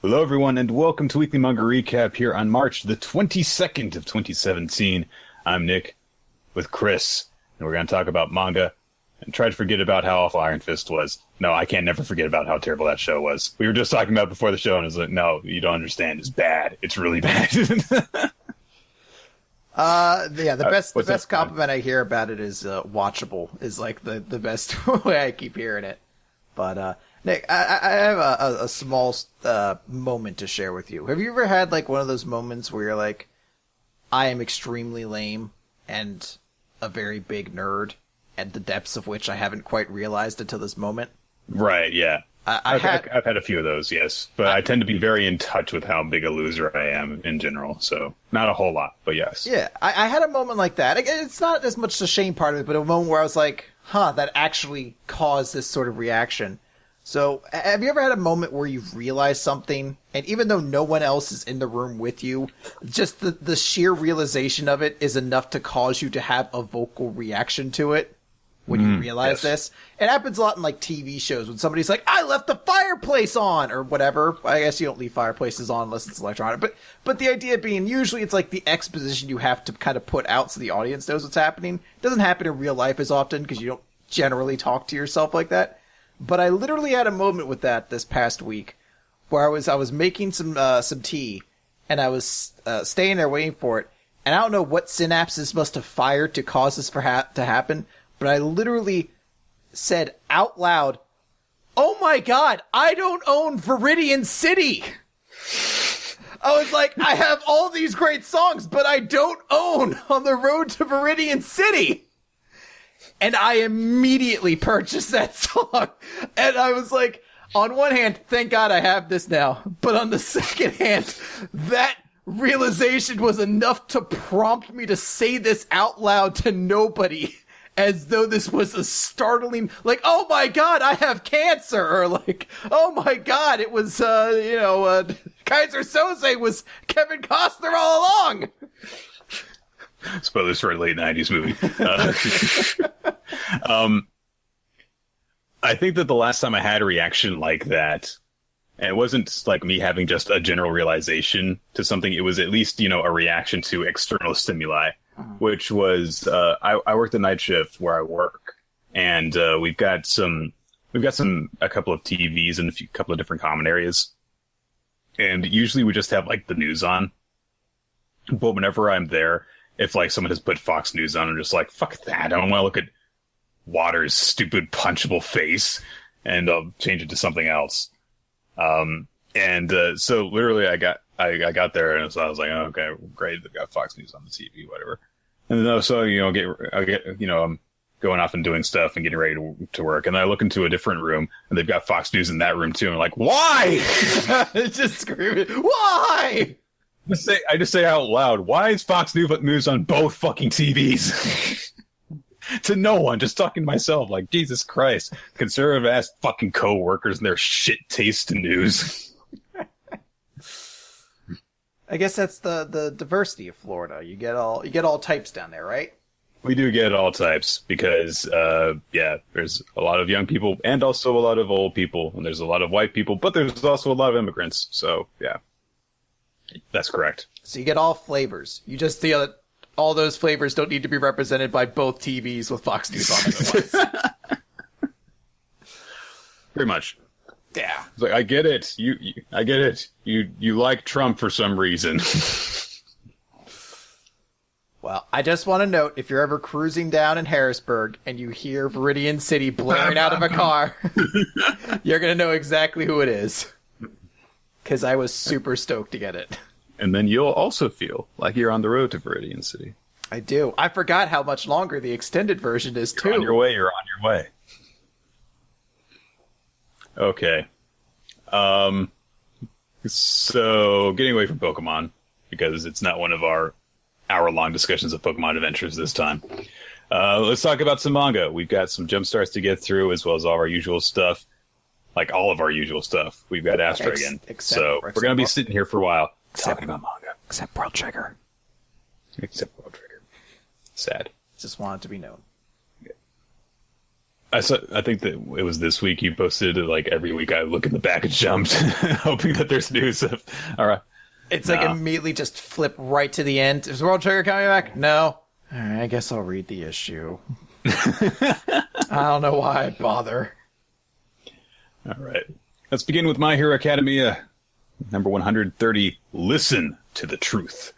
Hello, everyone, and welcome to Weekly Manga Recap here on March the 22nd of 2017. I'm Nick with Chris, and we're going to talk about manga and try to forget about how awful Iron Fist was. No, I can't never forget about how terrible that show was. We were just talking about it before the show, and it's like, no, you don't understand. It's bad. It's really bad. The best compliment I hear about it is watchable, is like the best way I keep hearing it. But, Nick, I have a small moment to share with you. Have you ever had like one of those moments where you're like, I am extremely lame and a very big nerd, and the depths of which I haven't quite realized until this moment? Right, yeah. I've had a few of those, yes. But I tend to be very in touch with how big a loser I am in general. So, not a whole lot, but yes. Yeah, I had a moment like that. It's not as much the shame part of it, but a moment where I was like, that actually caused this sort of reaction. So, have you ever had a moment where you've realized something, and even though no one else is in the room with you, just the sheer realization of it is enough to cause you to have a vocal reaction to it when you realize this? It happens a lot in, like, TV shows when somebody's like, I left the fireplace on, or whatever. I guess you don't leave fireplaces on unless it's electronic. But the idea being, usually it's like the exposition you have to kind of put out so the audience knows what's happening. It doesn't happen in real life as often because you don't generally talk to yourself like that. But I literally had a moment with that this past week where I was making some tea, and I was staying there waiting for it, and I don't know what synapses must have fired to cause this to happen, but I literally said out loud, "Oh my god, I don't own Viridian City!" I was like, I have all these great songs, but I don't own On the Road to Viridian City! And I immediately purchased that song. And I was like, on one hand, thank God I have this now. But on the second hand, that realization was enough to prompt me to say this out loud to nobody. As though this was a startling, like, oh my God, I have cancer. Or like, oh my God, it was, Kaiser Soze was Kevin Costner all along. Spoilers for a late 90s movie. I think that the last time I had a reaction like that, and it wasn't like me having just a general realization to something, it was at least, a reaction to external stimuli, which was, I worked the night shift where I work, and we've got a couple of TVs in a couple of different common areas, and usually we just have like the news on, but whenever I'm there, if, like, someone has put Fox News on, I'm just like, fuck that. I don't want to look at Waters' stupid punchable face, and I'll change it to something else. So literally I got there, and so I was like, oh, okay, great, they've got Fox News on the TV, whatever. And then, I'm going off and doing stuff and getting ready to work, and I look into a different room, and they've got Fox News in that room, too, and I'm like, why? Just screaming, why? I just say out loud, why is Fox News on both fucking TVs? To no one, just talking to myself, like, Jesus Christ. Conservative-ass fucking co-workers and their shit taste in news. I guess that's the diversity of Florida. You get all types down there, right? We do get all types, because, there's a lot of young people, and also a lot of old people, and there's a lot of white people, but there's also a lot of immigrants, so, yeah. That's correct. So you get all flavors. You just feel that all those flavors don't need to be represented by both TVs with Fox News on them at once. Pretty much. Yeah. It's like, I get it. I get it. You like Trump for some reason. Well, I just want to note, if you're ever cruising down in Harrisburg and you hear Viridian City blaring out of a car, you're going to know exactly who it is. Because I was super stoked to get it. And then you'll also feel like you're on the road to Viridian City. I do. I forgot how much longer the extended version is, too. You're on your way. Okay. So, getting away from Pokemon, because it's not one of our hour-long discussions of Pokemon adventures this time. Let's talk about some manga. We've got some jump starts to get through, as well as all of our usual stuff. Like all of our usual stuff. We've got Astra again. So we're going to be sitting here for a while talking about manga. Except World Trigger. Except World Trigger. Sad. Just want it to be known. I think that it was this week you posted like every week I look in the back and jumped, hoping that there's news of. All right, it's like immediately just flip right to the end. Is World Trigger coming back? No. All right, I guess I'll read the issue. I don't know why I'd bother. All right, let's begin with My Hero Academia, number 130. Listen to the truth.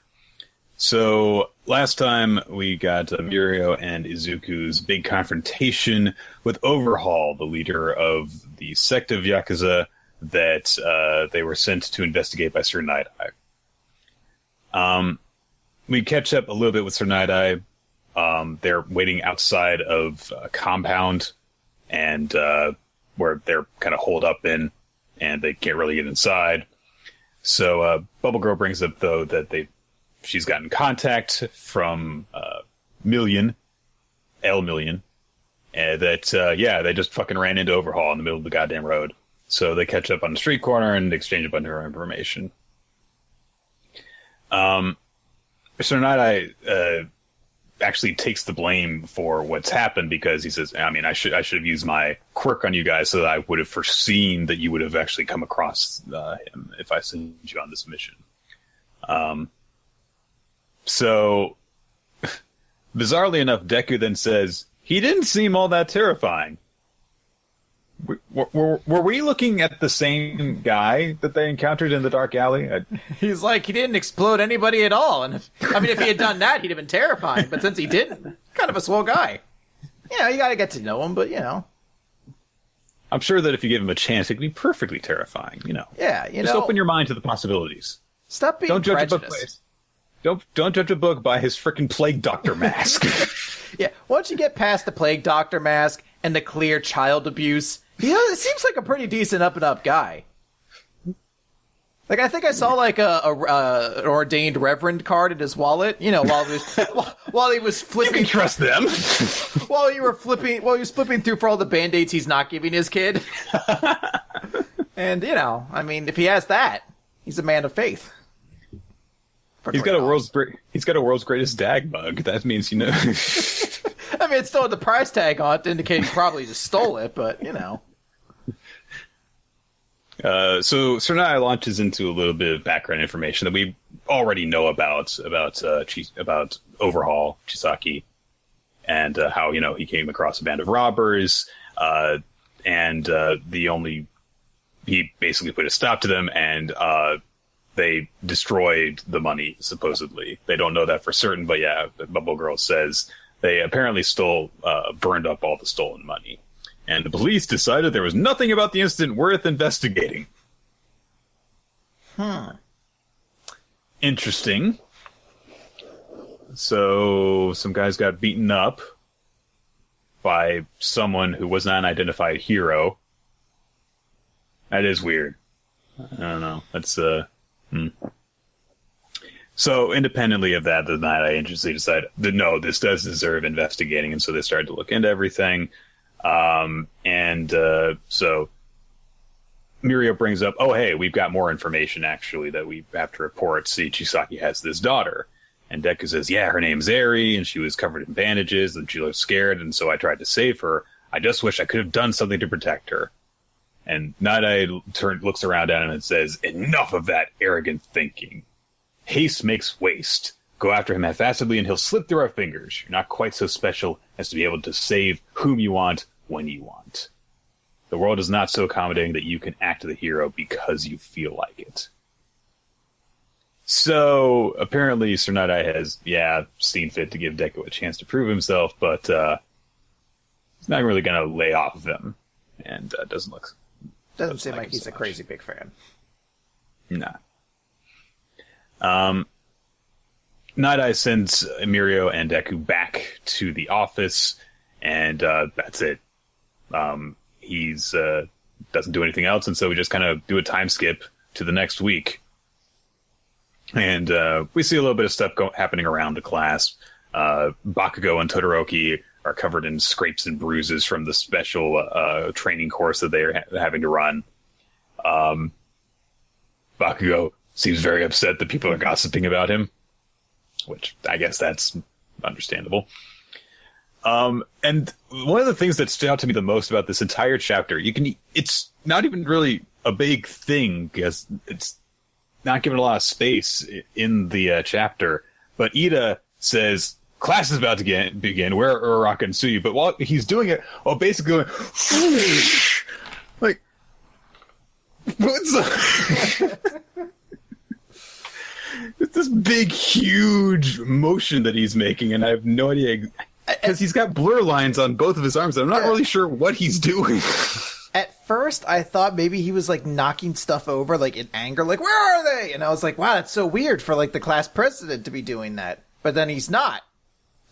So last time we got Mirio and Izuku's big confrontation with Overhaul, the leader of the sect of Yakuza that they were sent to investigate by Sir Night-Eye. We catch up a little bit with Sir Night-Eye. They're waiting outside of a compound and where they're kind of holed up in, and they can't really get inside. So Bubble Girl brings up, though, that she's gotten contact from Million, and that, they just fucking ran into Overhaul in the middle of the goddamn road. So they catch up on the street corner and exchange a bunch of information. Mr. Night-Eye actually takes the blame for what's happened because he says, I mean, I should have used my quirk on you guys so that I would have foreseen that you would have actually come across him if I sent you on this mission. So, bizarrely enough, Deku then says, he didn't seem all that terrifying. Were we looking at the same guy that they encountered in the dark alley? He's like, he didn't explode anybody at all. And if he had done that, he'd have been terrifying. But since he didn't, kind of a swell guy. You gotta get to know him, but I'm sure that if you give him a chance, it could be perfectly terrifying, Yeah, Just open your mind to the possibilities. Stop being prejudiced. Don't judge a book by his frickin' Plague Doctor mask. Yeah, once you get past the Plague Doctor mask and the clear child abuse, it seems like a pretty decent up-and-up guy. Like, I think I saw, like, an ordained reverend card in his wallet, while he was flipping... You can trust them. while he was flipping through for all the Band-Aids he's not giving his kid. And, if he has that, he's a man of faith. He's got a world's greatest dag mug. That means, I mean, it's still the price tag on it to indicate he probably just stole it, but, So Sir Night-Eye launches into a little bit of background information that we already know about Overhaul, Chisaki, and how, he came across a band of robbers, and he basically put a stop to them, and they destroyed the money, supposedly. They don't know that for certain, but yeah, Bubble Girl says they apparently burned up all the stolen money. And the police decided there was nothing about the incident worth investigating. Interesting. So, some guys got beaten up by someone who was not an identified hero. That is weird. I don't know. That's, So, independently of that, the Night-Eye agency decided that no, this does deserve investigating, and so they started to look into everything. So Mirio brings up, oh, hey, we've got more information, actually, that we have to report. See, Chisaki has this daughter. And Deku says, yeah, her name's Eri, and she was covered in bandages, and she looked scared, and so I tried to save her. I just wish I could have done something to protect her. And Night-Eye looks around at him and says, enough of that arrogant thinking. Haste makes waste. Go after him half-assedly, and he'll slip through our fingers. You're not quite so special as to be able to save whom you want when you want. The world is not so accommodating that you can act the hero because you feel like it. So, apparently, Sir Night-Eye has, seen fit to give Deku a chance to prove himself, but he's not really going to lay off of him. And doesn't seem like he's a crazy big fan. Nah. Night-Eye sends Mirio and Deku back to the office, and that's it. He's doesn't do anything else, and so we just kind of do a time skip to the next week. And we see a little bit of stuff happening around the class. Bakugo and Todoroki are covered in scrapes and bruises from the special training course that they're having to run. Bakugo seems very upset that people are gossiping about him, which I guess that's understandable. And one of the things that stood out to me the most about this entire chapter, it's not even really a big thing because it's not given a lot of space in the chapter. But Ida says, class is about to begin. Wear Uraraka and Tsuyu. But while he's doing it, basically going, like, what's it's this big, huge motion that he's making, and I have no idea. Because he's got blur lines on both of his arms. I'm not really sure what he's doing. At first, I thought maybe he was, like, knocking stuff over, like, in anger. Like, where are they? And I was like, wow, that's so weird for, like, the class president to be doing that. But then he's not.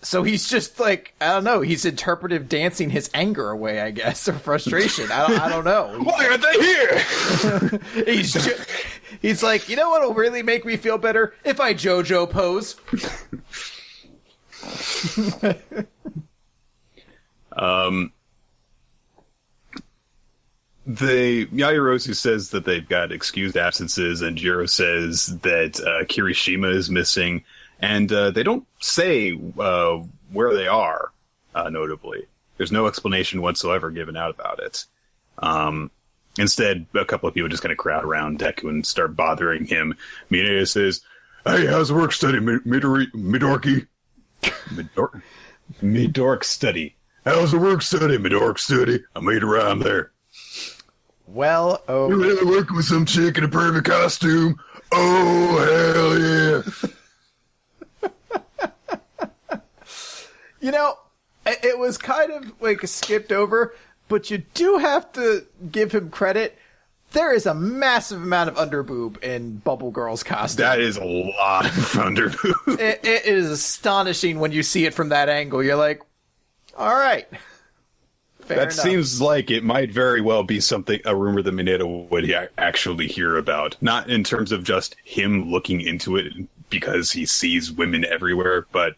So he's just, like, I don't know. He's interpretive dancing his anger away, I guess, or frustration. I don't know. Why aren't they here? He's like, you know what'll really make me feel better? If I JoJo pose. Yaoyorozu says that they've got excused absences, and Jiro says that Kirishima is missing, and they don't say where they are, notably. There's no explanation whatsoever given out about it. Instead, a couple of people just kind of crowd around Deku and start bothering him. Mineta says, hey, how's the work study, Midorky? Midork study. How's the work study, Midork study? I made around there. Well, oh. You really working with some chick in a perfect costume? Oh, hell yeah. You know, it was kind of like skipped over, but you do have to give him credit. There is a massive amount of underboob in Bubble Girl's costume. That is a lot of underboob. It is astonishing when you see it from that angle. You're like, all right. Fair enough. Seems like it might very well be a rumor that Mineta would actually hear about. Not in terms of just him looking into it because he sees women everywhere, but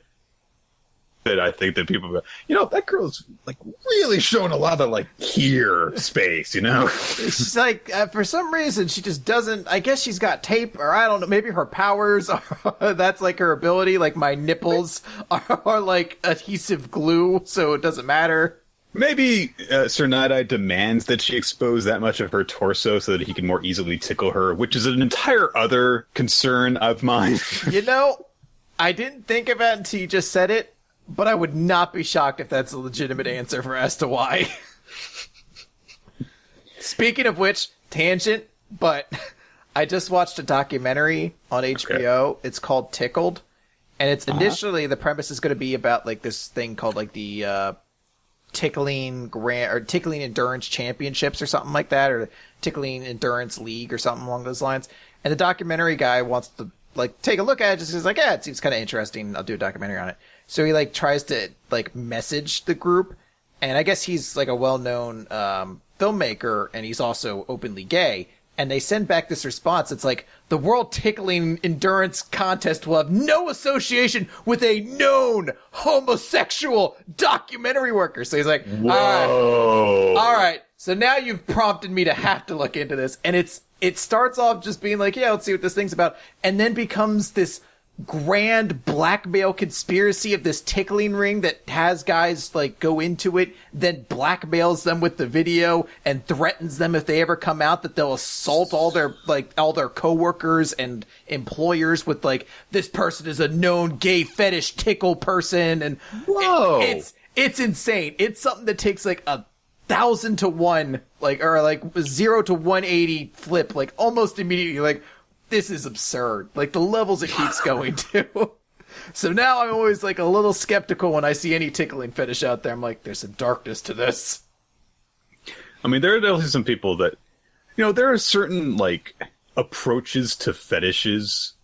that I think that people go, that girl's like really showing a lot of like here space, She's like, for some reason, she just doesn't, I guess she's got tape, or I don't know, maybe her powers are, that's like her ability, like my nipples are like adhesive glue, so it doesn't matter. Maybe Sir Night-Eye demands that she expose that much of her torso so that he can more easily tickle her, which is an entire other concern of mine. I didn't think of it until you just said it, but I would not be shocked if that's a legitimate answer as to why. Speaking of which, tangent, but I just watched a documentary on HBO. Okay. It's called Tickled, and it's initially the premise is going to be about like this thing called like the Tickling Endurance Championships or something like that, or Tickling Endurance League or something along those lines. And the documentary guy wants to like take a look at it, just is like, yeah, it seems kind of interesting. I'll do a documentary on it. So he like tries to like message the group, and I guess he's like a well-known filmmaker, and he's also openly gay. And they send back this response. It's like, the World Tickling Endurance Contest will have no association with a known homosexual documentary worker. So he's like, whoa. All right. So now you've prompted me to have to look into this. And it starts off just being like, yeah, let's see what this thing's about. And then becomes this grand blackmail conspiracy of this tickling ring that has guys like go into it, then blackmails them with the video and threatens them if they ever come out that they'll assault all their coworkers and employers with like, this person is a known gay fetish tickle person. And whoa, it's insane. It's something that takes like 1,000 to 1, like, or like 0 to 180 flip, like almost immediately, like, this is absurd. Like, the levels it keeps going to. So now I'm always, like, a little skeptical when I see any tickling fetish out there. I'm like, there's some darkness to this. I mean, there are definitely some people that, there are certain, like, approaches to fetishes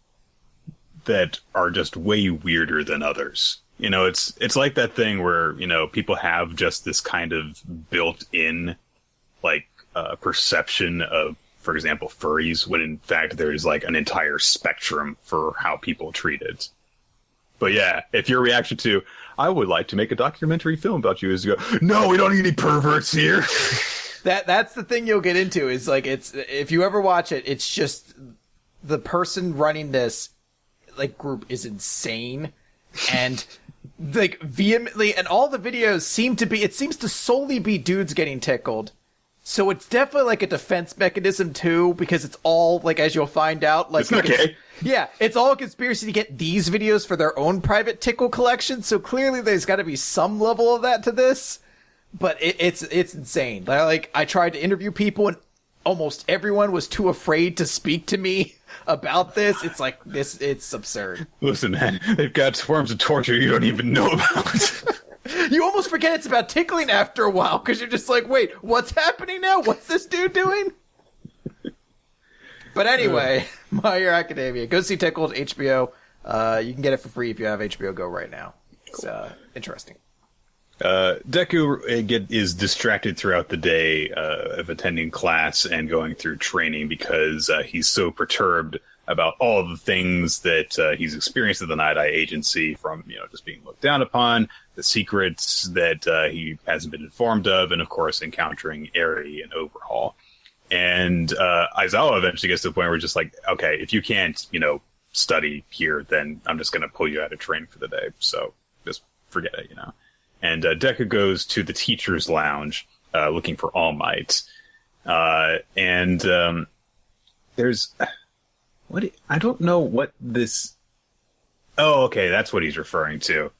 that are just way weirder than others. It's like that thing where, people have just this kind of built-in, like, perception of, for example, furries, when in fact there's like an entire spectrum for how people treat it. But yeah, if your reaction to, I would like to make a documentary film about you, is to go, no, we don't need any perverts here. That's the thing you'll get into, is like, it's, if you ever watch it, it's just the person running this like group is insane, and like vehemently, and all the videos seems to solely be dudes getting tickled. So it's definitely like a defense mechanism too, because it's all like, as you'll find out, like, it's okay. Yeah, it's all a conspiracy to get these videos for their own private tickle collection. So clearly there's got to be some level of that to this, but it's insane. Like, I tried to interview people and almost everyone was too afraid to speak to me about this. It's like it's absurd. Listen, man, they've got forms of torture you don't even know about. You almost forget it's about tickling after a while, because you're just like, wait, what's happening now? What's this dude doing? But anyway, My Hero Academia. Go see Tickled, HBO. You can get it for free if you have HBO Go right now. It's interesting. Deku is distracted throughout the day of attending class and going through training because he's so perturbed about all of the things that he's experienced at the Night Eye Agency, from just being looked down upon, the secrets that he hasn't been informed of, and of course encountering Eri and Overhaul. And Aizawa eventually gets to the point where it's just like, okay, if you can't study here, then I'm just going to pull you out of training for the day. So just forget it, And Deku goes to the teacher's lounge looking for All Might. There's... I don't know what this... Oh, okay, that's what he's referring to.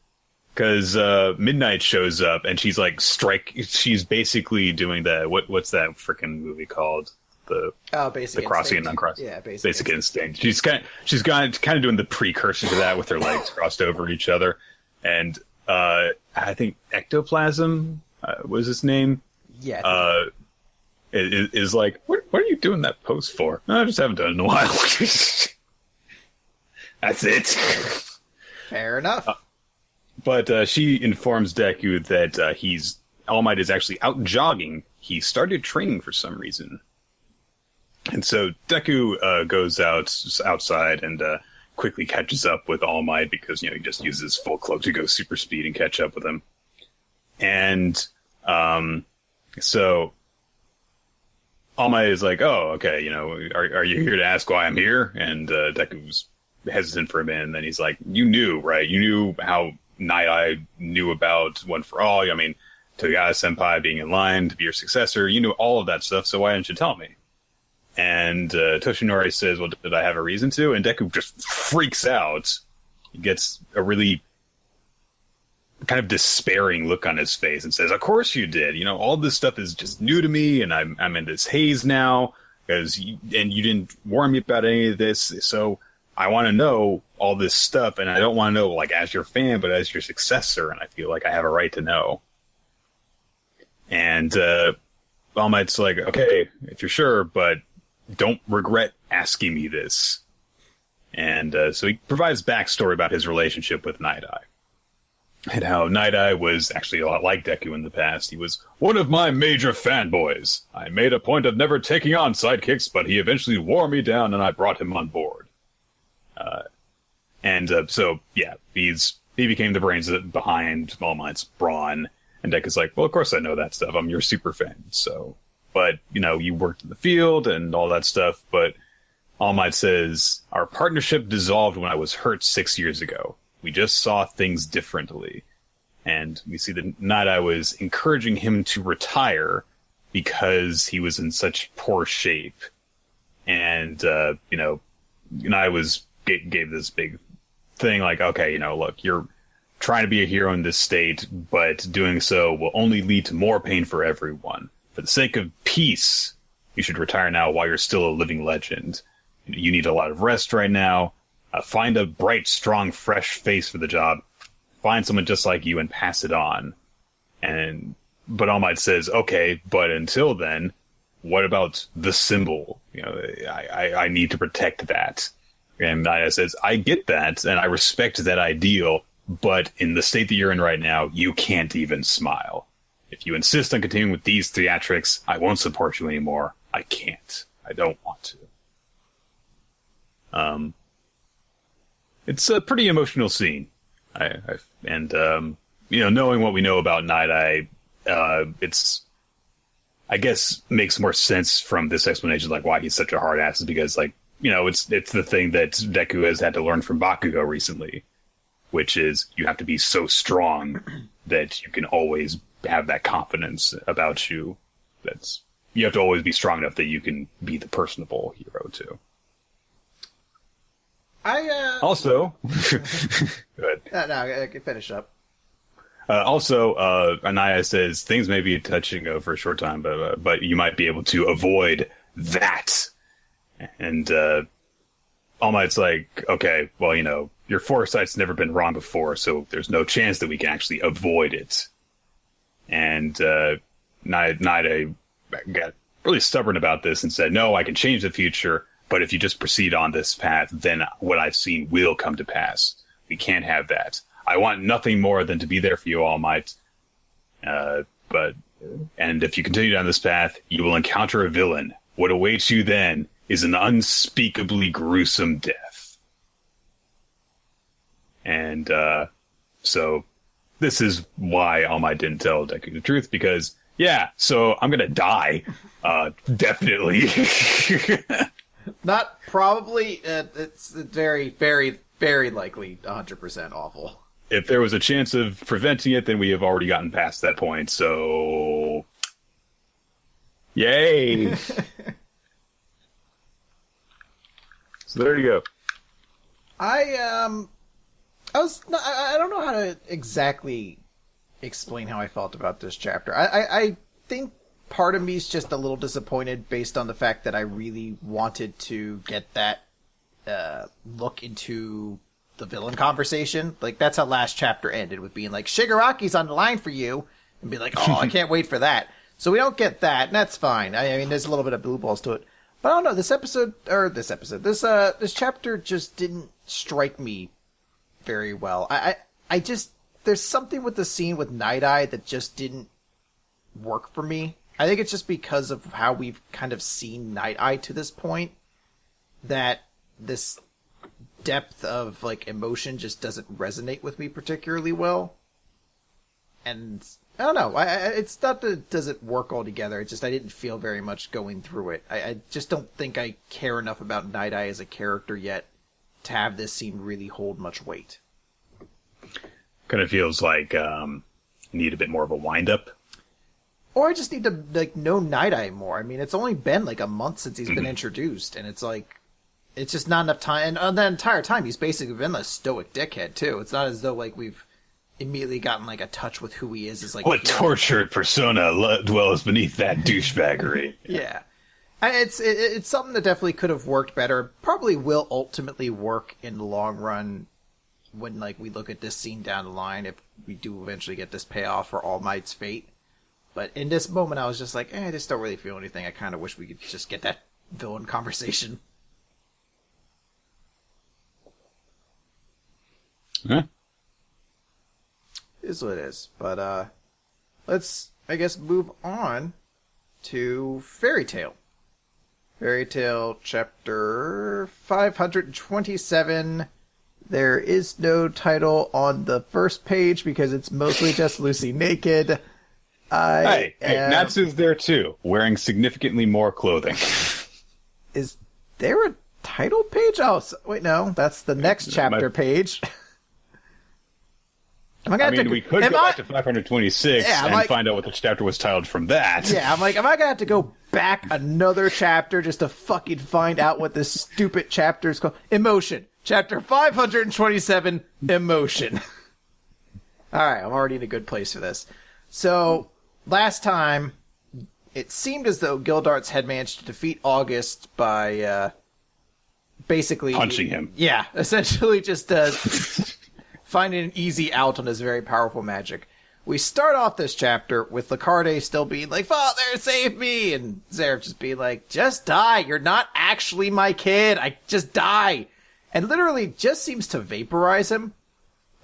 Because Midnight shows up and she's like she's basically doing the... What's that freaking movie called? Basic the crossing Instinct. and uncrossing. Yeah, Basic Instinct. She's kind of doing the precursor to that with her legs crossed over each other. And I think Ectoplasm was his name. Yeah. Is like, what are you doing that pose for? No, I just haven't done it in a while. That's it. Fair enough. But she informs Deku that All Might is actually out jogging. He started training for some reason. And so Deku goes outside and quickly catches up with All Might because, he just uses full cloak to go super speed and catch up with him. And so All Might is like, oh, okay, are you here to ask why I'm here? And Deku's hesitant for a minute, and then he's like, you knew, right? You knew how Night Eye knew about One for All. I mean, Togawa-senpai being in line to be your successor. You knew all of that stuff, so why didn't you tell me? And Toshinori says, well, did I have a reason to? And Deku just freaks out. He gets a really kind of despairing look on his face and says, of course you did. All this stuff is just new to me, and I'm in this haze now, and you didn't warn me about any of this, so I want to know all this stuff, and I don't want to know, like, as your fan, but as your successor, and I feel like I have a right to know. And All Might's like, okay, if you're sure, but don't regret asking me this. And so he provides backstory about his relationship with Night Eye. And how Night Eye was actually a lot like Deku in the past. He was one of my major fanboys. I made a point of never taking on sidekicks, but he eventually wore me down and I brought him on board. So, yeah, he became the brains behind All Might's brawn. And Deku's like, well, of course I know that stuff. I'm your super fan. So, but, you worked in the field and all that stuff. But All Might says, our partnership dissolved when I was hurt 6 years ago. We just saw things differently. And we see that Night Eye was encouraging him to retire because he was in such poor shape. And, Night Eye gave this big thing like, okay, look, you're trying to be a hero in this state, but doing so will only lead to more pain for everyone. For the sake of peace, you should retire now while you're still a living legend. You need a lot of rest right now. Find a bright, strong, fresh face for the job. Find someone just like you and pass it on. But All Might says, okay, but until then, what about the symbol? I need to protect that. And Naya says, I get that, and I respect that ideal, but in the state that you're in right now, you can't even smile. If you insist on continuing with these theatrics, I won't support you anymore. I can't. I don't want to. It's a pretty emotional scene. Knowing what we know about Night Eye, it's, I guess, makes more sense from this explanation, like why he's such a hard ass, is because, like, it's the thing that Deku has had to learn from Bakugo recently. which is you have to be so strong that you can always have that confidence about you. You have to always be strong enough that you can be the personable hero too. Also, good. No, I can finish up. Anaya says things may be touching for a short time, but you might be able to avoid that. And All Might's like, okay, well, your foresight's never been wrong before, so there's no chance that we can actually avoid it. And Naida got really stubborn about this and said, no, I can change the future, but if you just proceed on this path, then what I've seen will come to pass. We can't have that. I want nothing more than to be there for you, All Might. And if you continue down this path, you will encounter a villain. What awaits you then is an unspeakably gruesome death. And so this is why All Might didn't tell Deku the truth, because, yeah, so I'm going to die. Definitely. Not probably. It's very, very, very likely 100% awful. If there was a chance of preventing it, then we have already gotten past that point, so... Yay! So there you go. I don't know how to exactly explain how I felt about this chapter. I think part of me is just a little disappointed based on the fact that I really wanted to get that look into the villain conversation. Like, that's how last chapter ended, with being like, Shigaraki's on the line for you, and be like, oh, I can't wait for that. So we don't get that, and that's fine. I mean, there's a little bit of blue balls to it. But I don't know, this chapter just didn't strike me very well. I just, there's something with the scene with Night Eye that just didn't work for me. I think it's just because of how we've kind of seen Night Eye to this point, that this depth of, like, emotion just doesn't resonate with me particularly well. And I don't know. It's not that it doesn't work altogether. It's just I didn't feel very much going through it. I just don't think I care enough about Night Eye as a character yet to have this scene really hold much weight. Kind of feels like need a bit more of a wind-up. Or I just need to, like, know Night Eye more. I mean, it's only been, like, a month since he's been introduced, and it's like, it's just not enough time. And on that entire time, he's basically been a stoic dickhead, too. It's not as though, like, we've immediately gotten, like, a touch with who he is as, like... What tortured persona dwells beneath that douchebaggery? Yeah. It's something that definitely could have worked better. Probably will ultimately work in the long run when, like, we look at this scene down the line, if we do eventually get this payoff for All Might's fate. But in this moment, I was just like, I just don't really feel anything. I kind of wish we could just get that villain conversation. Huh? Is what it is. But let's, I guess, move on to Fairy Tail. Fairy Tail chapter 527. There is no title on the first page because it's mostly just Lucy naked. Hey, Natsu's there too, wearing significantly more clothing. Is there a title page? Oh, wait, no, that's the next chapter page. We could go back to 526 and find out what the chapter was titled from that. Yeah, I'm like, am I going to have to go back another chapter just to fucking find out what this stupid chapter is called? Emotion. Chapter 527, Emotion. Alright, I'm already in a good place for this. So, last time, it seemed as though Gildarts had managed to defeat August by, basically... punching him. Yeah, essentially just, finding an easy out on his very powerful magic. We start off this chapter with Lacarde still being like, Father, save me! And Zeref just being like, just die! You're not actually my kid! Just die! And literally just seems to vaporize him.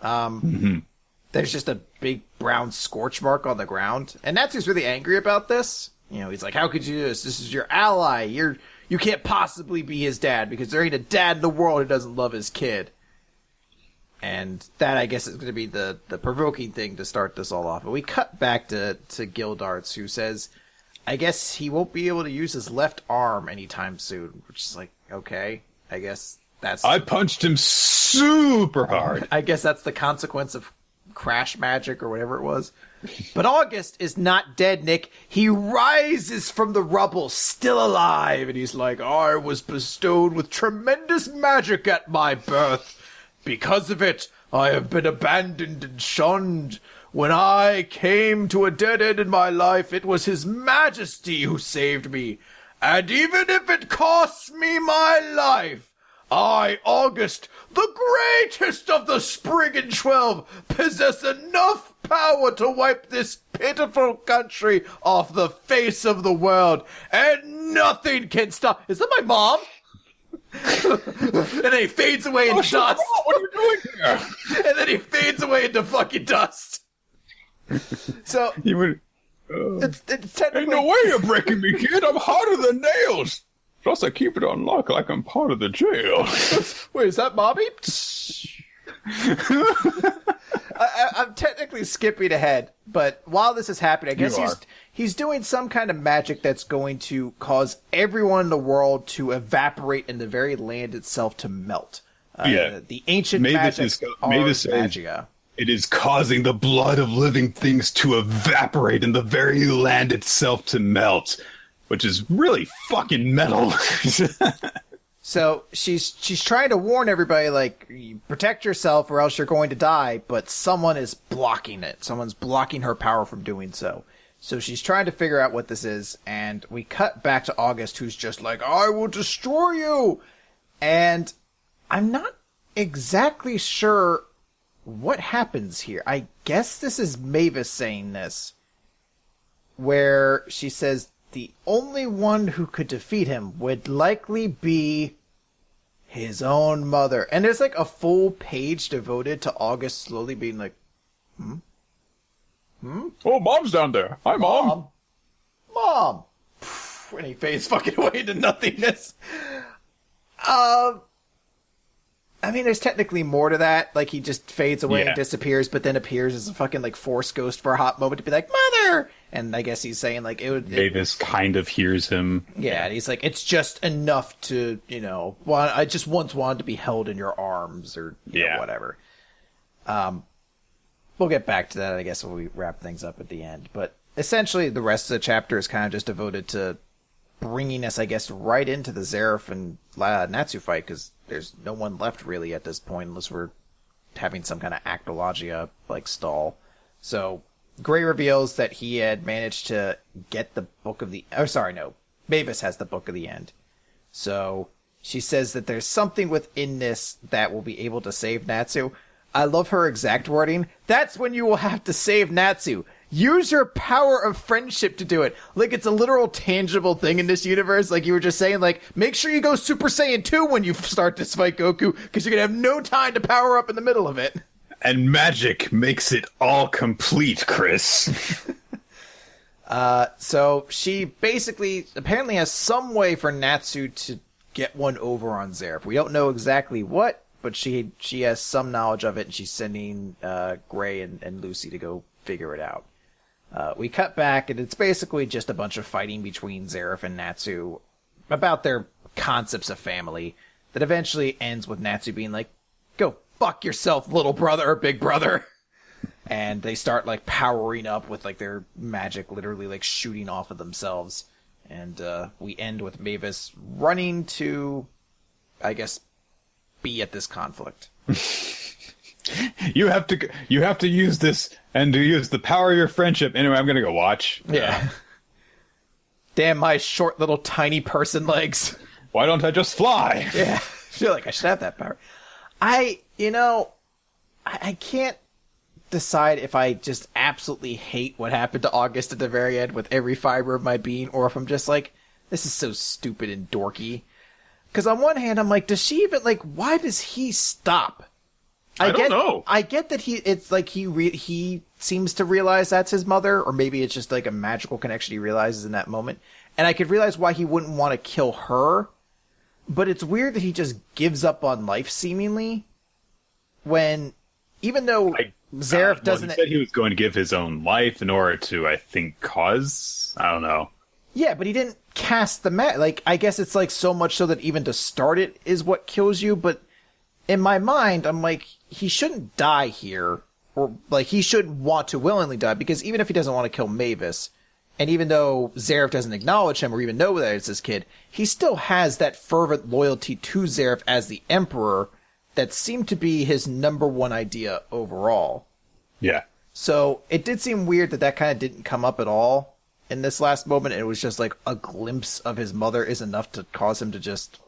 There's just a big brown scorch mark on the ground. And Natsu's really angry about this. He's like, how could you do this? This is your ally. You can't possibly be his dad because there ain't a dad in the world who doesn't love his kid. And that, I guess, is going to be the provoking thing to start this all off. But we cut back to Gildarts, who says, I guess he won't be able to use his left arm anytime soon. Which is like, okay, I guess I punched him super hard. I guess that's the consequence of crash magic or whatever it was. But August is not dead, Nick. He rises from the rubble, still alive, and he's like, I was bestowed with tremendous magic at my birth. Because of it, I have been abandoned and shunned. When I came to a dead end in my life, it was His Majesty who saved me. And even if it costs me my life, I, August, the greatest of the Spriggan 12, possess enough power to wipe this pitiful country off the face of the world, and nothing can stop. Is that my mom? And then he fades away into dust. What are you doing here? And then he fades away into fucking dust. So it's technically... Ain't no way you're breaking me, kid. I'm harder than nails. Plus, I keep it on lock like I'm part of the jail. Wait, is that Bobby? I'm technically skipping ahead, but while this is happening, I guess he's doing some kind of magic that's going to cause everyone in the world to evaporate and the very land itself to melt. The ancient magic magia. It is causing the blood of living things to evaporate and the very land itself to melt. Which is really fucking metal. So she's trying to warn everybody, like, protect yourself or else you're going to die, but someone is blocking it. Someone's blocking her power from doing so. So she's trying to figure out what this is, and we cut back to August, who's just like, I will destroy you! And I'm not exactly sure what happens here. I guess this is Mavis saying this, where she says, the only one who could defeat him would likely be his own mother. And there's like a full page devoted to August slowly being like, Oh, Mom's down there. Hi, Mom. Mom! And he fades fucking away into nothingness. I mean, there's technically more to that. Like, he just fades away and disappears, but then appears as a fucking, like, Force ghost for a hot moment to be like, Mother! And I guess he's saying, like, Mavis kind of hears him. Yeah, and he's like, it's just enough to, I just once wanted to be held in your arms, or whatever. We'll get back to that, I guess, when we wrap things up at the end. But essentially, the rest of the chapter is kind of just devoted to bringing us, I guess, right into the Zeref and Natsu fight, because there's no one left really at this point, unless we're having some kind of actologia like stall. So Gray reveals that he had managed to get the Book of the... Mavis has the Book of the End. So she says that there's something within this that will be able to save Natsu. I love her exact wording. That's when you will have to save Natsu. Use your power of friendship to do it. Like, it's a literal tangible thing in this universe. Like you were just saying, like, make sure you go Super Saiyan 2 when you start this fight Goku, because you're going to have no time to power up in the middle of it. And magic makes it all complete, Chris. So she basically apparently has some way for Natsu to get one over on Zeref. We don't know exactly what, but she has some knowledge of it, and she's sending Gray and Lucy to go figure it out. We cut back, and it's basically just a bunch of fighting between Zeref and Natsu about their concepts of family that eventually ends with Natsu being like, go fuck yourself, little brother or big brother. And they start, like, powering up with, like, their magic literally, like, shooting off of themselves. And we end with Mavis running to, I guess, be at this conflict. You have to use this and to use the power of your friendship. Anyway, I'm gonna go watch. Yeah. Damn my short little tiny person legs. Why don't I just fly? Yeah. I feel like I should have that power. I can't decide if I just absolutely hate what happened to August at the very end with every fiber of my being, or if I'm just like, this is so stupid and dorky. Because on one hand, I'm like, does she even, like, why does he stop? I don't know. I get that he seems to realize that's his mother, or maybe it's just like a magical connection he realizes in that moment. And I could realize why he wouldn't want to kill her, but it's weird that he just gives up on life seemingly, when, even though Zeref doesn't... He said he was going to give his own life in order to, I think, cause... I don't know. Yeah, but he didn't cast the like, I guess it's like so much so that even to start it is what kills you, but in my mind, I'm like, he shouldn't die here, or like he shouldn't want to willingly die, because even if he doesn't want to kill Mavis, and even though Zareth doesn't acknowledge him or even know that it's his kid, he still has that fervent loyalty to Zareth as the Emperor that seemed to be his number one idea overall. Yeah. So it did seem weird that kind of didn't come up at all in this last moment. It was just like a glimpse of his mother is enough to cause him to just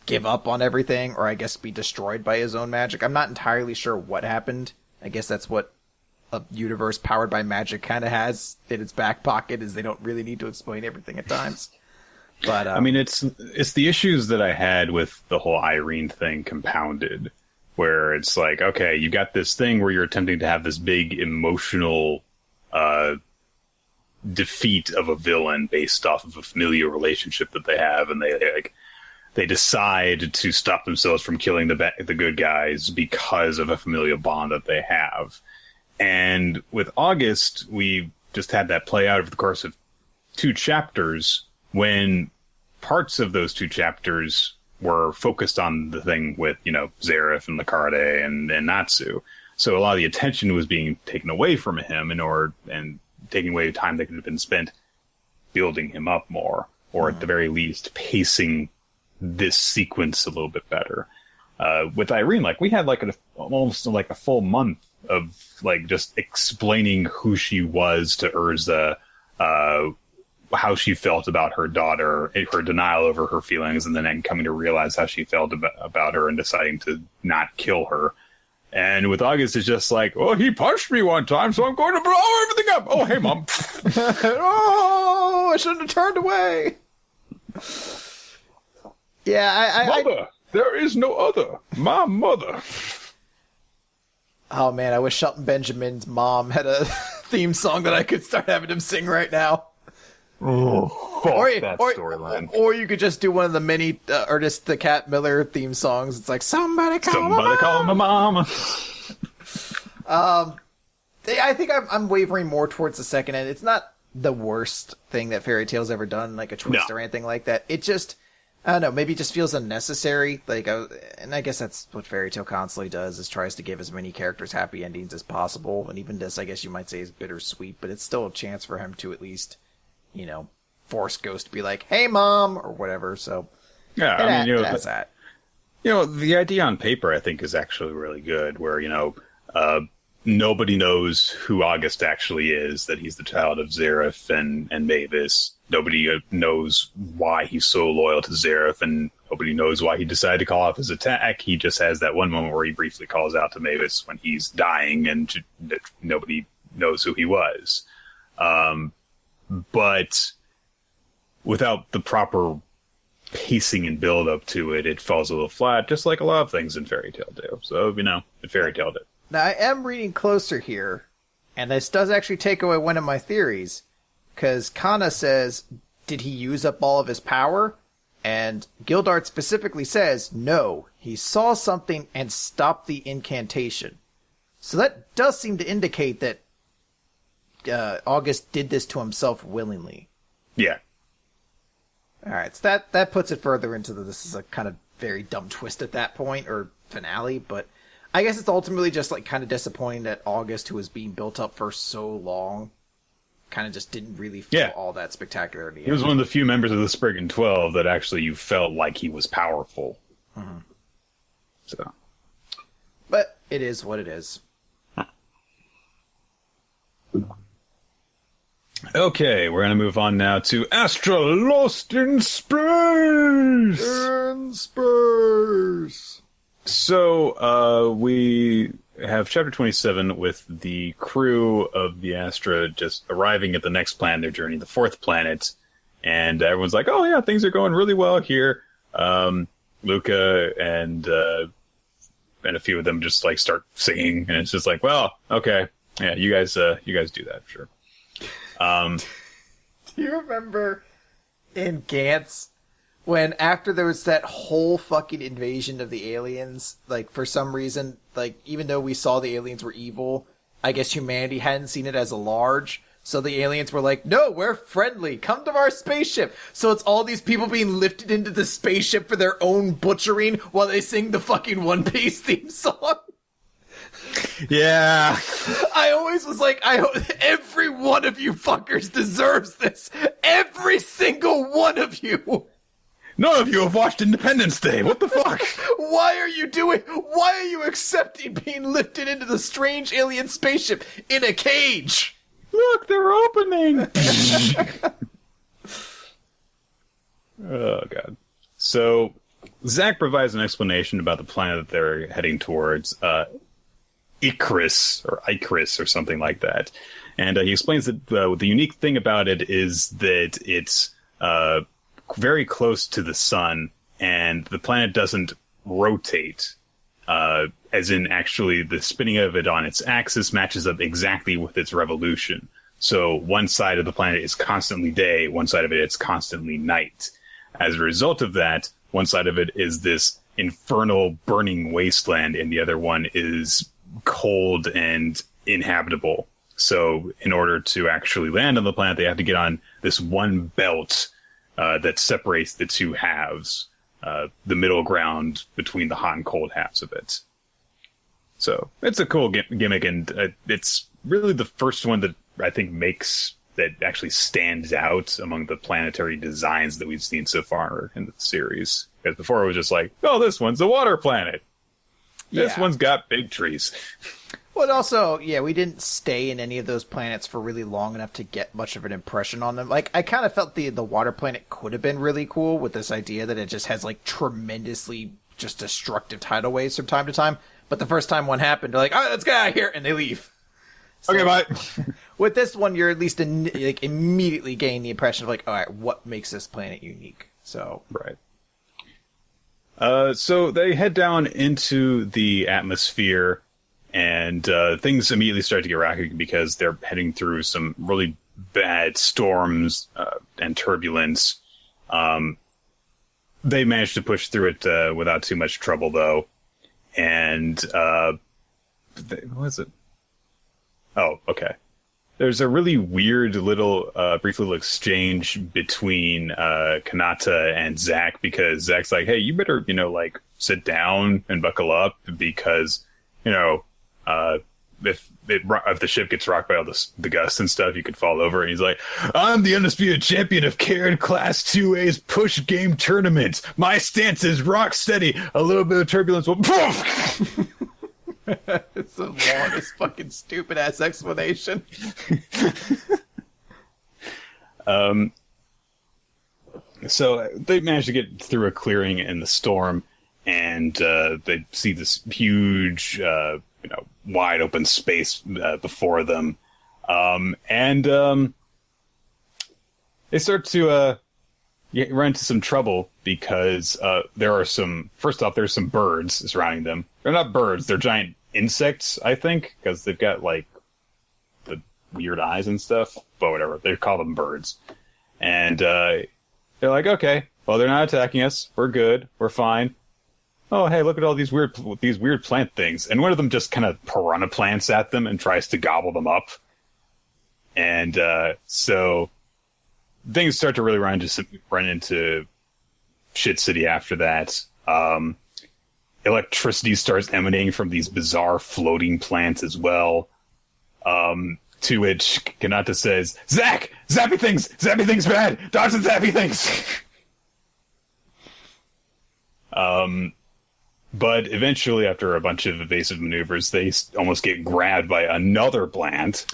give up on everything, or I guess be destroyed by his own magic. I'm not entirely sure what happened. I guess that's what a universe powered by magic kind of has in its back pocket, is they don't really need to explain everything at times. But I mean, it's the issues that I had with the whole Irene thing compounded, where it's like, okay, you got this thing where you're attempting to have this big emotional defeat of a villain based off of a familial relationship that they have, and they decide to stop themselves from killing the good guys because of a familial bond that they have. And with August, we just had that play out over the course of 2 chapters, when parts of those 2 chapters were focused on the thing with, Zareth and Lacarde and Natsu. So a lot of the attention was being taken away from him and taking away time that could have been spent building him up more, or at the very least pacing this sequence a little bit better. With Irene, we had almost a full month of just explaining who she was to Urza, how she felt about her daughter, her denial over her feelings, and then coming to realize how she felt about her and deciding to not kill her. And with August, it's just he punched me one time, so I'm going to blow everything up. Oh, hey, Mom. Oh, I shouldn't have turned away. Yeah, Mother, there is no other. My mother. Oh, man, I wish Shelton Benjamin's mom had a theme song that I could start having him sing right now. Oh, fuck that storyline. Or you could just do one of the many Ernest the Cat Miller theme songs. It's like, somebody call my mama. I think I'm wavering more towards the second end. It's not the worst thing that Fairy Tail's ever done, like a twist or anything like that. It just, I don't know, maybe it just feels unnecessary. And I guess that's what Fairy Tail constantly does, is tries to give as many characters happy endings as possible. And even this, I guess you might say, is bittersweet, but it's still a chance for him to at least, force Ghost to be like, hey, Mom, or whatever. So, yeah, that's that. The idea on paper, I think, is actually really good, where, nobody knows who August actually is, that he's the child of Zareth and Mavis. Nobody knows why he's so loyal to Zareth, and nobody knows why he decided to call off his attack. He just has that one moment where he briefly calls out to Mavis when he's dying, and nobody knows who he was. But without the proper pacing and build up to it, it falls a little flat, just like a lot of things in Fairy Tail do. So, it Fairy Tailed it. Now, I am reading closer here, and this does actually take away one of my theories, because Kana says, did he use up all of his power? And Gildart specifically says, no, he saw something and stopped the incantation. So that does seem to indicate that August did this to himself willingly. Yeah. Alright, so that puts it further into this is a kind of very dumb twist at that point, or finale, but I guess it's ultimately just kind of disappointing that August, who was being built up for so long, kind of just didn't really feel all that spectacular in the end. He was one of the few members of the Spriggan 12 that actually you felt like he was powerful. Mm-hmm. So. But it is what it is. Okay, we're going to move on now to Astra Lost in Space! In space! So, we have Chapter 27 with the crew of the Astra just arriving at the next planet, their journey, the 4th planet, and everyone's like, oh yeah, things are going really well here. Luca and a few of them just start singing, and it's just well, okay, yeah, you guys do that, sure. Do you remember in Gantz when after there was that whole fucking invasion of the aliens, for some reason, even though we saw the aliens were evil, I guess humanity hadn't seen it as a large. So the aliens were like, no, we're friendly. Come to our spaceship. So it's all these people being lifted into the spaceship for their own butchering while they sing the fucking One Piece theme song. Yeah. I always was like, every one of you fuckers deserves this. Every single one of you. None of you have watched Independence Day. What the fuck? Why are you accepting being lifted into the strange alien spaceship in a cage? Look, they're opening. Oh, God. So, Zack provides an explanation about the planet that they're heading towards, Icarus or something like that. And he explains that the unique thing about it is that it's very close to the sun, and the planet doesn't rotate. As in, actually, the spinning of it on its axis matches up exactly with its revolution. So one side of the planet is constantly day, one side of it is constantly night. As a result of that, one side of it is this infernal burning wasteland, and the other one is cold and inhabitable. So in order to actually land on the planet, they have to get on this one belt that separates the two halves, the middle ground between the hot and cold halves of it. So it's a cool gimmick, and it's really the first one that I think that actually stands out among the planetary designs that we've seen so far in the series. Because before it was just like, oh, this one's a water planet. This one's got big trees. Well, also, we didn't stay in any of those planets for really long enough to get much of an impression on them. Like, I kind of felt the water planet could have been really cool with this idea that it just has, like, tremendously just destructive tidal waves from time to time. But the first time one happened, they're like, all right, let's get out of here, and they leave. So, okay, bye. With this one, you're at least immediately getting the impression of, like, all right, what makes this planet unique? So, right. So they head down into the atmosphere, and things immediately start to get rocky because they're heading through some really bad storms and turbulence. They managed to push through it without too much trouble, though. And what is it? Oh, okay. There's a really weird brief little exchange between Kanata and Zack, because Zack's like, hey, you better, sit down and buckle up because, if the ship gets rocked by all the gusts and stuff, you could fall over. And he's like, I'm the undisputed champion of Karen Class 2A's push game tournament. My stance is rock steady. A little bit of turbulence will poof. It's the longest fucking stupid ass explanation. So they managed to get through a clearing in the storm, and they see this huge, wide open space before them, and they start to run into some trouble because there's some birds surrounding them. They're not birds; they're giant insects, I think, because they've got like the weird eyes and stuff. But whatever, they call them birds, and they're like, okay, well, they're not attacking us. We're good. We're fine. Oh, hey, look at all these weird plant things. And one of them just kind of piranha plants at them and tries to gobble them up. And so things start to really run into shit city after that. Electricity starts emanating from these bizarre floating plants as well. To which Kanata says, Zack! Zappy things! Zappy things bad! Dodge the zappy things! But eventually, after a bunch of evasive maneuvers, they almost get grabbed by another plant.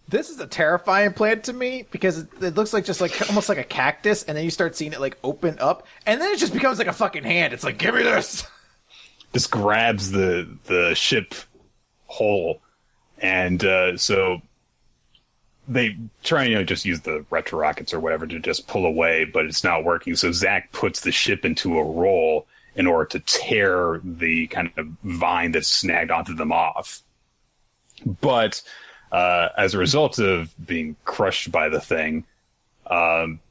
This is a terrifying plant to me because it looks like almost like a cactus, and then you start seeing it like open up, and then it just becomes like a fucking hand. It's like, give me this! Just grabs the ship whole, and so they try and just use the retro rockets or whatever to just pull away, but it's not working. So Zack puts the ship into a roll in order to tear the kind of vine that's snagged onto them off. But as a result of being crushed by the thing,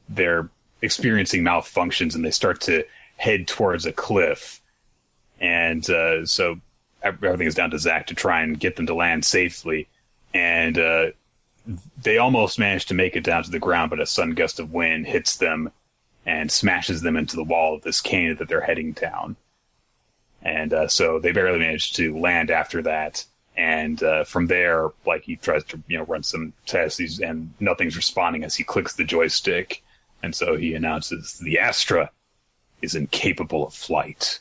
they're experiencing malfunctions and they start to head towards a cliff. And so everything is down to Zack to try and get them to land safely. And they almost manage to make it down to the ground, but a sudden gust of wind hits them and smashes them into the wall of this canyon that they're heading down. And so they barely manage to land after that. And from there, like, he tries to, run some tests, and nothing's responding as he clicks the joystick. And so he announces the Astra is incapable of flight.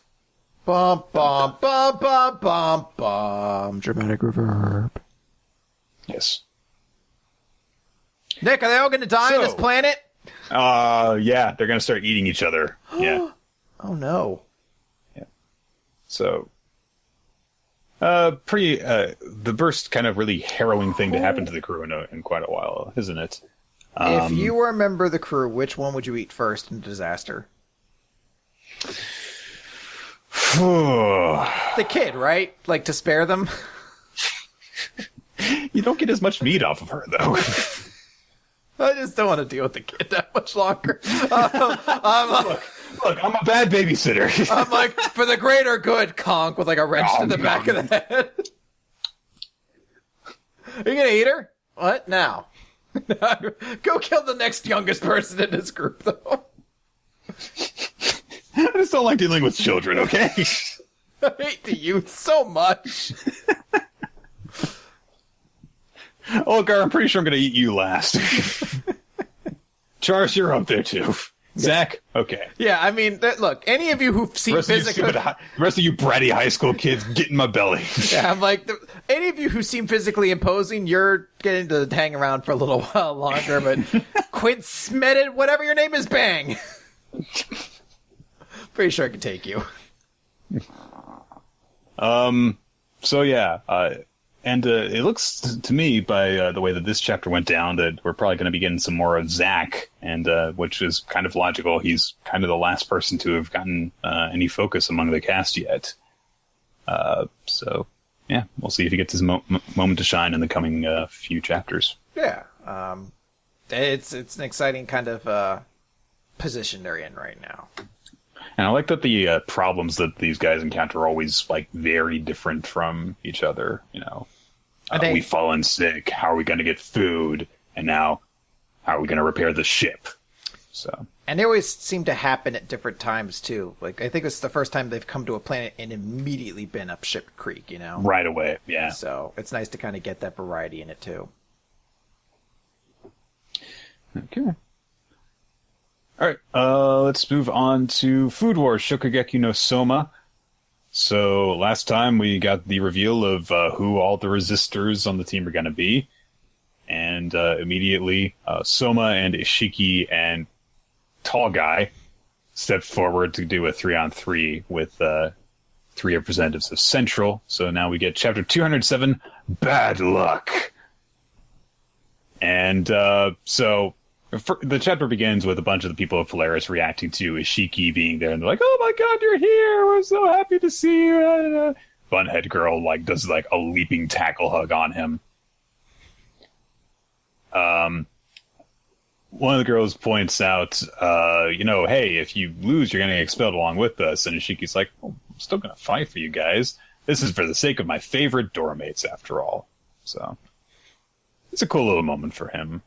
Bum, bum, bum, bum, bum, bum. Dramatic reverb. Yes. Nick, are they all going to die on this planet? Yeah, they're going to start eating each other. Yeah. Oh, no. Yeah. So, the first kind of really harrowing thing to happen to the crew in quite a while, isn't it? If you were a member of the crew, which one would you eat first in a disaster? The kid, right? Like, to spare them? You don't get as much meat off of her, though. I just don't want to deal with the kid that much longer. Look, I'm a bad babysitter. I'm like, for the greater good, conk with like a wrench to the back of the head. Are you going to eat her? What? Now. Go kill the next youngest person in this group, though. I just don't like dealing with children, okay? I hate the youth so much. Olgar, I'm pretty sure I'm going to eat you last. Charles, you're up there, too. Zach, okay. Yeah, I mean, look, any of you who've seen physically... The rest of you bratty high school kids, get in my belly. Yeah, I'm like, any of you who seem physically imposing, you're getting to hang around for a little while longer, but Quint Smedded, whatever your name is, bang! Pretty sure I can take you. So yeah, and it looks to me, by the way that this chapter went down, that we're probably going to be getting some more of Zach, and which is kind of logical. He's kind of the last person to have gotten any focus among the cast yet. So yeah, we'll see if he gets his moment to shine in the coming few chapters. Yeah, it's an exciting kind of position they're in right now. And I like that the problems that these guys encounter are always like very different from each other. We've fallen sick. How are we going to get food? And now, how are we going to repair the ship? So, and they always seem to happen at different times too. Like, I think it's the first time they've come to a planet and immediately been up Ship Creek. Right away. Yeah. So it's nice to kind of get that variety in it too. Okay. All right, let's move on to Food Wars Shokugeki no Soma. So last time we got the reveal of who all the resistors on the team are going to be. And immediately Soma and Ishiki and Tall Guy stepped forward to do a 3-on-3 with 3 representatives of Central. So now we get Chapter 207, Bad Luck. And so... the chapter begins with a bunch of the people of Polaris reacting to Ishiki being there, and they're like, "Oh my God, you're here! We're so happy to see you!" Bunhead Girl does a leaping tackle hug on him. One of the girls points out, hey, if you lose, you're going to get expelled along with us. And Ishiki's like, "Oh, I'm still going to fight for you guys. This is for the sake of my favorite doormates, after all." So it's a cool little moment for him,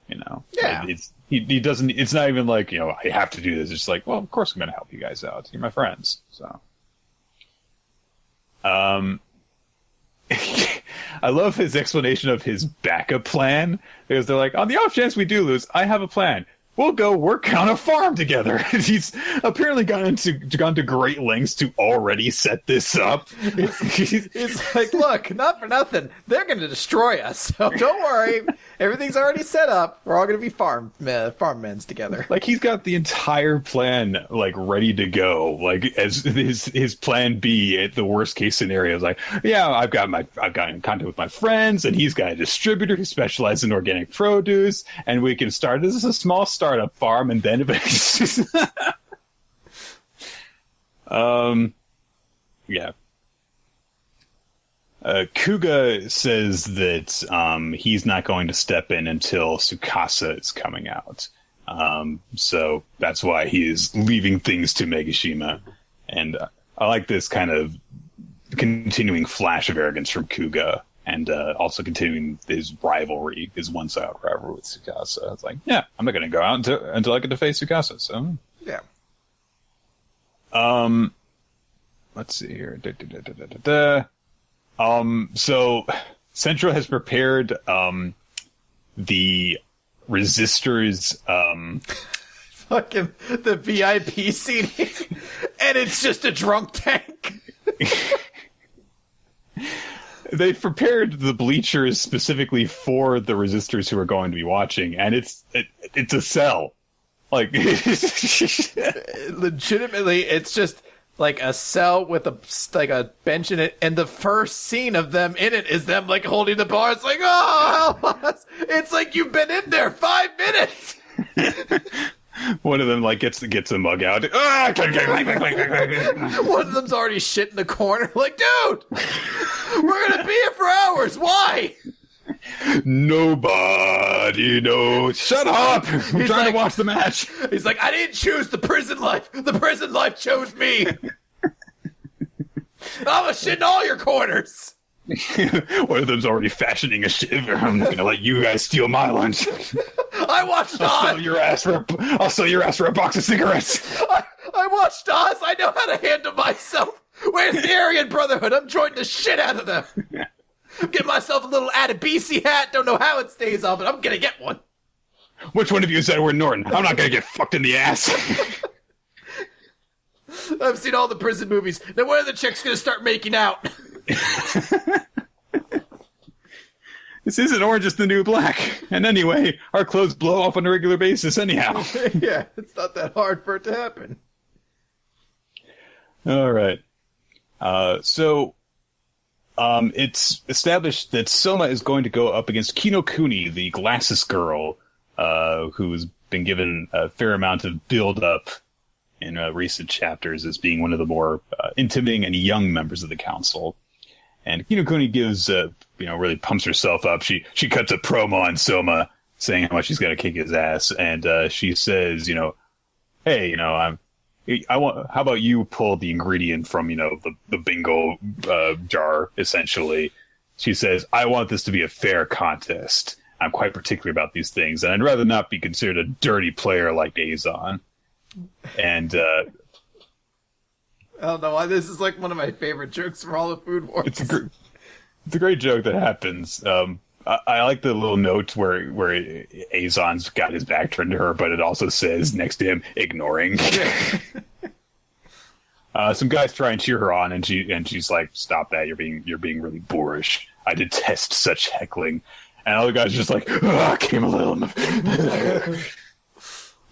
Yeah. He doesn't. It's not even like, I have to do this. It's just like, well, of course I'm going to help you guys out. You're my friends. So, I love his explanation of his backup plan, because they're like, on the off chance we do lose, I have a plan. We'll go work on a farm together. He's apparently gone to great lengths to already set this up. It's like, look, not for nothing. They're going to destroy us. So don't worry. Everything's already set up. We're all going to be farm men together. Like, he's got the entire plan, ready to go. As his plan B at the worst case scenario is I've got in contact with my friends, and he's got a distributor who specializes in organic produce, and we can start this as a small startup farm, and then eventually... yeah. Kuga says that he's not going to step in until Tsukasa is coming out. So that's why he is leaving things to Megashima. And I like this kind of continuing flash of arrogance from Kuga. and also continuing his rivalry, his one-sided rivalry with Tsukasa. I was like, yeah, I'm not going to go out until I get to face Tsukasa. So yeah. Let's see here. So Central has prepared the Resistors fucking the VIP seating, and it's just a drunk tank. They've prepared the bleachers specifically for the Resistors who are going to be watching, and it's a cell. Like, legitimately, it's just like a cell with a bench in it, and the first scene of them in it is them like holding the bar. It's like, oh, help us! It's like you've been in there 5 minutes. One of them like gets a mug out. One of them's already shit in the corner. Like, dude, we're gonna be here for hours. Why? Nobody knows. Shut up! I'm trying to watch the match. He's like, I didn't choose the prison life. The prison life chose me. I'm a shit in all your corners. One of them's already fashioning a shiver. I'm not gonna let you guys steal my lunch. I watched Oz. I'll sell your ass for a box of cigarettes. I watched Oz. I know how to handle myself. Where's the Aryan Brotherhood? I'm joining the shit out of them. Get myself a little Adebisi hat. Don't know how it stays on, but I'm gonna get one. Which one of you is Edward Norton? I'm not gonna get fucked in the ass. I've seen all the prison movies. Now when are the chicks gonna start making out? This isn't Orange is the New Black. And anyway, our clothes blow off on a regular basis anyhow. Yeah, it's not that hard for it to happen. All right. It's established that Soma is going to go up against Kinokuni, the glasses girl, who's been given a fair amount of build-up in recent chapters as being one of the more intimidating and young members of the council. And Kinokuni gives, really pumps herself up. She cuts a promo on Soma saying how much she's going to kick his ass. And she says, hey, how about you pull the ingredient from, the bingo jar, essentially. She says, I want this to be a fair contest. I'm quite particular about these things, and I'd rather not be considered a dirty player like Azon. And, I don't know why this is like one of my favorite jokes from all the Food Wars. It's a great joke that happens. I like the little note where Azon's got his back turned to her, but it also says next to him, ignoring. Some guys try and cheer her on, and she's like, "Stop that! You're being really boorish. I detest such heckling." And other guys are just like, came a little.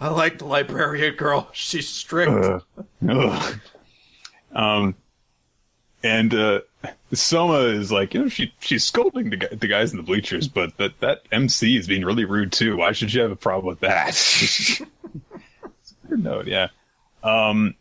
I like the librarian girl. She's strict. And Soma is like, she's scolding the guys in the bleachers, but that MC is being really rude too. Why should you have a problem with that? Weird note, yeah. And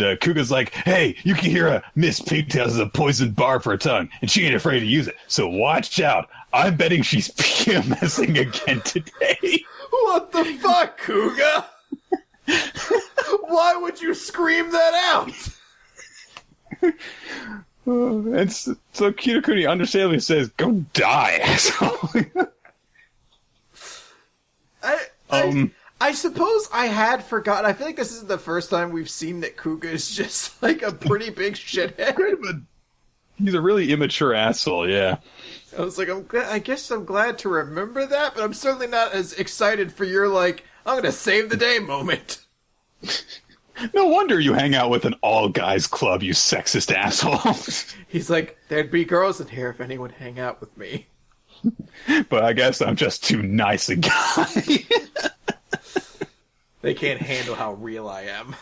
Kuga's like, hey, you can hear a Miss Pigtails is a poisoned barb for her tongue, and she ain't afraid to use it. So watch out. I'm betting she's PMSing again today. What the fuck, Kuga? Why would you scream that out? And so Kinokuni understandably says, "Go die, asshole." I suppose I had forgotten. I feel like this is the first time we've seen that Kuga is just like a pretty big shithead. He's a really immature asshole, yeah. I was like, I guess I'm glad to remember that, but I'm certainly not as excited for your, like, I'm gonna save the day moment. No wonder you hang out with an all-guys club, you sexist asshole. He's like, there'd be girls in here if anyone hang out with me. But I guess I'm just too nice a guy. They can't handle how real I am.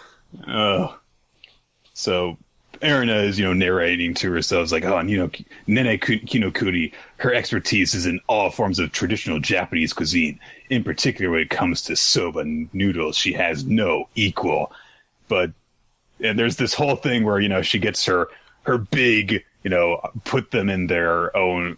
So Erina is, narrating to herself, like, Nene Kinokuni, her expertise is in all forms of traditional Japanese cuisine. In particular, when it comes to soba noodles, she has no equal. But and there's this whole thing where, she gets her big, put them in their own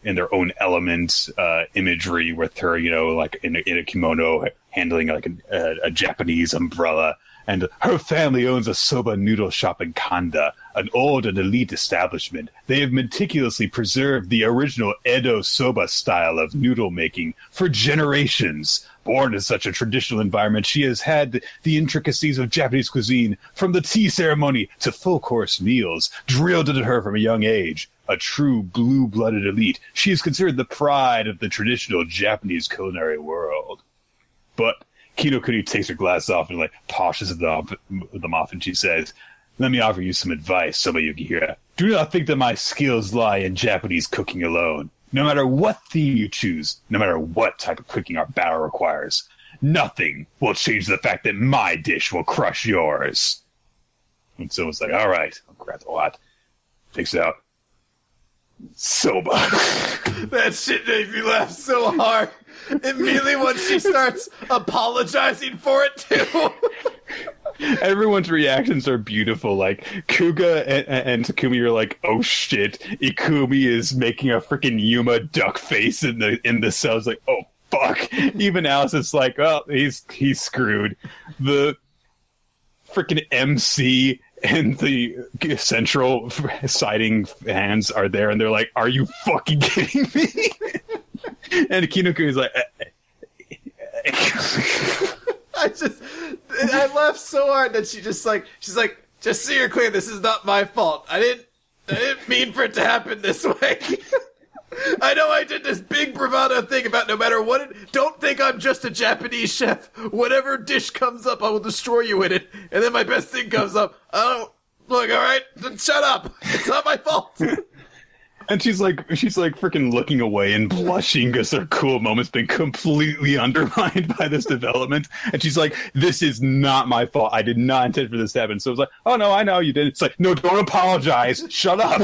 element imagery with her, like in a kimono handling like a Japanese umbrella. and her family owns a soba noodle shop in Kanda, an old and elite establishment. They have meticulously preserved the original Edo soba style of noodle making for generations. Born in such a traditional environment, she has had the intricacies of Japanese cuisine, from the tea ceremony to full-course meals, drilled into her from a young age. A true blue-blooded elite, she is considered the pride of the traditional Japanese culinary world. But Kinokuni takes her glasses off and polishes them off, and she says, "Let me offer you some advice, Soba Yukihira. Do not think that my skills lie in Japanese cooking alone. No matter what theme you choose, no matter what type of cooking our battle requires, nothing will change the fact that my dish will crush yours." And someone's like, "All right, I'll grab the lot. Takes it out. Soba." That shit made me laugh so hard. Immediately when she starts apologizing for it too. Everyone's reactions are beautiful. Like, Kuga and Takumi are like, "Oh shit, Ikumi is making a freaking Yuma duck face in the cell." It's like, "Oh fuck." Even Alice is like, "Oh, he's screwed." The freaking MC and the central siding fans are there, and they're like, "Are you fucking kidding me?" And Kinokuni's like, I laughed so hard that she's like, "Just so you're clear, this is not my fault. I didn't mean for it to happen this way. I know I did this big bravado thing about no matter what don't think I'm just a Japanese chef. Whatever dish comes up, I will destroy you in it. And then my best thing comes up. Look, all right, then shut up. It's not my fault." And she's like freaking looking away and blushing because her cool moment's been completely undermined by this development. And she's like, "This is not my fault. I did not intend for this to happen." So it's like, "Oh no, I know you did." It's like, "No, don't apologize. Shut up."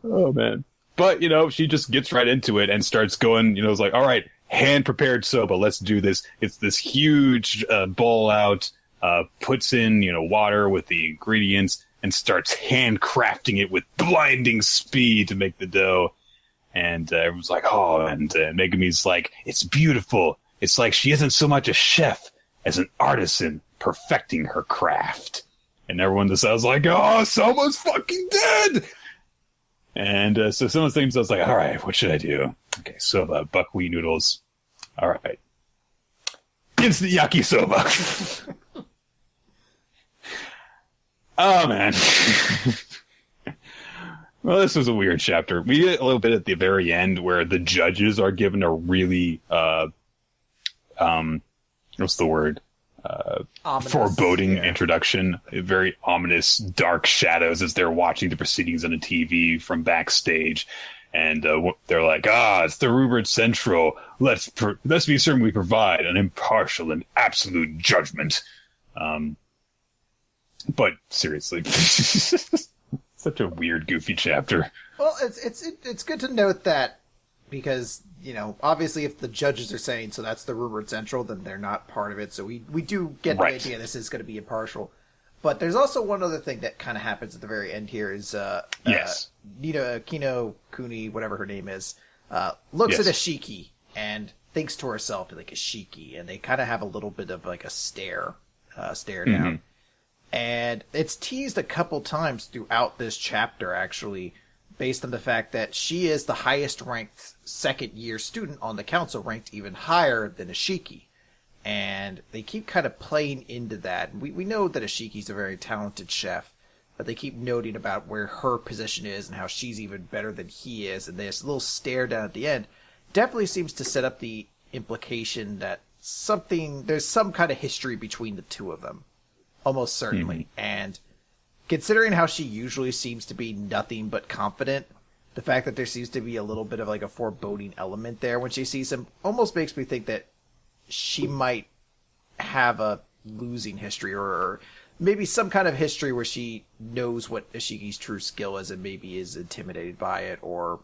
Oh man. But, she just gets right into it and starts going, it's like, "All right, hand prepared soba. Let's do this." It's this huge bowl out, puts in, water with the ingredients, and starts handcrafting it with blinding speed to make the dough. And everyone's like, "Oh," and Megumi's like, "It's beautiful. It's like she isn't so much a chef as an artisan perfecting her craft." And everyone just was like, "Oh, someone's fucking dead!" And so someone's thinking to us like, "All right, what should I do?" Okay, soba, buckwheat noodles. All right. Instant yakisoba. Oh, man. Well, this was a weird chapter. We get a little bit at the very end where the judges are given a really, what's the word? Foreboding introduction. Very ominous, dark shadows as they're watching the proceedings on the TV from backstage. And they're like, "It's the Rupert Central. Let's be certain we provide an impartial and absolute judgment." But seriously, such a weird, goofy chapter. Well, it's good to note that because, obviously if the judges are saying, so that's the Rupert Central, then they're not part of it. So we do get the idea this is going to be impartial. But there's also one other thing that kind of happens at the very end here is, yes. Kino Kuni, whatever her name is, looks at Ashiki and thinks to herself, like, Ashiki, and they kind of have a little bit of like a stare down. And it's teased a couple times throughout this chapter, actually, based on the fact that she is the highest ranked second-year student on the council, ranked even higher than Ashiki. And they keep kind of playing into that. We know that Ashiki's a very talented chef, but they keep noting about where her position is and how she's even better than he is. And this little stare down at the end definitely seems to set up the implication that there's some kind of history between the two of them. Almost certainly. And considering how she usually seems to be nothing but confident, the fact that there seems to be a little bit of like a foreboding element there when she sees him almost makes me think that she might have a losing history or maybe some kind of history where she knows what Ashiki's true skill is and maybe is intimidated by it or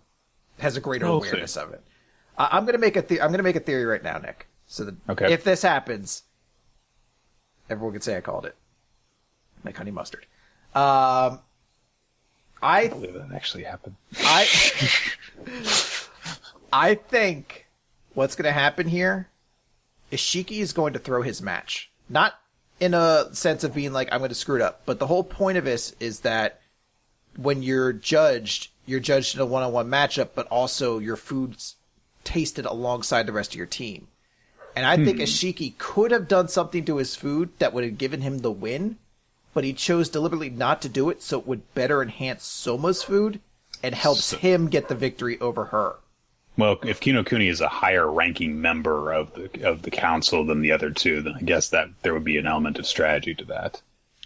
has a greater awareness of it. I'm going to make a theory right now, Nick. So that if this happens, everyone can say I called it. Like honey mustard. I believe that actually happened. I think what's going to happen here Ishiki is going to throw his match. Not in a sense of being like, I'm going to screw it up. But the whole point of this is that when you're judged in a one-on-one matchup, but also your food's tasted alongside the rest of your team. And I think Ishiki could have done something to his food that would have given him the win, but he chose deliberately not to do it so it would better enhance Soma's food and helps him get the victory over her. Well, if Kinokuni is a higher ranking member of the council than the other two, then I guess that there would be an element of strategy to that.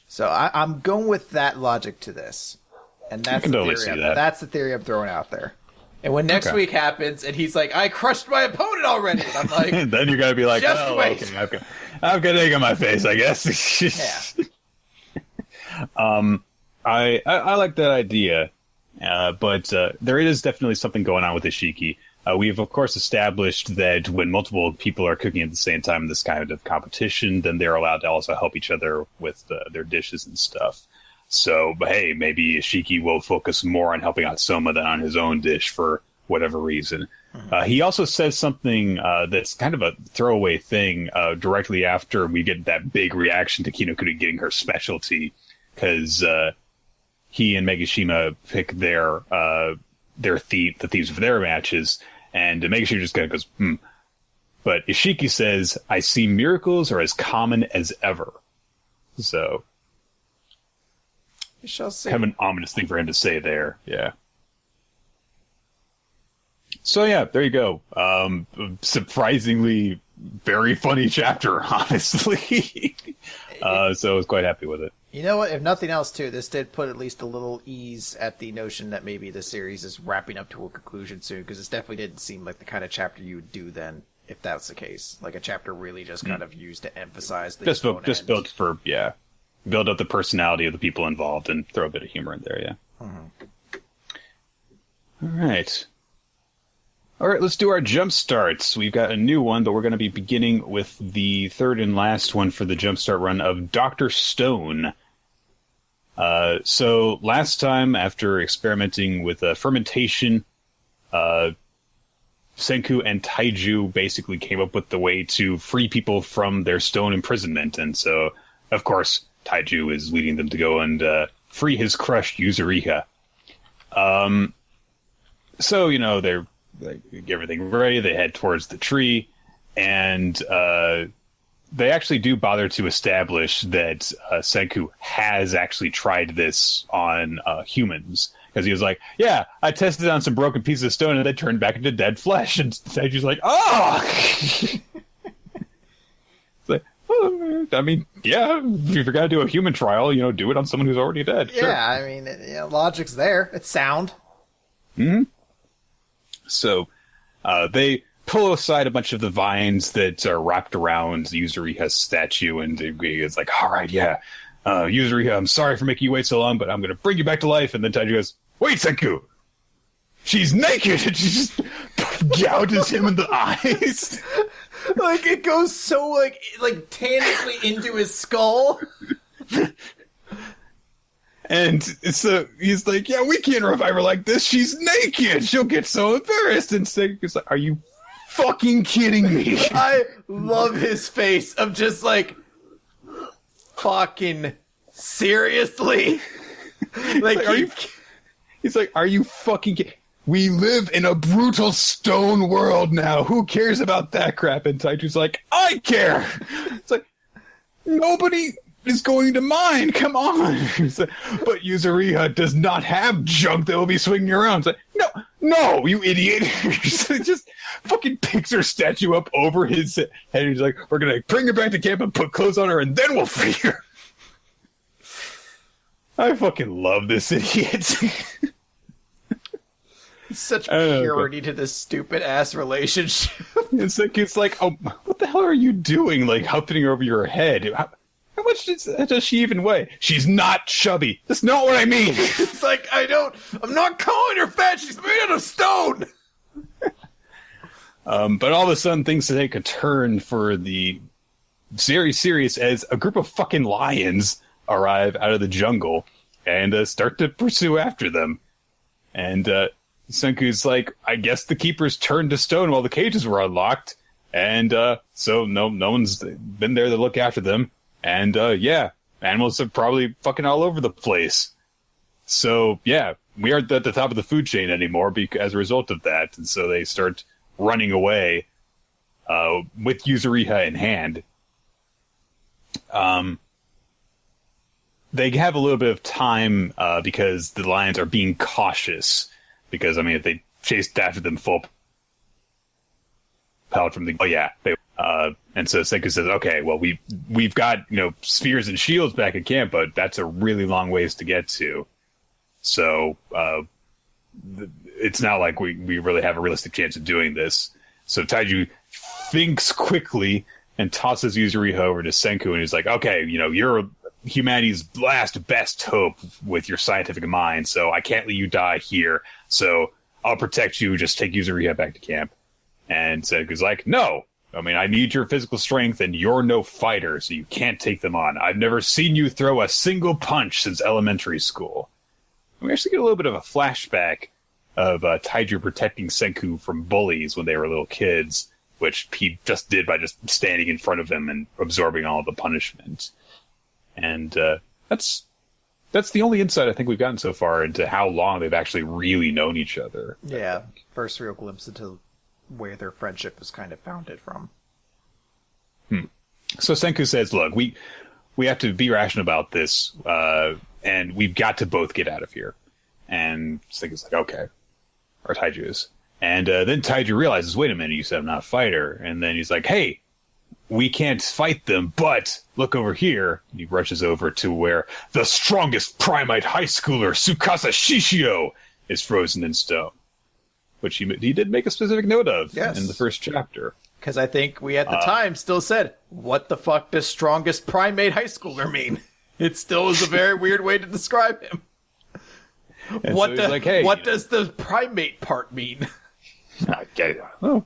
So I'm going with that logic to this. And that's that's the theory I'm throwing out there. And when next week happens, and he's like, I crushed my opponent already, and I'm like... then you're going to be like, just wait. Okay, I've got egg on my face, I guess. Yeah. I like that idea, but there is definitely something going on with Ishiki. We've, of course, established that when multiple people are cooking at the same time in this kind of competition, then they're allowed to also help each other with their dishes and stuff. So, but hey, maybe Ishiki will focus more on helping out Soma than on his own dish for whatever reason. He also says something that's kind of a throwaway thing directly after we get that big reaction to Kinokuni getting her specialty, because he and Megashima pick the thieves for their matches, and Megashima just kind of goes, But Ishiki says, I see miracles are as common as ever. So... we shall see. Kind of an ominous thing for him to say there, yeah. So yeah, there you go. Surprisingly, very funny chapter, honestly. So I was quite happy with it. You know what? If nothing else, too, this did put at least a little ease at the notion that maybe the series is wrapping up to a conclusion soon, because this definitely didn't seem like the kind of chapter you would do then, if that's the case. Like a chapter really just kind of used to emphasize the build up the personality of the people involved and throw a bit of humor in there, yeah. All right, let's do our jump starts. We've got a new one, but we're going to be beginning with the third and last one for the jumpstart run of Dr. Stone. So last time, after experimenting with fermentation, Senku and Taiju basically came up with the way to free people from their stone imprisonment. And so, of course, Taiju is leading them to go and free his crushed Yuzuriha. So, you know, they're get everything ready. They head towards the tree, and they actually do bother to establish that Senku has actually tried this on humans. Because he was like, yeah, I tested on some broken pieces of stone, and they turned back into dead flesh. And Taiju's like, oh! It's like, well, I mean, yeah, if you're going to do a human trial, you know, do it on someone who's already dead. Yeah, sure. I mean, logic's there. It's sound. Mm-hmm. So they pull aside a bunch of the vines that are wrapped around Yuzuriha's statue, and it's like, all right, yeah, Yuzuriha, I'm sorry for making you wait so long, but I'm going to bring you back to life. And then Taiju goes, wait, Senku, she's naked! And she just gouges him in the eyes. Like, it goes so, like tangibly into his skull. And so he's like, yeah, we can't revive her like this. She's naked. She'll get so embarrassed. And Senku's like, are you fucking kidding me? I love his face of just like, fucking seriously? He's like, are you fucking kidding? We live in a brutal stone world now. Who cares about that crap? And Taiju's like, I care. It's like, nobody is going to mind. Come on. Like, but Yuzuriha does not have junk that will be swinging around. It's like, no, you idiot. So he just fucking picks her statue up over his head. And he's like, we're going to bring her back to camp and put clothes on her, and then we'll free her. I fucking love this idiot. Such purity to this stupid ass relationship. It's like, oh, what the hell are you doing? Like, helping her over your head. How much does she even weigh? She's not chubby. That's not what I mean. It's like, I'm not calling her fat. She's made out of stone. But all of a sudden, things take a turn for the very serious as a group of fucking lions arrive out of the jungle and start to pursue after them. And Senku's like, I guess the keepers turned to stone while the cages were unlocked. And so no one's been there to look after them. And yeah, animals are probably fucking all over the place. So yeah, we aren't at the top of the food chain anymore as a result of that. And so they start running away with Yuzuriha in hand. They have a little bit of time because the lions are being cautious. Because, I mean, if they chased after them full power from the... Oh, yeah. And so Senku says, okay, well, we've got, spears and shields back at camp, but that's a really long ways to get to. So it's not like we really have a realistic chance of doing this. So Taiju thinks quickly and tosses Yuzuriha over to Senku, and he's like, okay, you're humanity's last best hope with your scientific mind, so I can't let you die here, so I'll protect you, just take Yuzuriha back to camp. And Senku's like, no, I mean, I need your physical strength, and you're no fighter, so you can't take them on. I've never seen you throw a single punch since elementary school. And we actually get a little bit of a flashback of Taiju protecting Senku from bullies when they were little kids, which he just did by just standing in front of them and absorbing all of the punishment. And that's the only insight I think we've gotten so far into how long they've actually really known each other. Yeah, first real glimpse into where their friendship was kind of founded from. So Senku says, look, we have to be rational about this, and we've got to both get out of here. And Senku's like, okay. Or Taiju is. And then Taiju realizes, wait a minute, you said I'm not a fighter. And then he's like, hey, we can't fight them, but look over here. And he rushes over to where the strongest primate high schooler, Tsukasa Shishio, is frozen in stone. Which he did make a specific note of in the first chapter. Because I think we at the time still said, what the fuck does strongest primate high schooler mean? It still is a very weird way to describe him. What does the primate part mean? Oh.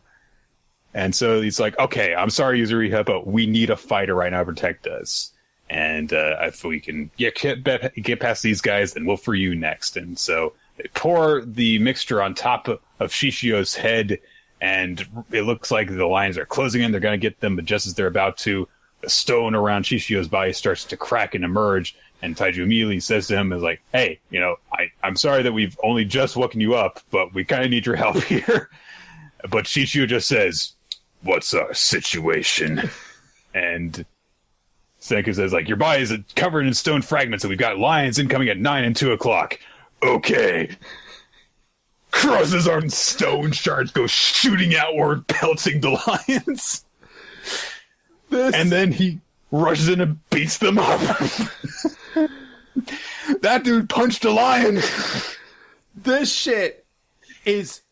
And so he's like, okay, I'm sorry, Yuzuriha, but we need a fighter right now to protect us. And if we can get past these guys, then we'll free you next. And so they pour the mixture on top of Shishio's head, and it looks like the lions are closing in. They're going to get them, but just as they're about to, the stone around Shishio's body starts to crack and emerge. And Taiju immediately says to him, is like, hey, I'm sorry that we've only just woken you up, but we kind of need your help here. But Shishio just says, what's our situation? And Senku says, like, your body is covered in stone fragments, and we've got lions incoming at 9 and 2 o'clock. Okay. Crosses on stone shards go shooting outward, pelting the lions. And then he rushes in and beats them up. That dude punched a lion. This shit is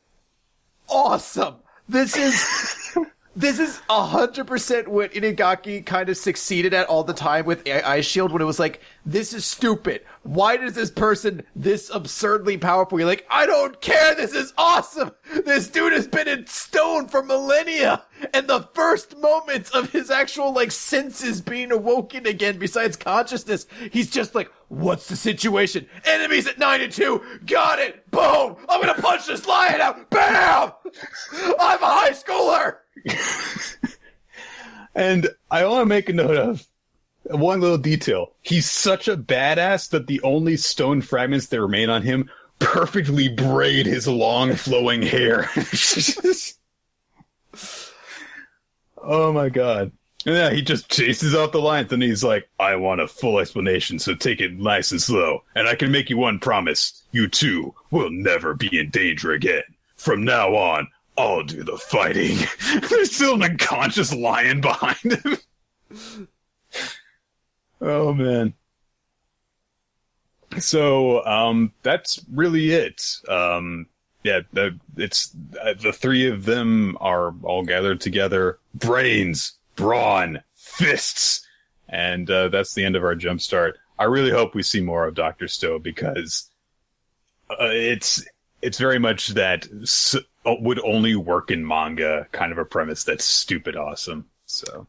awesome. This is 100% what Inagaki kind of succeeded at all the time with Ice Shield, when it was like, this is stupid. Why does this person this absurdly powerful? You're like, I don't care. This is awesome. This dude has been in stone for millennia. And the first moments of his actual, senses being awoken again, besides consciousness, he's just like, what's the situation? Enemies at 9 and 2. Got it. Boom. I'm going to punch this lion out. Bam. I'm a high schooler. And I want to make a note of one little detail. He's such a badass that the only stone fragments that remain on him perfectly braid his long flowing hair. Oh my god. And yeah, he just chases off the lions, and he's like, I want a full explanation, so take it nice and slow. And I can make you one promise. You two will never be in danger again. From now on, I'll do the fighting. There's still an unconscious lion behind him. Oh, man. So, that's really it. It's the three of them are all gathered together. Brains, brawn, fists. And that's the end of our jumpstart. I really hope we see more of Dr. Stowe, because it's very much that would only work in manga kind of a premise that's stupid awesome. So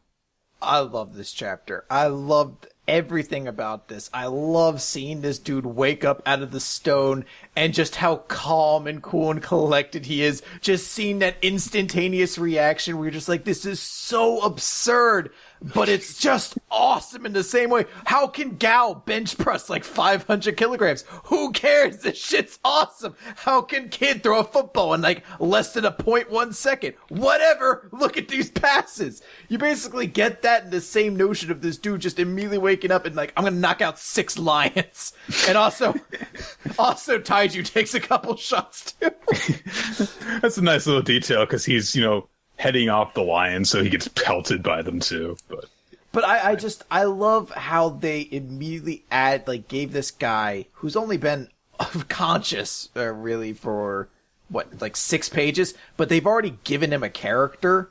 I love this chapter. I loved everything about this. I love seeing this dude wake up out of the stone and just how calm and cool and collected he is. Just seeing that instantaneous reaction where you're just like, this is so absurd, but it's just awesome in the same way. How can Gao bench press like 500 kilograms? Who cares? This shit's awesome. How can Kid throw a football in like less than a 0.1 second? Whatever. Look at these passes. You basically get that in the same notion of this dude just immediately waking up and like, I'm gonna knock out 6 lions. And also Taiju takes a couple shots too. That's a nice little detail because he's, heading off the lions, so he gets pelted by them too. But I love how they immediately gave this guy who's only been conscious really for 6 pages, but they've already given him a character,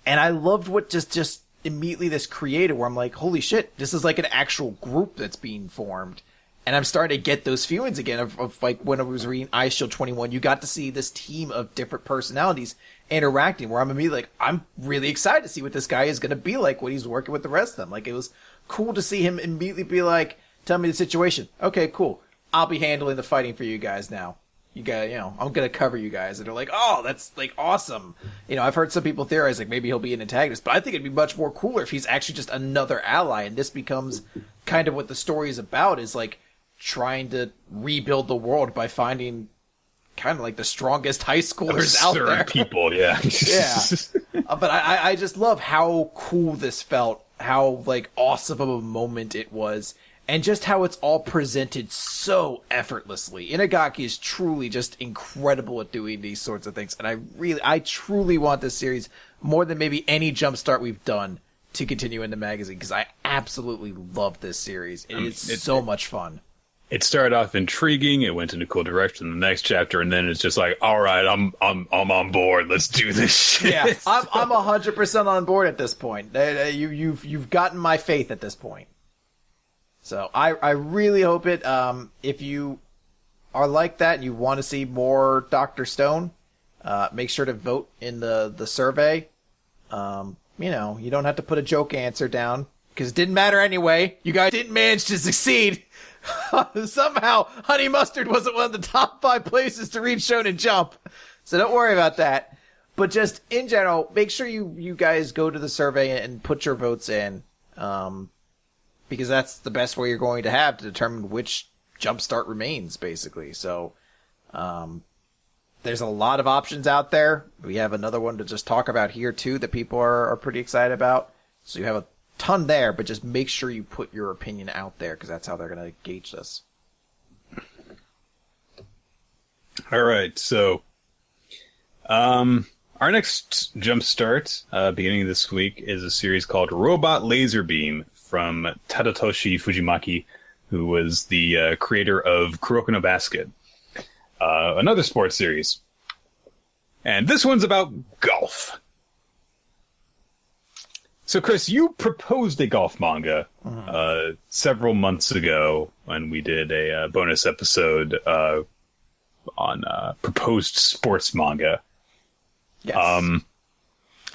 and I loved what just immediately this created where I'm like, holy shit, this is like an actual group that's being formed. And I'm starting to get those feelings again of like when I was reading Ice Shield 21, you got to see this team of different personalities interacting where I'm immediately like, I'm really excited to see what this guy is going to be like when he's working with the rest of them. Like, it was cool to see him immediately be like, tell me the situation. Okay, cool. I'll be handling the fighting for you guys now. You got, I'm going to cover you guys. And they're like, oh, that's like awesome. I've heard some people theorize like maybe he'll be an antagonist, but I think it'd be much more cooler if he's actually just another ally. And this becomes kind of what the story is about, is like trying to rebuild the world by finding kind of like the strongest high schoolers out there. People, yeah. Yeah. But I just love how cool this felt, how like awesome of a moment it was, and just how it's all presented so effortlessly. Inagaki is truly just incredible at doing these sorts of things, and I truly want this series more than maybe any Jumpstart we've done to continue in the magazine, because I absolutely love this series. It's so much fun. It started off intriguing. It went in a cool direction. The next chapter, and then it's just like, all right, I'm on board. Let's do this shit. Yeah, I'm 100% on board at this point. You've gotten my faith at this point. So I really hope it. If you are like that and you want to see more Dr. Stone, make sure to vote in the survey. You don't have to put a joke answer down because it didn't matter anyway. You guys didn't manage to succeed. Somehow, Honey Mustard wasn't one of the top 5 places to read Shonen Jump. So don't worry about that. But just in general, make sure you guys go to the survey and put your votes in. Because that's the best way you're going to have to determine which Jumpstart remains, basically. So, there's a lot of options out there. We have another one to just talk about here, too, that people are pretty excited about. So you have a ton there, but just make sure you put your opinion out there, because that's how they're going to gauge this. All right, so our next Jumpstart, beginning of this week, is a series called Robot Laserbeam from Tadatoshi Fujimaki, who was the creator of Kuroko no Basket, another sports series. And this one's about golf. So, Chris, you proposed a golf manga several months ago when we did a bonus episode on proposed sports manga. Yes.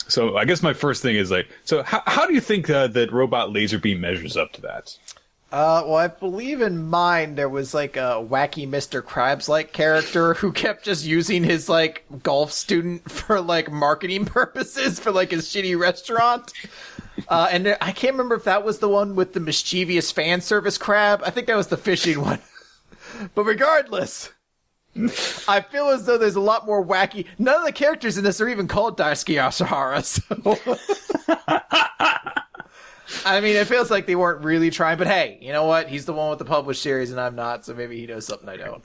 So I guess my first thing is so how do you think that Robot Laserbeam measures up to that? Well, I believe in mine there was like a wacky Mr. Krabs-like character who kept just using his like golf student for like marketing purposes for like his shitty restaurant. And I can't remember if that was the one with the mischievous fan service crab. I think that was the fishing one. But regardless, I feel as though there's a lot more wacky. None of the characters in this are even called Daisuke Asahara, so I mean, it feels like they weren't really trying, but hey, you know what? He's the one with the published series and I'm not, so maybe he knows something I don't.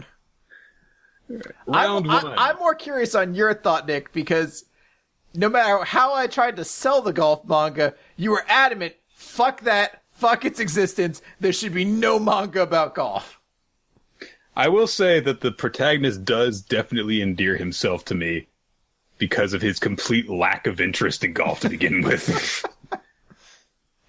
I'm more curious on your thought, Nick, because no matter how I tried to sell the golf manga, you were adamant, fuck that, fuck its existence, there should be no manga about golf. I will say that the protagonist does definitely endear himself to me because of his complete lack of interest in golf to begin with.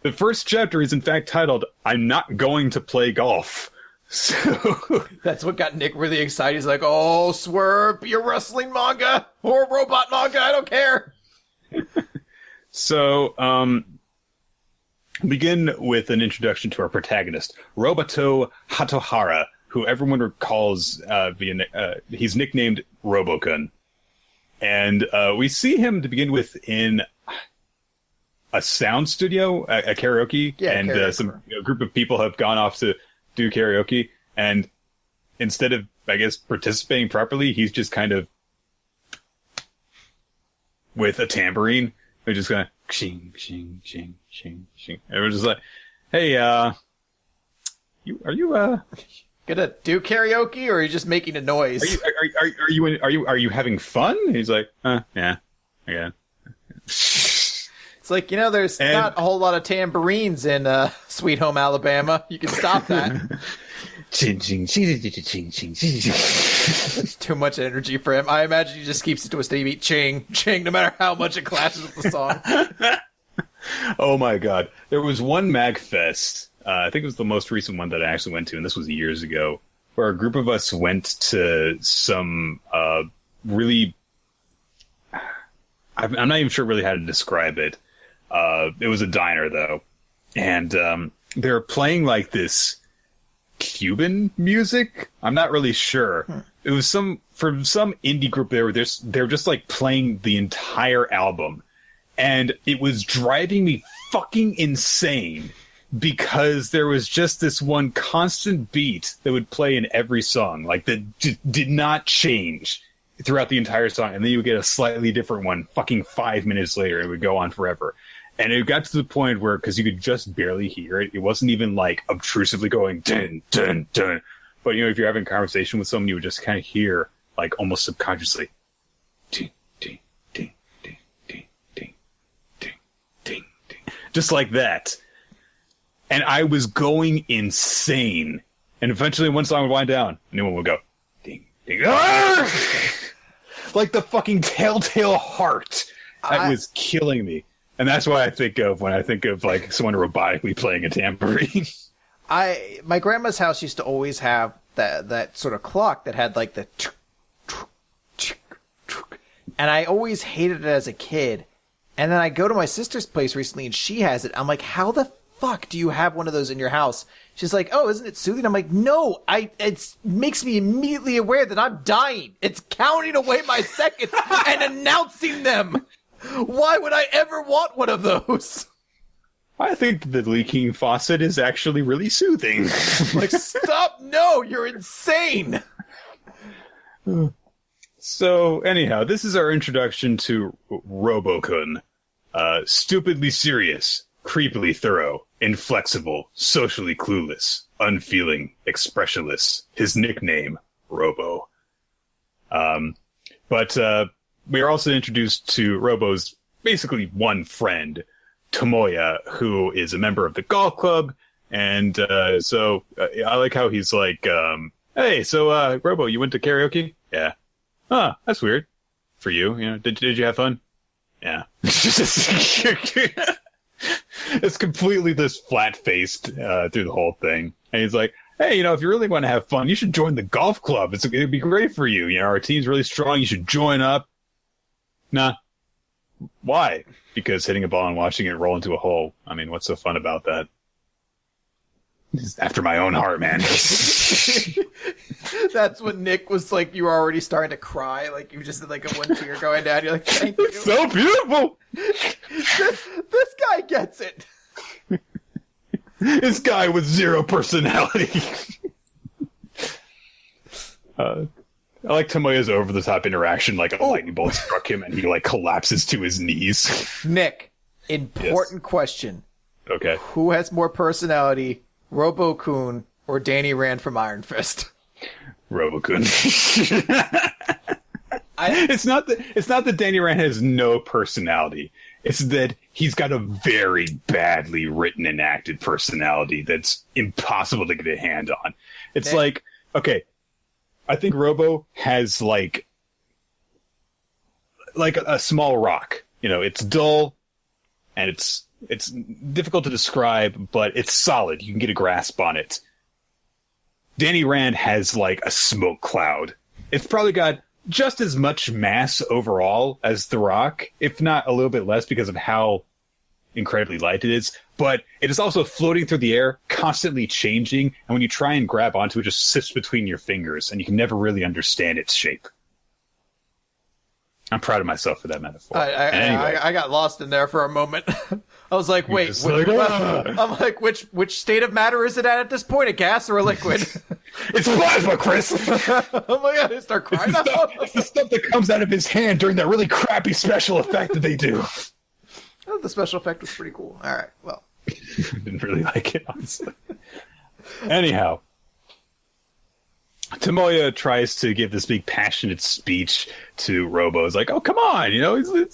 The first chapter is in fact titled, I'm Not Going to Play Golf. So that's what got Nick really excited. He's like, oh, Swerve, be a wrestling manga or a robot manga, I don't care. So, Begin with an introduction to our protagonist, Roboto Hatohara, who everyone recalls he's nicknamed Robokun. And we see him to begin with in a sound studio, a karaoke, and some group of people have gone off to do karaoke, and instead of, I guess, participating properly, he's just kind of with a tambourine. They're just going shing, shing, shing, shing, shing. And we're just like, "Hey, are you gonna do karaoke, or are you just making a noise? Are you having fun?" He's like, yeah, again. It's like, there's not a whole lot of tambourines in Sweet Home Alabama. You can stop that. Ching, ching, ching, ching, ching, ching, ching. It's too much energy for him. I imagine he just keeps it to a steady beat, ching, ching, no matter how much it clashes with the song. Oh my god. There was one MagFest, I think it was the most recent one that I actually went to, and this was years ago, where a group of us went to some really... I'm not even sure really how to describe it. It was a diner, though. And they were playing like this Cuban music. I'm not really sure. It was from some indie group. They were just like playing the entire album, and it was driving me fucking insane because there was just this one constant beat that would play in every song, like that did not change throughout the entire song, and then you would get a slightly different one fucking 5 minutes later. It would go on forever. And it got to the point where, because you could just barely hear it, it wasn't even like obtrusively going dun dun dun. But if you're having a conversation with someone, you would just kind of hear, like, almost subconsciously, ding ding ding ding ding ding ding ding ding, just like that. And I was going insane. And eventually, one song would wind down, a new one would go ding ding, like the fucking Telltale Heart. That was killing me. And that's what I think of when I think of like someone robotically playing a tambourine. My grandma's house used to always have that sort of clock that had like the and I always hated it as a kid. And then I go to my sister's place recently and she has it. I'm like, how the fuck do you have one of those in your house? She's like, oh, isn't it soothing? I'm like, no, it makes me immediately aware that I'm dying. It's counting away my seconds and announcing them. Why would I ever want one of those? I think the leaking faucet is actually really soothing. Like, stop! No, you're insane! So, anyhow, this is our introduction to Robokun. Stupidly serious, creepily thorough, inflexible, socially clueless, unfeeling, expressionless. His nickname, Robo. But we are also introduced to Robo's basically one friend, Tomoya, who is a member of the golf club. And so I like how he's like, hey, so Robo, you went to karaoke? Yeah. Huh, that's weird. For you, did you have fun? Yeah. It's completely just flat-faced through the whole thing. And he's like, hey, if you really want to have fun, you should join the golf club. It'd be great for you. Our team's really strong. You should join up. Nah. Why? Because hitting a ball and watching it roll into a hole. I mean, what's so fun about that? It's after my own heart, man. That's when Nick was like, you were already starting to cry. Like, you just had like a one tear going down. You're like, thank you. It's so beautiful. This guy gets it. This guy with zero personality. I like Tomoya's over-the-top interaction, like a lightning bolt struck him and he like collapses to his knees. Nick, important question. Okay. Who has more personality, Robo-kun or Danny Rand from Iron Fist? Robo-kun. It's not that Danny Rand has no personality. It's that he's got a very badly written and acted personality that's impossible to get a hand on. It's like, okay, I think Robo has like a small rock. It's dull and it's difficult to describe, but it's solid. You can get a grasp on it. Danny Rand has like a smoke cloud. It's probably got just as much mass overall as the rock, if not a little bit less because of how, incredibly light it is, but it is also floating through the air, constantly changing, and when you try and grab onto it, just sits between your fingers, and you can never really understand its shape. I'm proud of myself for that metaphor. I got lost in there for a moment. I was like, wait, I'm like, which state of matter is it at this point? A gas or a liquid? It's plasma, Chris! Oh my god, I start crying. It's the stuff that comes out of his hand during that really crappy special effect that they do. Oh, the special effect was pretty cool. Alright, well. I didn't really like it, honestly. Anyhow. Tomoya tries to give this big passionate speech to Robo. It's like, oh, come on, you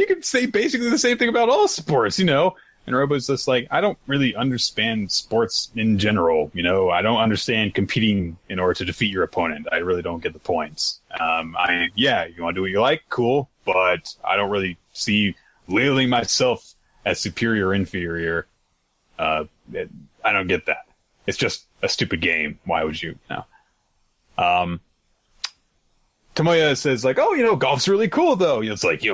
can say basically the same thing about all sports, And Robo's just like, I don't really understand sports in general, I don't understand competing in order to defeat your opponent. I really don't get the points. You want to do what you like, cool, but I don't really see labeling myself as superior or inferior. I don't get that. It's just a stupid game. Why would you? No. Tomoya says like, oh, golf's really cool though. It's like,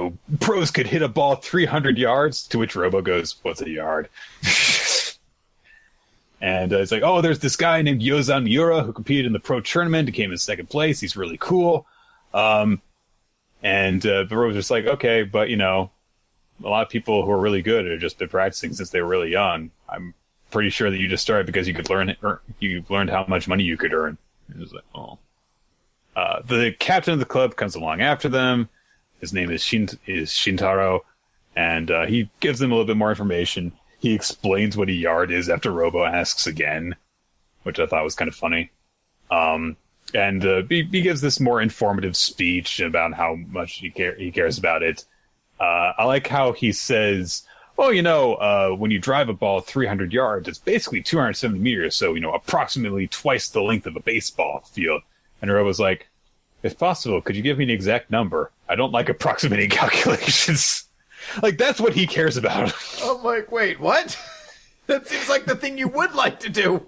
pros could hit a ball 300 yards, to which Robo goes, what's a yard? And it's like, oh, there's this guy named Yozan Miura who competed in the pro tournament and came in second place. He's really cool. But Robo's just like, okay, but a lot of people who are really good have just been practicing since they were really young. I'm pretty sure that you just started because you learned how much money you could earn. It was like, oh. The captain of the club comes along after them. His name is Shintaro, and he gives them a little bit more information. He explains what a yard is after Robo asks again, which I thought was kind of funny. He gives this more informative speech about how much he cares about it. I like how he says, oh, when you drive a ball 300 yards, it's basically 270 meters, so, approximately twice the length of a baseball field. And Robo's like, if possible, could you give me an exact number? I don't like approximating calculations. Like, that's what he cares about. I'm like, wait, what? That seems like the thing you would like to do.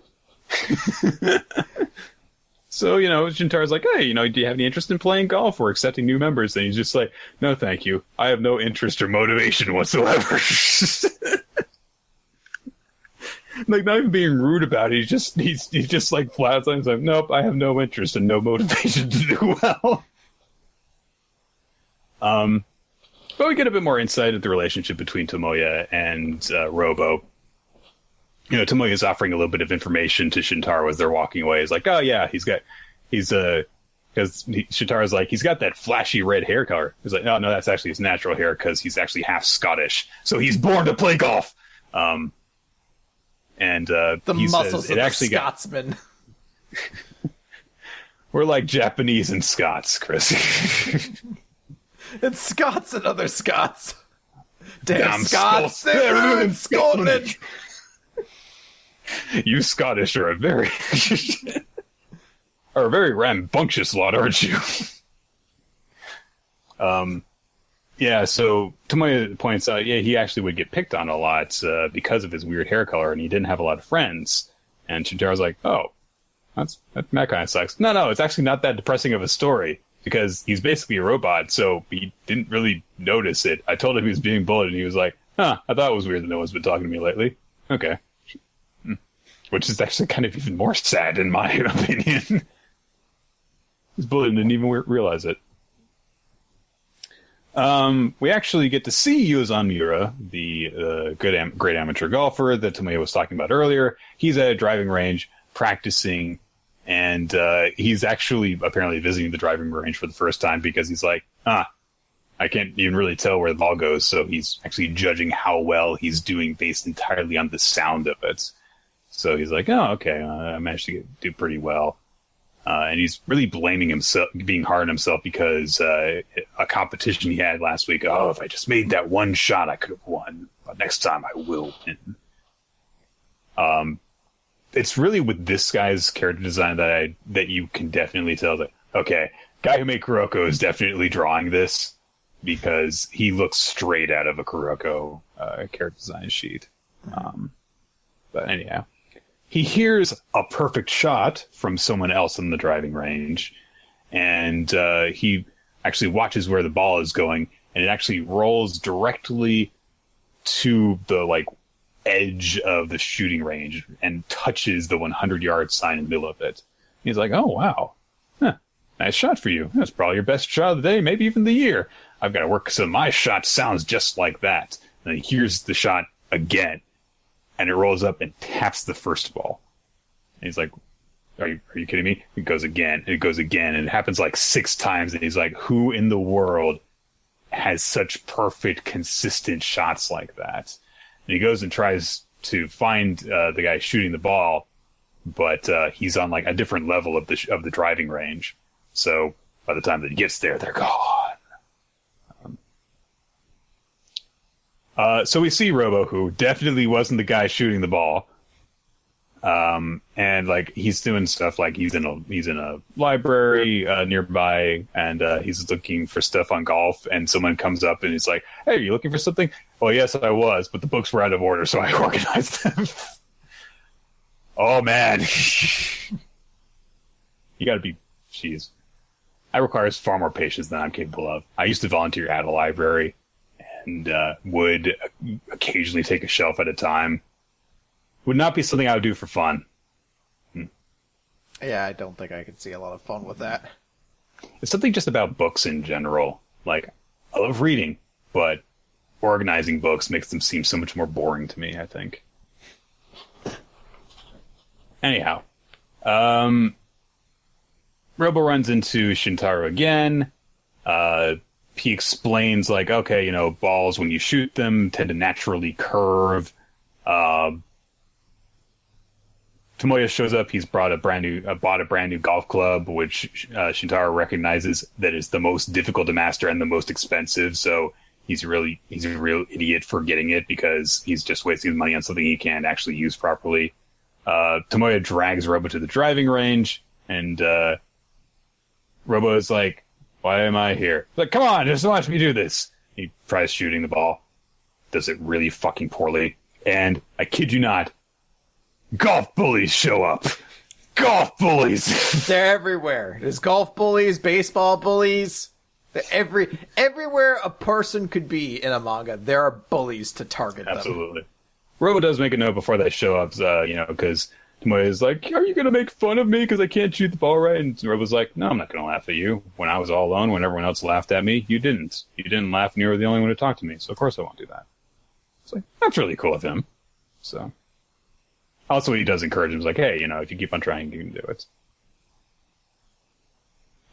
So, Shintaro's like, hey, do you have any interest in playing golf or accepting new members? And he's just like, no, thank you. I have no interest or motivation whatsoever. Like, not even being rude about it. He's just like flat out. He's like, nope, I have no interest and no motivation to do well. But we get a bit more insight into the relationship between Tomoya and Robo. Tomoya's offering a little bit of information to Shintaro as they're walking away. He's like, oh yeah, because Shintaro's like, he's got that flashy red hair color. He's like, no, that's actually his natural hair because he's actually half Scottish. So he's born to play golf. The muscles of the Scotsman. We're like Japanese and Scots, Chris. It's Scots and other Scots. Damn Scots! They're in Scotland! You Scottish are a very rambunctious lot, aren't you? So Tomoya points out, he actually would get picked on a lot because of his weird hair color, and he didn't have a lot of friends. And Shintaro's like, oh, that kind of sucks. No, it's actually not that depressing of a story, because he's basically a robot, so he didn't really notice it. I told him he was being bullied, and he was like, I thought it was weird that no one's been talking to me lately. Okay. Which is actually kind of even more sad, in my opinion. He's bullied and didn't even realize it. We actually get to see Yozan Miura, the great amateur golfer that Tomoya was talking about earlier. He's at a driving range practicing, and he's actually apparently visiting the driving range for the first time because he's like, I can't even really tell where the ball goes, so he's actually judging how well he's doing based entirely on the sound of it. So he's like, oh, okay, I managed to do pretty well. And he's really blaming himself, being hard on himself because a competition he had last week, if I just made that one shot, I could have won. But next time I will win. It's really with this guy's character design that you can definitely tell that, okay, guy who made Kuroko is definitely drawing this because he looks straight out of a Kuroko character design sheet. But anyhow. He hears a perfect shot from someone else in the driving range, and he actually watches where the ball is going, and it actually rolls directly to the like edge of the shooting range and touches the 100-yard sign in the middle of it. He's like, "Oh wow, nice shot for you. That's probably your best shot of the day, maybe even the year. I've got to work so my shot sounds just like that." And he hears the shot again, and it rolls up and taps the first ball. And he's like, Are you kidding me? It goes again, and it goes again, and it happens like 6 times, and he's like, who in the world has such perfect, consistent shots like that? And he goes and tries to find the guy shooting the ball, but he's on like a different level of the driving range. So by the time that he gets there, they're gone. So we see Robo, who definitely wasn't the guy shooting the ball. And like he's doing stuff like he's in a library nearby, and he's looking for stuff on golf, and someone comes up and he's like, "Hey, are you looking for something?" "Well, yes, I was, but the books were out of order, so I organized them." Oh man, you gotta be. Jeez, that requires far more patience than I'm capable of. I used to volunteer at a library, and would occasionally take a shelf at a time. Would not be something I would do for fun. Yeah, I don't think I could see a lot of fun with that. It's something just about books in general. Like, I love reading, but organizing books makes them seem so much more boring to me, I think. Anyhow, Robo runs into Shintaro again. He explains, like, okay, balls, when you shoot them, tend to naturally curve. Tomoya shows up. He's bought a brand new golf club, which Shintaro recognizes that is the most difficult to master and the most expensive. So he's a real idiot for getting it, because he's just wasting his money on something he can't actually use properly. Tomoya drags Robo to the driving range, and Robo is like, "Why am I here?" He's like, "Come on, just watch me do this." He tries shooting the ball, does it really fucking poorly, and I kid you not, golf bullies show up. Golf bullies. They're everywhere. There's golf bullies, baseball bullies. Everywhere a person could be in a manga, there are bullies to target them. Absolutely. Robo does make a note before they show up, because Tomoya is like, "Are you going to make fun of me because I can't shoot the ball right?" And Robo's like, "No, I'm not going to laugh at you. When I was all alone, when everyone else laughed at me, you didn't. You didn't laugh, and you were the only one who talked to me, so of course I won't do that." It's like, that's really cool of him. So... Also, he does encourage him. He's like, "Hey, if you keep on trying, you can do it."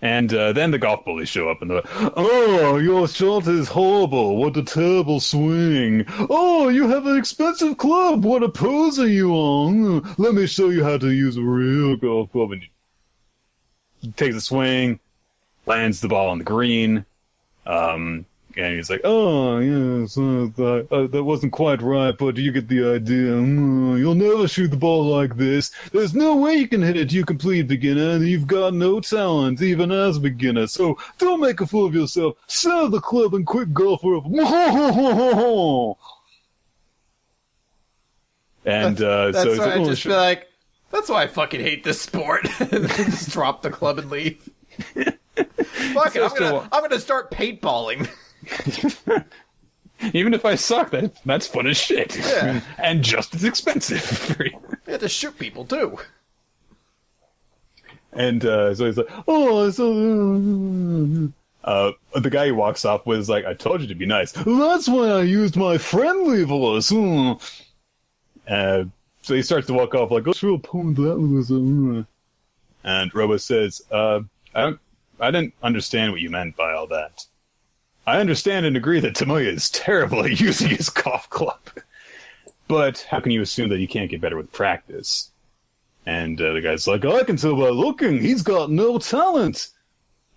And then the golf bullies show up, and they're like, "Oh, your shot is horrible. What a terrible swing. Oh, you have an expensive club. What a poser you are. Let me show you how to use a real golf club." And he takes a swing, lands the ball on the green, and he's like, "Oh, yes, that wasn't quite right, but you get the idea. You'll never shoot the ball like this. There's no way you can hit it, you complete beginner, and you've got no talent, even as a beginner. So don't make a fool of yourself. Sell the club and quit golf forever." And that's so he's why like, I just be like, "That's why I fucking hate this sport." And then just drop the club and leave. Fuck it, I'm gonna start paintballing. Even if I suck, that's fun as shit. Yeah. And just as expensive. You have to shoot people too. And so he's like, "Oh, the guy he walks off with is like, I told you to be nice. That's why I used my friendly voice." So he starts to walk off like, "Oh, sure, point that was." And Robo says, I didn't understand what you meant by all that. I understand and agree that Tomoya is terrible at using his golf club. But how can you assume that he can't get better with practice?" And the guy's like, "I can tell by looking. He's got no talent."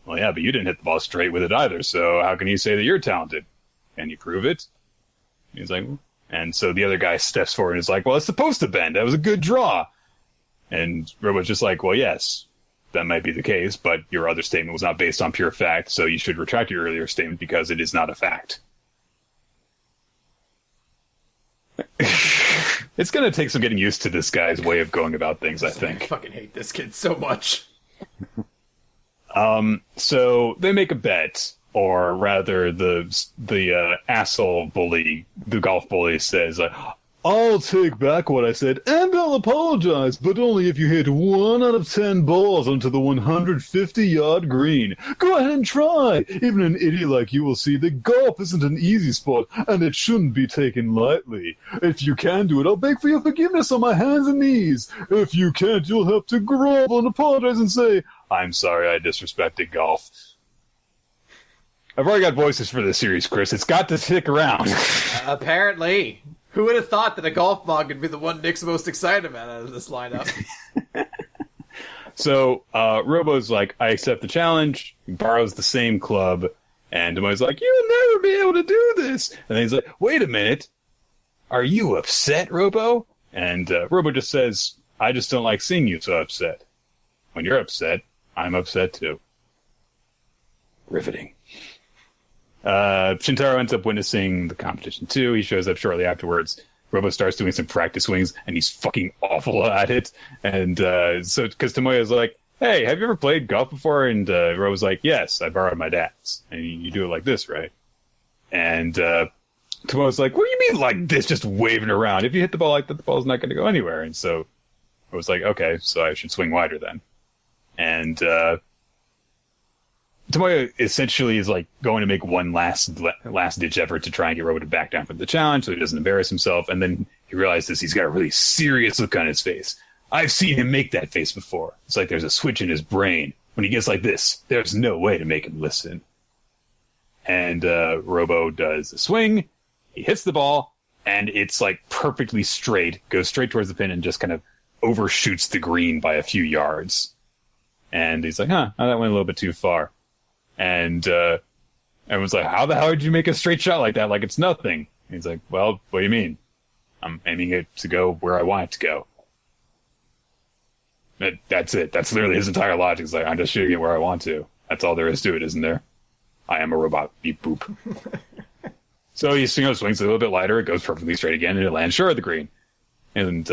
"Well, yeah, but you didn't hit the ball straight with it either, so how can you say that you're talented? Can you prove it?" And he's like, and so the other guy steps forward and is like, "Well, it's supposed to bend. That was a good draw." And Robo's just like, "Well, yes, that might be the case, but your other statement was not based on pure fact, so you should retract your earlier statement because it is not a fact." It's going to take some getting used to this guy's way of going about things, I think. I fucking hate this kid so much. So they make a bet or rather the asshole bully, the golf bully says, I'll take back what I said, and I'll apologize, but only if you hit 1 out of 10 balls onto the 150-yard green. Go ahead and try. Even an idiot like you will see that golf isn't an easy sport, and it shouldn't be taken lightly. If you can do it, I'll beg for your forgiveness on my hands and knees. If you can't, you'll have to grovel and apologize and say, I'm sorry I disrespected golf. I've already got voices for this series, Chris. It's got to stick around. Apparently. Who would have thought that a golf manga would be the one Nick's most excited about out of this lineup? So, Robo's like, I accept the challenge. He borrows the same club. And Tomoe's like, you'll never be able to do this. And then he's like, wait a minute. Are you upset, Robo? And Robo just says, I just don't like seeing you so upset. When you're upset, I'm upset too. Riveting. Shintaro ends up witnessing the competition too. He shows up shortly afterwards. Robo starts doing some practice swings, and he's fucking awful at it. And so, because Tomoya's like, hey, have you ever played golf before? And Robo's like, yes, I borrowed my dad's. And you do it like this, right? And Tomoya's like, what do you mean like this, just waving around? If you hit the ball like that, the ball's not going to go anywhere. And so I was like, okay, so I should swing wider then. And Tomoya essentially is like going to make one last ditch effort to try and get Robo to back down from the challenge so he doesn't embarrass himself. And then he realizes he's got a really serious look on his face. I've seen him make that face before. It's like there's a switch in his brain. When he gets like this, there's no way to make him listen. And Robo does a swing. He hits the ball, and it's like perfectly straight, goes straight towards the pin, and just kind of overshoots the green by a few yards. And he's like, that went a little bit too far. And everyone's like, how the hell did you make a straight shot like that? Like it's nothing. And he's like, well, what do you mean? I'm aiming it to go where I want it to go. That's it. That's literally his entire logic. It's like, I'm just shooting it where I want to. That's all there is to it, isn't there? I am a robot. Beep boop. So he swings a little bit lighter. It goes perfectly straight again, and it lands short of the green. And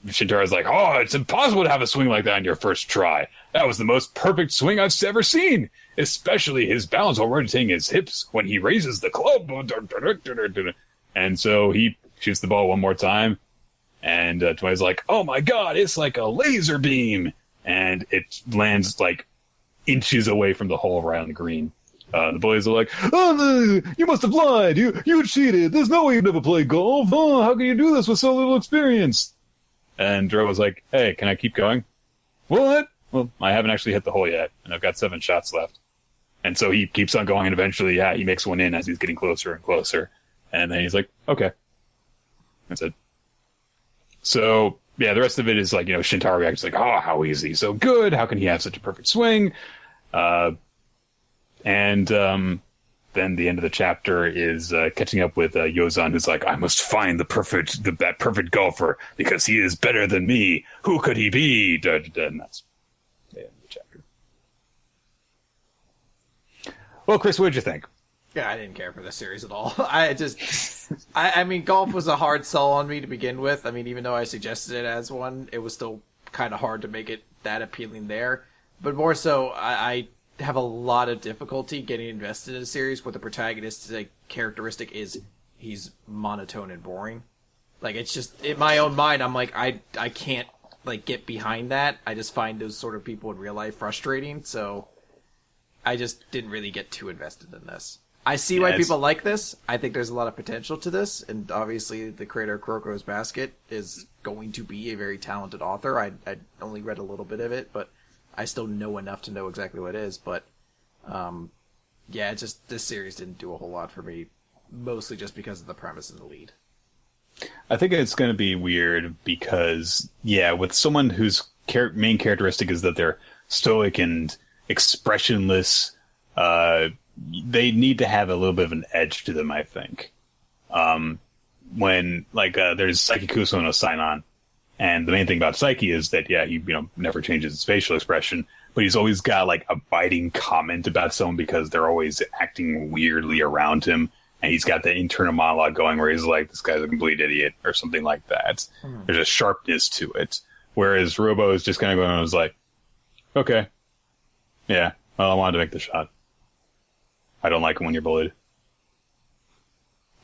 Shintaro's like, it's impossible to have a swing like that on your first try. That was the most perfect swing I've ever seen. Especially his balance while rotating his hips when he raises the club. And so he shoots the ball one more time. And Tomoya's like, oh my god, it's like a laser beam. And it lands like inches away from the hole right on the green. The boys are like, you must have lied. You cheated. There's no way you've never played golf. How can you do this with so little experience? And Robo's like, hey, can I keep going? What? Well, I haven't actually hit the hole yet, and I've got 7 shots left. And so he keeps on going, and eventually, he makes one in as he's getting closer and closer. And then he's like, okay. That's it. So, the rest of it is like, Shintaro reacts like, how easy, so good. How can he have such a perfect swing? And then the end of the chapter is catching up with Yozan, who's like, I must find that perfect golfer because he is better than me. Who could he be? And that's the end of the chapter. Well, Chris, what did you think? Yeah, I didn't care for this series at all. I mean, golf was a hard sell on me to begin with. I mean, even though I suggested it as one, it was still kind of hard to make it that appealing there. But more so, I have a lot of difficulty getting invested in a series where the protagonist's characteristic is he's monotone and boring. Like, it's just, in my own mind, I'm like, I can't, get behind that. I just find those sort of people in real life frustrating, so I just didn't really get too invested in this. I see why people like this. I think there's a lot of potential to this, and obviously the creator of Kuroko's Basket is going to be a very talented author. I only read a little bit of it, but I still know enough to know exactly what it is. But, this series didn't do a whole lot for me, mostly just because of the premise and the lead. I think it's going to be weird because, with someone whose main characteristic is that they're stoic and expressionless, they need to have a little bit of an edge to them, I think. When, there's Psyche Kuso no Sainan, and the main thing about Psyche is that, he, never changes his facial expression, but he's always got, a biting comment about someone because they're always acting weirdly around him, and he's got that internal monologue going where he's like, this guy's a complete idiot, or something like that. There's a sharpness to it. Whereas Robo is just kind of going on, was like, okay, well, I wanted to make the shot. I don't like it when you're bullied.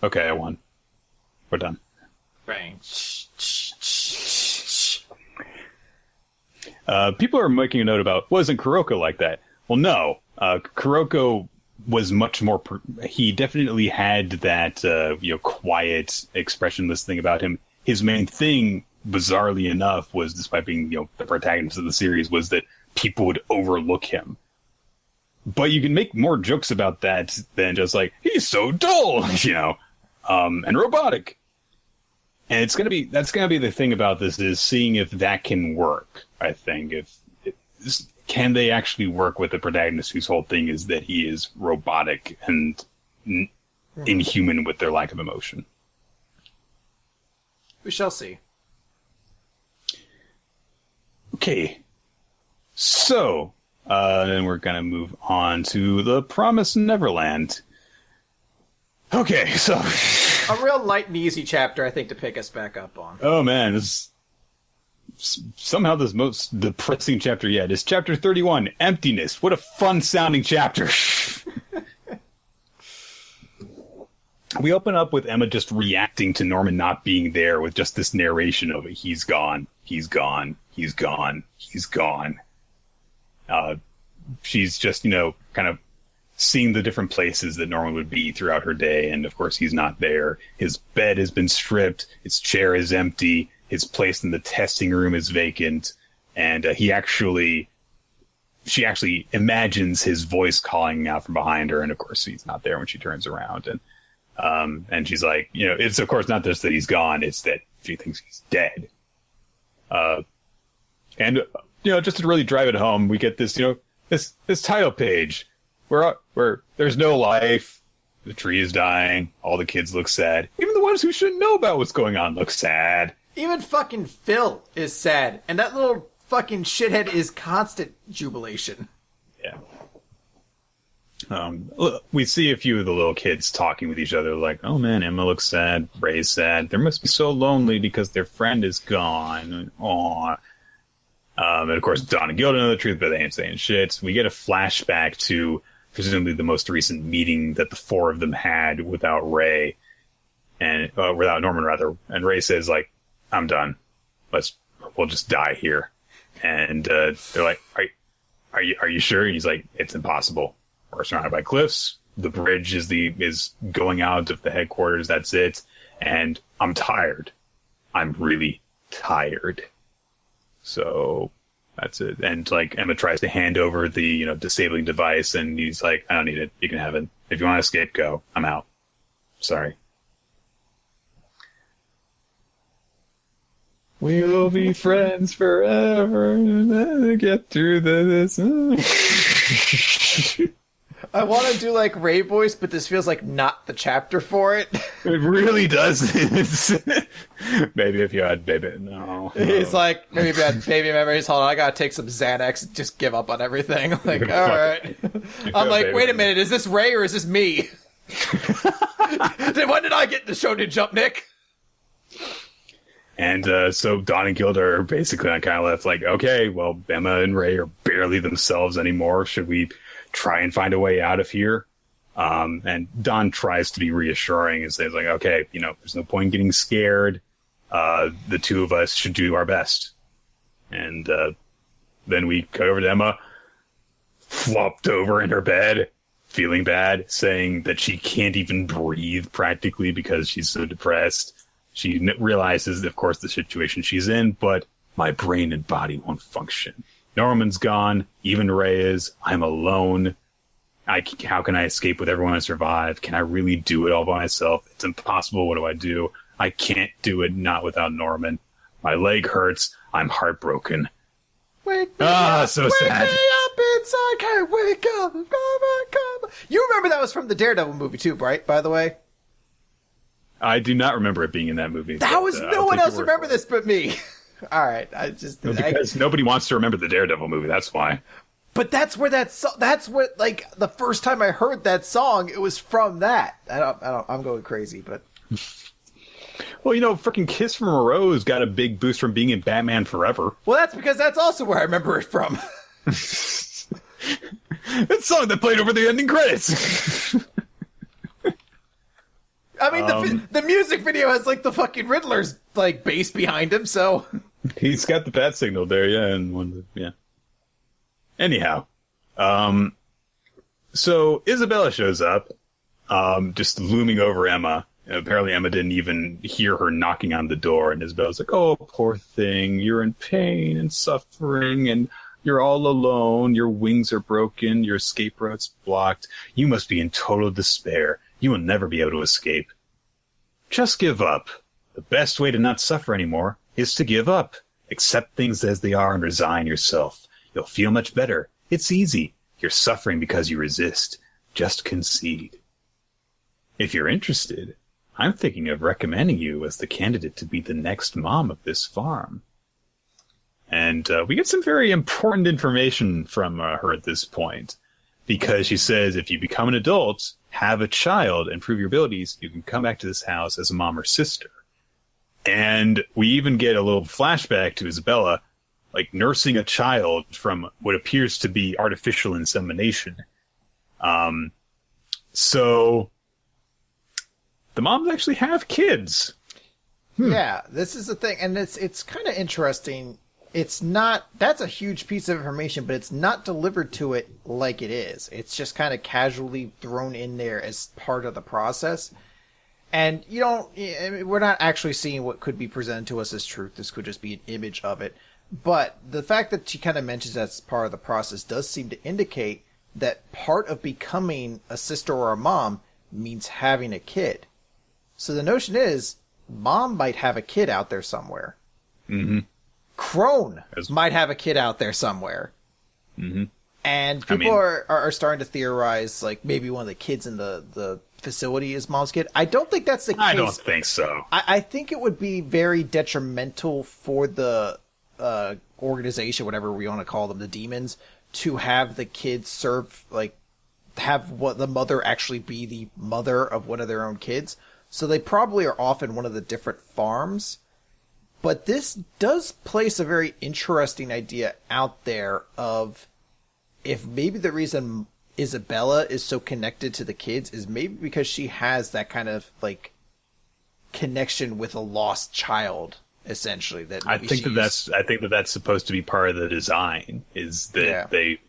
Okay, I won. We're done. Bang. People are making a note about, wasn't Kuroko like that? Well, no. Kuroko was much more... he definitely had that, quiet, expressionless thing about him. His main thing, bizarrely enough, was, despite being, the protagonist of the series, was that people would overlook him. But you can make more jokes about that than just like, he's so dull, and robotic. And that's gonna be the thing about this, is seeing if that can work. I think can they actually work with the protagonist whose whole thing is that he is robotic and inhuman with their lack of emotion. We shall see. Okay, so then we're gonna move on to the Promised Neverland. Okay, so a real light and easy chapter, I think, to pick us back up on. Oh man, somehow this most depressing chapter yet is chapter 31, Emptiness. What a fun sounding chapter. We open up with Emma just reacting to Norman not being there with just this narration of it. He's gone. He's gone. He's gone. He's gone. She's just, kind of seeing the different places that Norman would be throughout her day. And of course, he's not there. His bed has been stripped. His chair is empty. His place in the testing room is vacant. And she actually imagines his voice calling out from behind her. And of course, he's not there when she turns around. And she's like, it's of course not just that he's gone. It's that she thinks he's dead. And just to really drive it home, we get this, this title page where there's no life. The tree is dying. All the kids look sad. Even the ones who shouldn't know about what's going on look sad. Even fucking Phil is sad. And that little fucking shithead is constant jubilation. Yeah. We see a few of the little kids talking with each other like, oh man, Emma looks sad. Ray's sad. They must be so lonely because their friend is gone. Aww. And of course, Dawn and Gilda know the truth, but they ain't saying shit. We get a flashback to presumably the most recent meeting that the four of them had without Ray, and without Norman rather. And Ray says, like, I'm done. We'll just die here. And they're like, are you sure? And he's like, it's impossible. We're surrounded by cliffs. The bridge is going out of the headquarters. That's it. And I'm tired. I'm really tired. So that's it. And like Emma tries to hand over the, disabling device, and he's like, I don't need it. You can have it. If you want to escape, go. I'm out. Sorry. We'll be friends forever to get through this. I want to do like Ray voice, but this feels like not the chapter for it. It really does. Maybe if you had baby, no. He's like, maybe if you had baby memories. Hold on, I gotta take some Xanax. Just give up on everything. Like, all right. I'm like, wait a minute, is this Ray or is this me? When did I get the show to jump, Nick? And so Dawn and Gilda are basically kind of left like, okay, well, Emma and Ray are barely themselves anymore. Should we try and find a way out of here? And Dawn tries to be reassuring and says like, okay, there's no point in getting scared. The two of us should do our best. And then we cut over to Emma, flopped over in her bed, feeling bad, saying that she can't even breathe practically because she's so depressed. She realizes, of course, the situation she's in, but my brain and body won't function. Norman's gone. Even Ray is. I'm alone. How can I escape with everyone and survive? Can I really do it all by myself? It's impossible. What do I do? I can't do it not without Norman. My leg hurts. I'm heartbroken. Wake me up, so wake sad. me up inside. Can't wake up. Come on. You remember that was from the Daredevil movie too, right? By the way. I do not remember it being in that movie. No one else remember this but me. All right, because nobody wants to remember the Daredevil movie. That's why. But that's where that's what, like, the first time I heard that song, it was from that. I'm going crazy, but. Well, freaking Kiss from a Rose got a big boost from being in Batman Forever. Well, that's because that's also where I remember it from. That song that played over the ending credits. I mean, the music video has like the fucking Riddler's like bass behind him, so he's got the bat signal there, yeah, and one, yeah. Anyhow, so Isabella shows up, just looming over Emma. Apparently Emma didn't even hear her knocking on the door, and Isabella's like, "Oh, poor thing, you're in pain and suffering, and you're all alone, your wings are broken, your escape route's blocked, you must be in total despair, you will never be able to escape. Just give up. The best way to not suffer anymore is to give up. Accept things as they are and resign yourself. You'll feel much better. It's easy. You're suffering because you resist. Just concede. If you're interested, I'm thinking of recommending you as the candidate to be the next mom of this farm." And we get some very important information from her at this point, because she says if you become an adult, have a child, and prove your abilities, you can come back to this house as a mom or sister. And we even get a little flashback to Isabella, like nursing a child from what appears to be artificial insemination. So the moms actually have kids. Yeah, this is the thing, and it's kind of interesting. It's not, that's a huge piece of information, but it's not delivered to it like it is. It's just kind of casually thrown in there as part of the process. And we're not actually seeing what could be presented to us as truth. This could just be an image of it. But the fact that she kind of mentions that's part of the process does seem to indicate that part of becoming a sister or a mom means having a kid. So the notion is, mom might have a kid out there somewhere. Mm-hmm. Crone might have a kid out there somewhere. Mm-hmm. And people are starting to theorize, like, maybe one of the kids in the facility is mom's kid. I don't think that's the case. I don't think so. I think it would be very detrimental for the organization, whatever we want to call them, the demons, to have the kids serve, like, have what the mother actually be the mother of one of their own kids. So they probably are off in one of the different farms. But this does place a very interesting idea out there of if maybe the reason Isabella is so connected to the kids is maybe because she has that kind of like connection with a lost child, essentially. That I think that's supposed to be part of the design, is that they,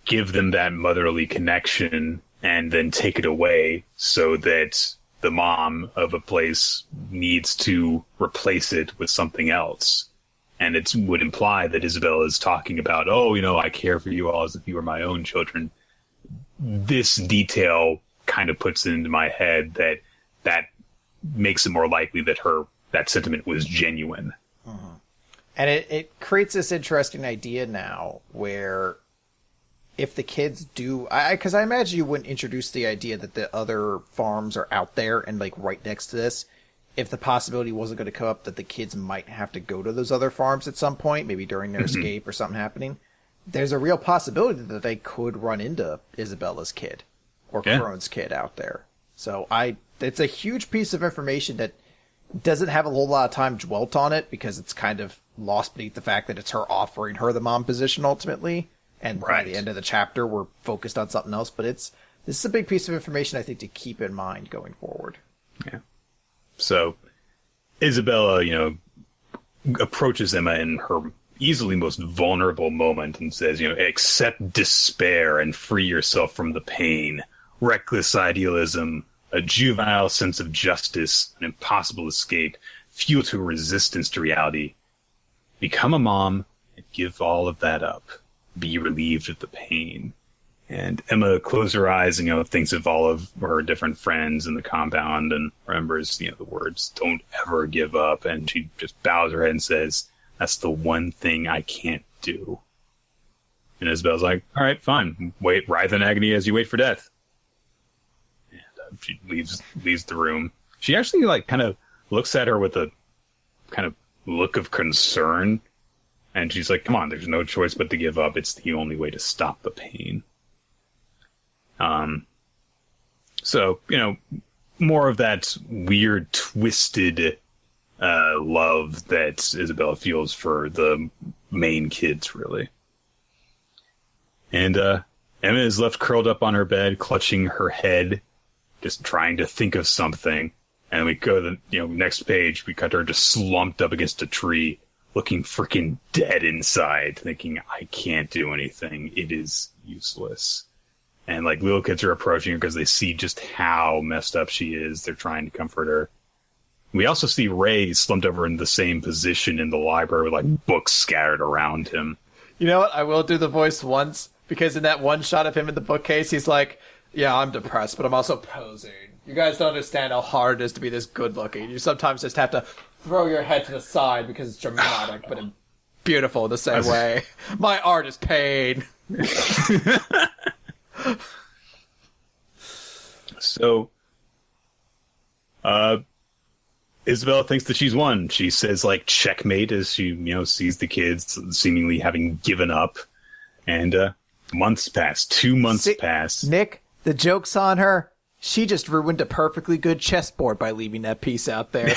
give them that motherly connection and then take it away so that the mom of a place needs to replace it with something else. And it would imply that Isabella is talking about, I care for you all as if you were my own children. This detail kind of puts it into my head that makes it more likely that that sentiment was genuine. Mm-hmm. And it creates this interesting idea now where if the kids do, because I imagine you wouldn't introduce the idea that the other farms are out there and like right next to this, if the possibility wasn't going to come up that the kids might have to go to those other farms at some point, maybe during their escape or something happening. There's a real possibility that they could run into Isabella's kid or Crone's kid out there. So it's a huge piece of information that doesn't have a whole lot of time dwelt on it because it's kind of lost beneath the fact that it's her offering her the mom position ultimately. And by the end of the chapter, we're focused on something else. But this is a big piece of information, I think, to keep in mind going forward. Yeah. So Isabella, approaches Emma in her easily most vulnerable moment and says, accept despair and free yourself from the pain. Reckless idealism, a juvenile sense of justice, an impossible escape, fuel to resistance to reality. Become a mom and give all of that up. Be relieved of the pain. And Emma closes her eyes and, thinks of all of her different friends in the compound and remembers, the words, "Don't ever give up." And she just bows her head and says, "That's the one thing I can't do." And Isabella's like, "All right, fine. Writhe in agony as you wait for death." And she leaves the room. She actually, kind of looks at her with a kind of look of concern. And she's like, "Come on, there's no choice but to give up. It's the only way to stop the pain." So, more of that weird, twisted love that Isabella feels for the main kids, really. And Emma is left curled up on her bed, clutching her head, just trying to think of something. And we go to the next page. We cut her just slumped up against a tree, looking freaking dead inside, thinking, I can't do anything. It is useless. And like little kids are approaching her because they see just how messed up she is. They're trying to comfort her. We also see Ray slumped over in the same position in the library with like books scattered around him. You know what? I will do the voice once, because in that one shot of him in the bookcase, he's like, yeah, I'm depressed, but I'm also posing. You guys don't understand how hard it is to be this good looking. You sometimes just have to throw your head to the side because it's dramatic, but beautiful the same way. My art is pain. So, Isabella thinks that she's won. She says, like, checkmate as she, sees the kids seemingly having given up. And, months pass. 2 months pass. Nick, the joke's on her. She just ruined a perfectly good chessboard by leaving that piece out there.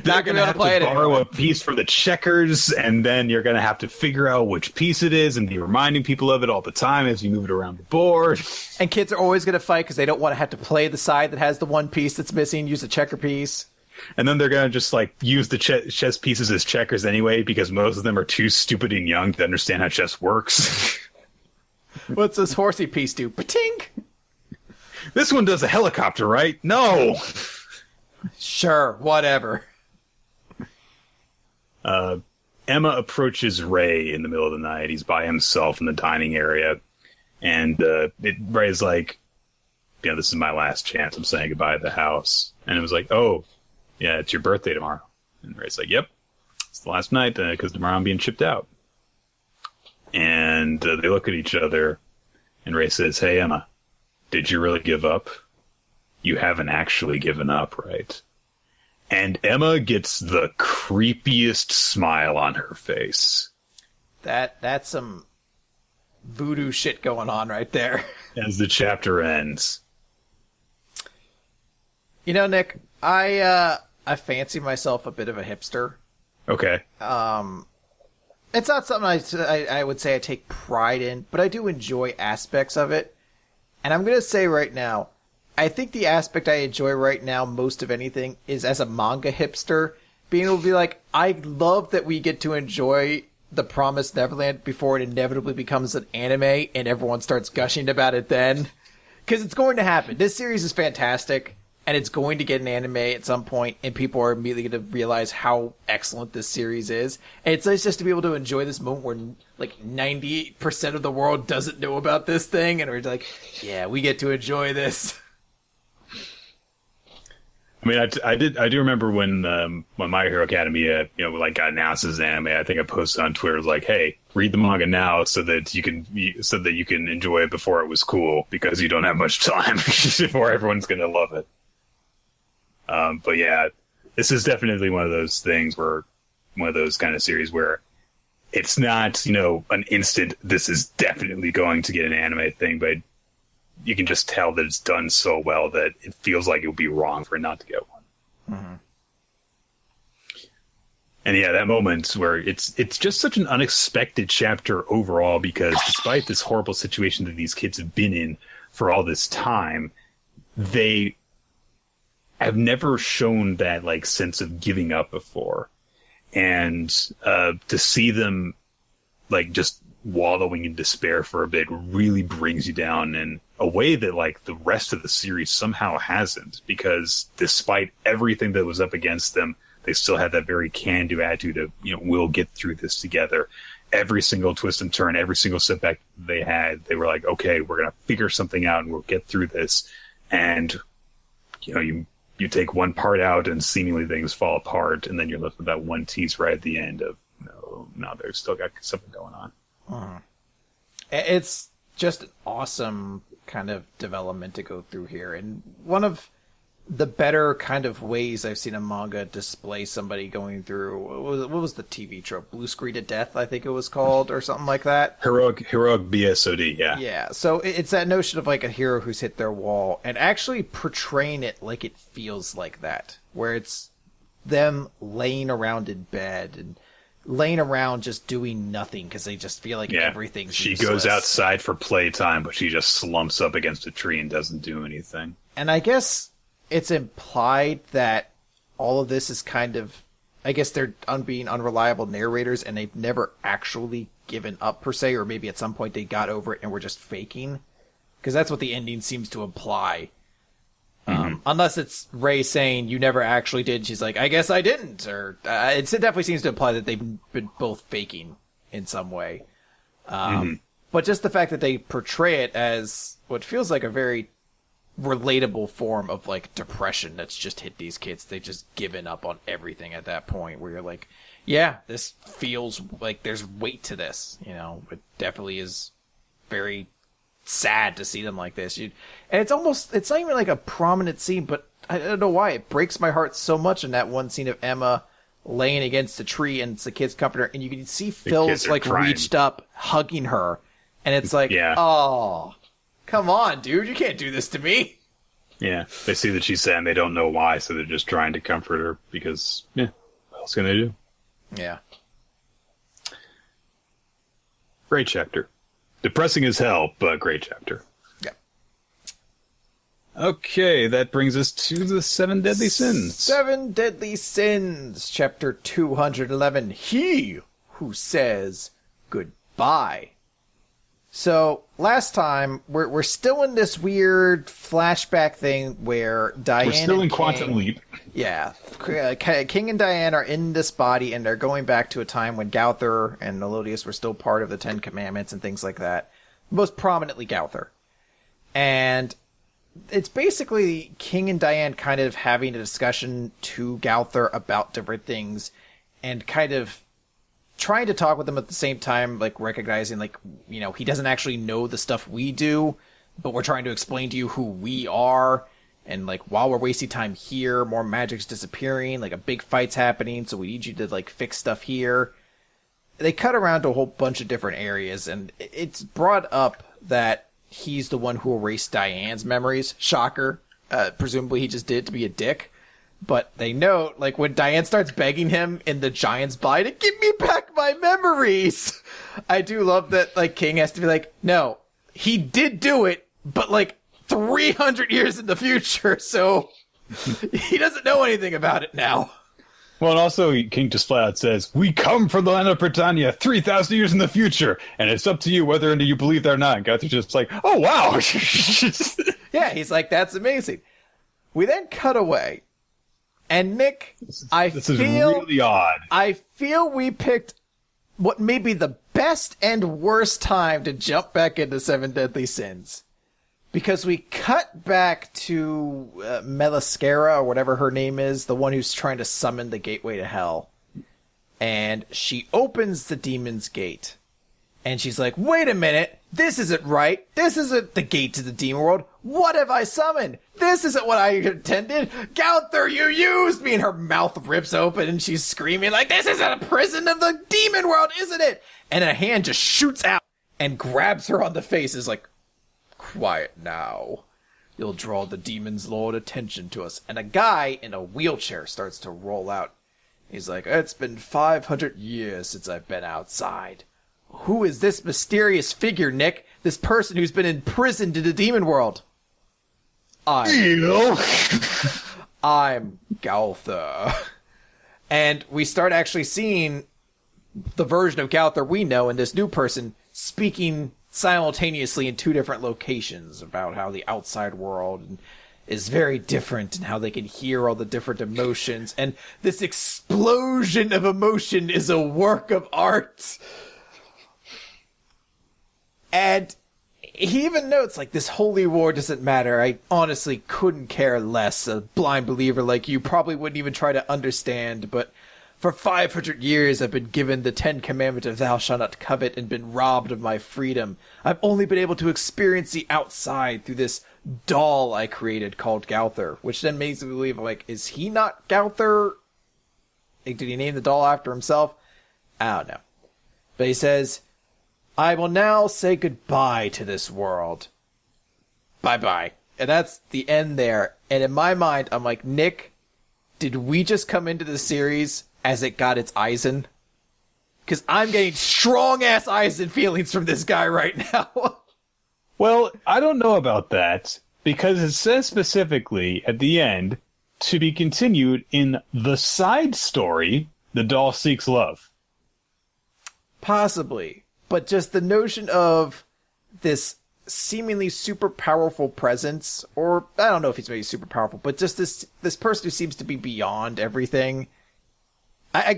They're going to have to borrow a piece from the checkers, and then you're going to have to figure out which piece it is and be reminding people of it all the time as you move it around the board. And kids are always going to fight because they don't want to have to play the side that has the one piece that's missing, use a checker piece. And then they're going to just, like, use the chess pieces as checkers anyway, because most of them are too stupid and young to understand how chess works. What's this horsey piece do? Patink! This one does a helicopter, right? No! Sure, whatever. Emma approaches Ray in the middle of the night. He's by himself in the dining area. And Ray's like, this is my last chance. I'm saying goodbye to the house. And it was like, oh, yeah, it's your birthday tomorrow. And Ray's like, yep, it's the last night because tomorrow I'm being chipped out. And they look at each other. And Ray says, hey, Emma, did you really give up? You haven't actually given up, right? And Emma gets the creepiest smile on her face. That's some voodoo shit going on right there. As the chapter ends. Nick, I fancy myself a bit of a hipster. Okay. It's not something I would say I take pride in, but I do enjoy aspects of it. And I'm going to say right now, I think the aspect I enjoy right now most of anything is as a manga hipster, being able to be like, I love that we get to enjoy the Promised Neverland before it inevitably becomes an anime and everyone starts gushing about it then. Because it's going to happen. This series is fantastic, and it's going to get an anime at some point, and people are immediately going to realize how excellent this series is. And it's nice just to be able to enjoy this moment where, like, 98% of the world doesn't know about this thing, and we're like, yeah, we get to enjoy this. I mean, I do remember when My Hero Academia, got announced as anime. I think I posted on Twitter, like, "Hey, read the manga now so that you can enjoy it before it was cool, because you don't have much time before everyone's gonna love it." But yeah, this is definitely one of those kind of series where it's not an instant. This is definitely going to get an anime thing, but you can just tell that it's done so well that it feels like it would be wrong for it not to get one. Mm-hmm. And yeah, that moment where it's just such an unexpected chapter overall, because despite this horrible situation that these kids have been in for all this time, they have never shown that like sense of giving up before. And to see them like just wallowing in despair for a bit really brings you down in a way that like the rest of the series somehow hasn't, because despite everything that was up against them, they still had that very can-do attitude of, we'll get through this together. Every single twist and turn, every single setback they had, they were like, okay, we're going to figure something out and we'll get through this. And, you take one part out and seemingly things fall apart, and then you're left with that one tease right at the end of, no, they've still got something going on. It's just an awesome kind of development to go through here, and one of the better kind of ways I've seen a manga display somebody going through. What was the TV trope? Blue Screen to Death, I think it was called, or something like that. Heroic BSOD, yeah. Yeah, so it's that notion of like a hero who's hit their wall, and actually portraying it like it feels like that, where it's them laying around in bed and laying around just doing nothing because they just feel like everything's She useless. goes outside for playtime, but she just slumps up against a tree and doesn't do anything. And I guess it's implied that all of this is kind of... I guess they're being unreliable narrators and they've never actually given up, per se, or maybe at some point they got over it and were just faking. Because that's what the ending seems to imply. Unless it's Ray saying, you never actually did. She's like, I guess I didn't. Or it definitely seems to imply that they've been both faking in some way. But just the fact that they portray it as what feels like a very relatable form of like depression that's just hit these kids. They've just given up on everything at that point where you're like, yeah, this feels like there's weight to this. You know, it definitely is very sad to see them like this. And it's not even like a prominent scene, but I don't know why it breaks my heart so much in that one scene of Emma laying against the tree and it's the kids comforting her and you can see Phil's like crying. Reached up hugging her and it's like, oh, come on, dude, you can't do this to me. Yeah, they see that she's sad and they don't know why, so they're just trying to comfort her because, what else can they do? Yeah. Great chapter. Depressing as hell, but great chapter. Yeah. Okay, that brings us to the 7 Deadly Sins. 7 Deadly Sins, chapter 211. He who says goodbye. So, last time, we're still in this weird flashback thing where Diane We're still in King, Quantum Leap. Yeah. King and Diane are in this body, and they're going back to a time when Gauther and Melodius were still part of the Ten Commandments and things like that. Most prominently Gauther. And it's basically King and Diane kind of having a discussion to Gauther about different things and kind of trying to talk with him at the same time, like recognizing, like, you know, he doesn't actually know the stuff we do, but we're trying to explain to you who we are. And like, while we're wasting time here, more magic's disappearing, like a big fight's happening, so we need you to like fix stuff here. They cut around to a whole bunch of different areas, and it's brought up that he's the one who erased Diane's memories. Shocker. Presumably he just did it to be a dick. But they note, like, when Diane starts begging him in the giant's body to give me back my memories, I do love that, like, King has to be like, no, he did do it, but, like, 300 years in the future, so he doesn't know anything about it now. Well, and also, King just flat out says, we come from the land of Britannia 3,000 years in the future, and it's up to you whether you believe that or not. And Guthrie's just like, oh, wow. Yeah, he's like, that's amazing. We then cut away. And Nick, this is really odd. I feel we picked what may be the best and worst time to jump back into 7 Deadly Sins. Because we cut back to Meliscara, or whatever her name is, the one who's trying to summon the gateway to hell. And she opens the demon's gate. And she's like, wait a minute, this isn't right. This isn't the gate to the demon world. What have I summoned? This isn't what I intended. Gauther, you used me! And her mouth rips open and she's screaming like, this isn't a prison of the demon world, isn't it? And a hand just shoots out and grabs her on the face. Is like, quiet now. You'll draw the demon's lord attention to us. And a guy in a wheelchair starts to roll out. He's like, it's been 500 years since I've been outside. Who is this mysterious figure, Nick? This person who's been imprisoned in the demon world? I'm Gauther. And we start actually seeing the version of Gauther we know and this new person speaking simultaneously in 2 different locations about how the outside world is very different and how they can hear all the different emotions. And this explosion of emotion is a work of art. And he even notes, like, this holy war doesn't matter. I honestly couldn't care less. A blind believer like you probably wouldn't even try to understand, but for 500 years I've been given the 10 commandments of thou shalt not covet and been robbed of my freedom. I've only been able to experience the outside through this doll I created called Gauther, which then makes me believe, like, is he not Gauther? Like, did he name the doll after himself? I don't know. But he says, I will now say goodbye to this world. Bye-bye. And that's the end there. And in my mind, I'm like, Nick, did we just come into the series as it got its Eisen? because I'm getting strong-ass Aizen feelings from this guy right now. Well, I don't know about that, because it says specifically at the end, to be continued in the side story, The Doll Seeks Love. Possibly. But just the notion of this seemingly super powerful presence, or I don't know if he's maybe super powerful, but just this person who seems to be beyond everything.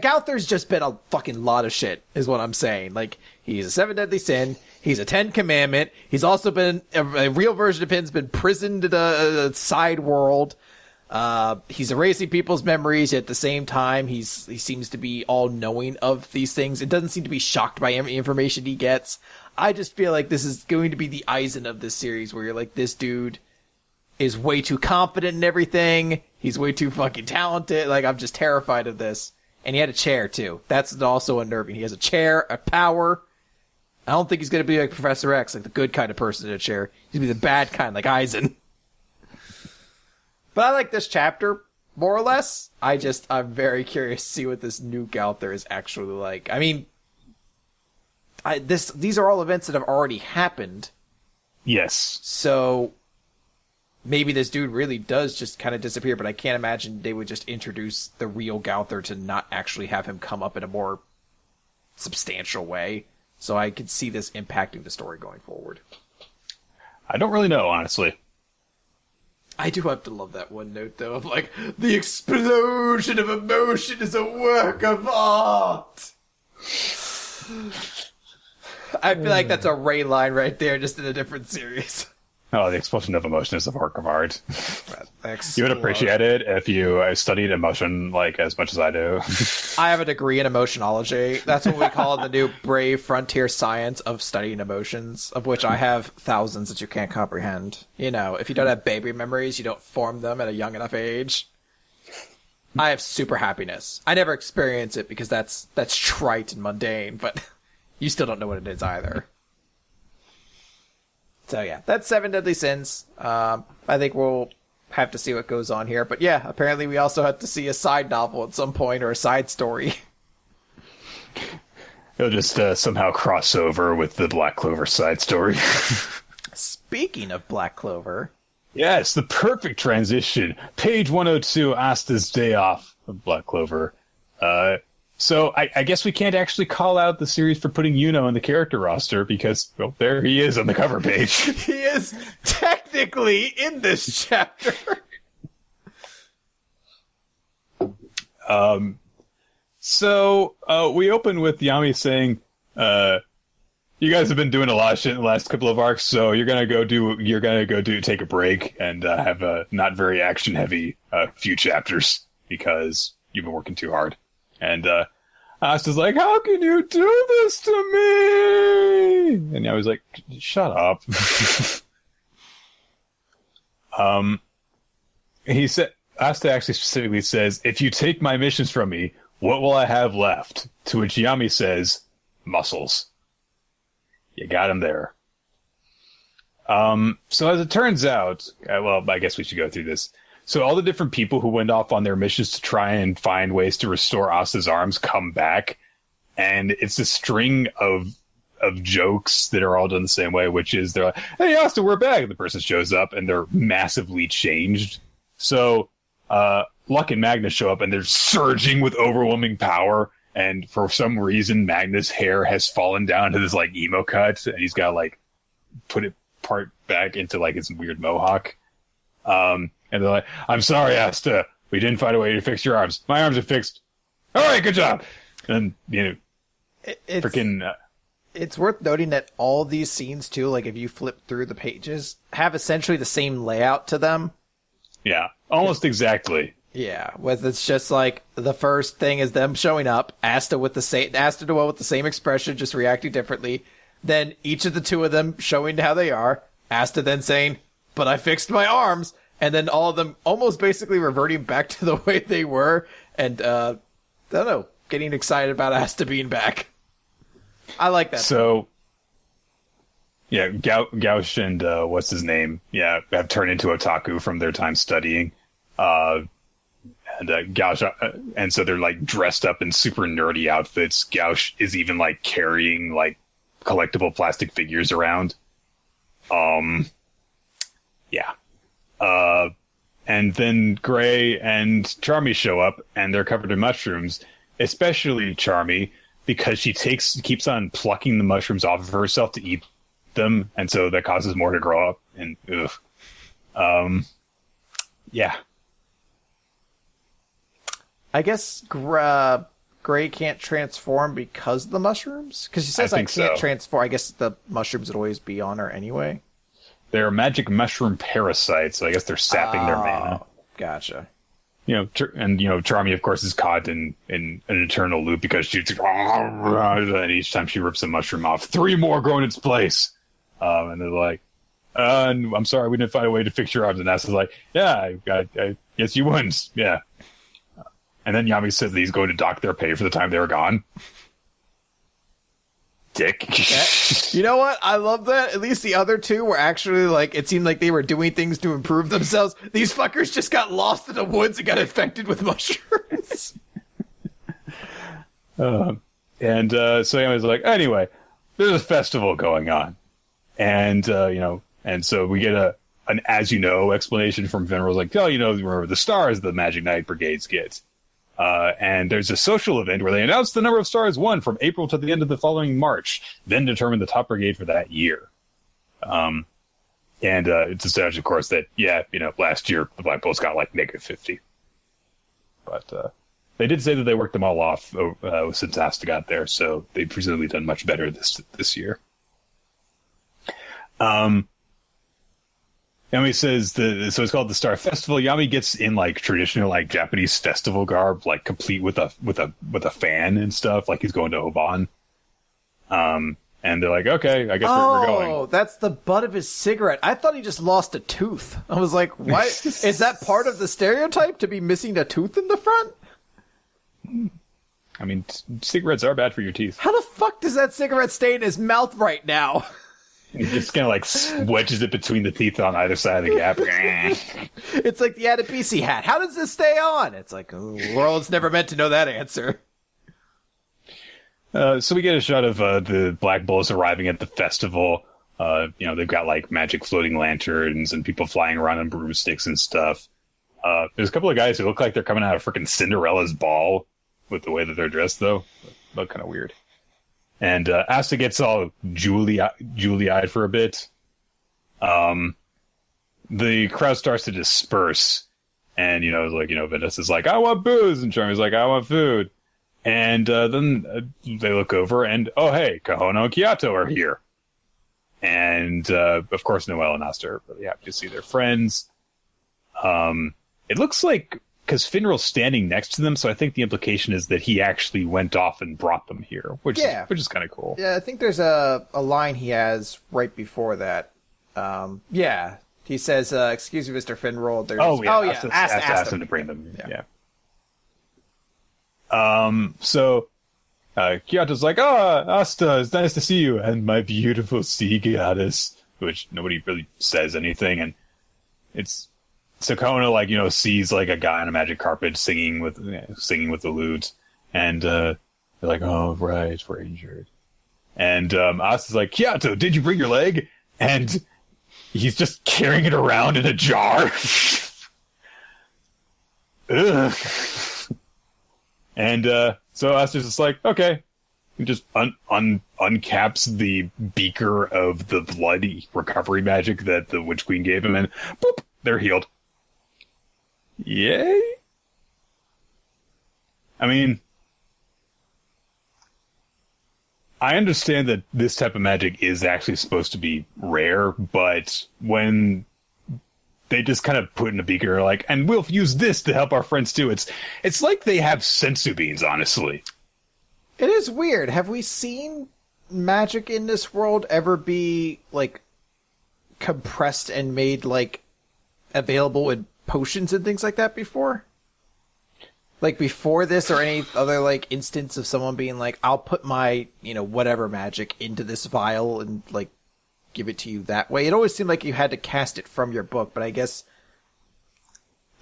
Gauther's just been a fucking lot of shit, is what I'm saying. Like, he's a 7 Deadly Sin, he's a 10 Commandment, he's also been, a real version of him's been prisoned in a side world. He's erasing people's memories, yet at the same time, he seems to be all knowing of these things. It doesn't seem to be shocked by any information he gets. I just feel like this is going to be the Aizen of this series, where you're like, this dude is way too confident in everything. He's way too fucking talented. Like, I'm just terrified of this. And he had a chair, too. That's also unnerving. He has a chair, a power. I don't think he's going to be like Professor X, like the good kind of person in a chair. He's going to be the bad kind, like Aizen. But I like this chapter, more or less. I'm very curious to see what this new Gauther is actually like. I mean, these are all events that have already happened. Yes. So maybe this dude really does just kind of disappear, but I can't imagine they would just introduce the real Gauther to not actually have him come up in a more substantial way. So I could see this impacting the story going forward. I don't really know, honestly. I do have to love that one note, though, of like, the explosion of emotion is a work of art. I feel like that's a Ray line right there, just in a different series. Oh, the explosion of emotion is a work of art. You would appreciate it if you studied emotion like as much as I do. I have a degree in emotionology. That's what we call the new brave frontier science of studying emotions, of which I have thousands that you can't comprehend. You know, if you don't have baby memories, you don't form them at a young enough age. I have super happiness. I never experience it because that's trite and mundane, but you still don't know what it is either. So yeah, that's 7 Deadly Sins. I think we'll have to see what goes on here. But yeah, apparently we also have to see a side novel at some point, or a side story. It'll just somehow cross over with the Black Clover side story. Speaking of Black Clover... Yes, the perfect transition. Page 102, Asta's Day Off of Black Clover. So I guess we can't actually call out the series for putting Yuno in the character roster because, well, there he is on the cover page. He is technically in this chapter. So we open with Yami saying, you guys have been doing a lot of shit in the last couple of arcs, so you're gonna go take a break and have a not very action heavy few chapters because you've been working too hard. And Asta's like, how can you do this to me? And I was like, shut up. He said, Asta actually specifically says, if you take my missions from me, what will I have left? To which Yami says, muscles. You got him there. So as it turns out, well, I guess we should go through this. So all the different people who went off on their missions to try and find ways to restore Asta's arms come back. And it's a string of jokes that are all done the same way, which is they're like, hey, Asta, we're back. And the person shows up and they're massively changed. So Luck and Magnus show up and they're surging with overwhelming power. And for some reason, Magnus' hair has fallen down to this like emo cut. And he's got to like put it part back into like his weird mohawk. And they're like, I'm sorry, Asta. We didn't find a way to fix your arms. My arms are fixed. All right, good job. And, you know, it's worth noting that all these scenes, too, like if you flip through the pages, have essentially the same layout to them. Yeah, almost exactly. Yeah, with it's just like the first thing is them showing up, Asta with the same expression, just reacting differently. Then each of the two of them showing how they are. Asta then saying, but I fixed my arms. And then all of them almost basically reverting back to the way they were. And, I don't know, getting excited about Asta being back. I like that. So, yeah, Gauch and, what's his name? Yeah, have turned into otaku from their time studying. And Gauche, and so they're like dressed up in super nerdy outfits. Gauche is even like carrying like collectible plastic figures around. Yeah. And then Gray and Charmy show up, and they're covered in mushrooms. Especially Charmy, because she keeps on plucking the mushrooms off of herself to eat them, and so that causes more to grow up. And yeah. I guess Gray can't transform because of the mushrooms? Because she says I can't transform. I guess the mushrooms would always be on her anyway. They're magic mushroom parasites, so I guess they're sapping their mana. Gotcha. Charmy, of course, is caught in an eternal loop because she's and each time she rips a mushroom off, 3 more grow in its place. And they're like, I'm sorry, we didn't find a way to fix your arms. And Asta's like, yeah, I guess you wouldn't. Yeah. And then Yami says that he's going to dock their pay for the time they were gone. Dick. You know what? I love that. At least the other two were actually like, it seemed like they were doing things to improve themselves. These fuckers just got lost in the woods and got infected with mushrooms. So Yami's like, anyway, there's a festival going on. And so we get an as you know explanation from Veneral's like, remember the stars the Magic Knight Brigades get. And there's a social event where they announce the number of stars won from April to the end of the following March, then determine the top brigade for that year. It's established, of course, that, last year the Black Bulls got like -50. But they did say that they worked them all off since Astra got there, so they've presumably done much better this year. Yami says so it's called the Star Festival. Yami gets in like traditional like Japanese festival garb, like complete with a fan and stuff, like he's going to Oban. And they're like, okay, I guess we're going. Oh, that's the butt of his cigarette. I thought he just lost a tooth. I was like, what? Is that part of the stereotype to be missing a tooth in the front? I mean, cigarettes are bad for your teeth. How the fuck does that cigarette stay in his mouth right now? He just kind of like wedges it between the teeth on either side of the gap. It's like the Adebisi hat. How does this stay on? It's like, the world's never meant to know that answer. So we get a shot of the Black Bulls arriving at the festival. They've got like magic floating lanterns and people flying around on broomsticks and stuff. There's a couple of guys who look like they're coming out of freaking Cinderella's ball with the way that they're dressed, though. Look kind of weird. And Asta gets all Julie-eyed for a bit. The crowd starts to disperse. And, Vanessa's like, I want booze. And Charmy's like, I want food. And then they look over and, oh, hey, Kahono and Kyoto are here. And, of course, Noelle and Asta are really happy to see their friends. It looks like, because Finral's standing next to them, so I think the implication is that he actually went off and brought them here, which is kind of cool. Yeah, I think there's a line he has right before that. He says, excuse me, Mr. Finral. Asked him to bring them. Yeah. So Kyoto's like, Asta, it's nice to see you, and my beautiful sea goddess, which nobody really says anything, and it's so Kahono sees like a guy on a magic carpet singing with the lute, and they're like, oh right, we're injured, and Asta's like, Kyoto, did you bring your leg? And he's just carrying it around in a jar. Ugh. And so Asta's just like, okay. He just uncaps the beaker of the bloody recovery magic that the Witch Queen gave him, and boop, they're healed. Yay? I mean, I understand that this type of magic is actually supposed to be rare, but when they just kind of put in a beaker, like, and we'll use this to help our friends too. It's like they have sensu beans, honestly. It is weird. Have we seen magic in this world ever be, like, compressed and made, like, available in potions and things like that before? Like, before this or any other, like, instance of someone being like, I'll put my, whatever magic into this vial and, like, give it to you that way. It always seemed like you had to cast it from your book, but I guess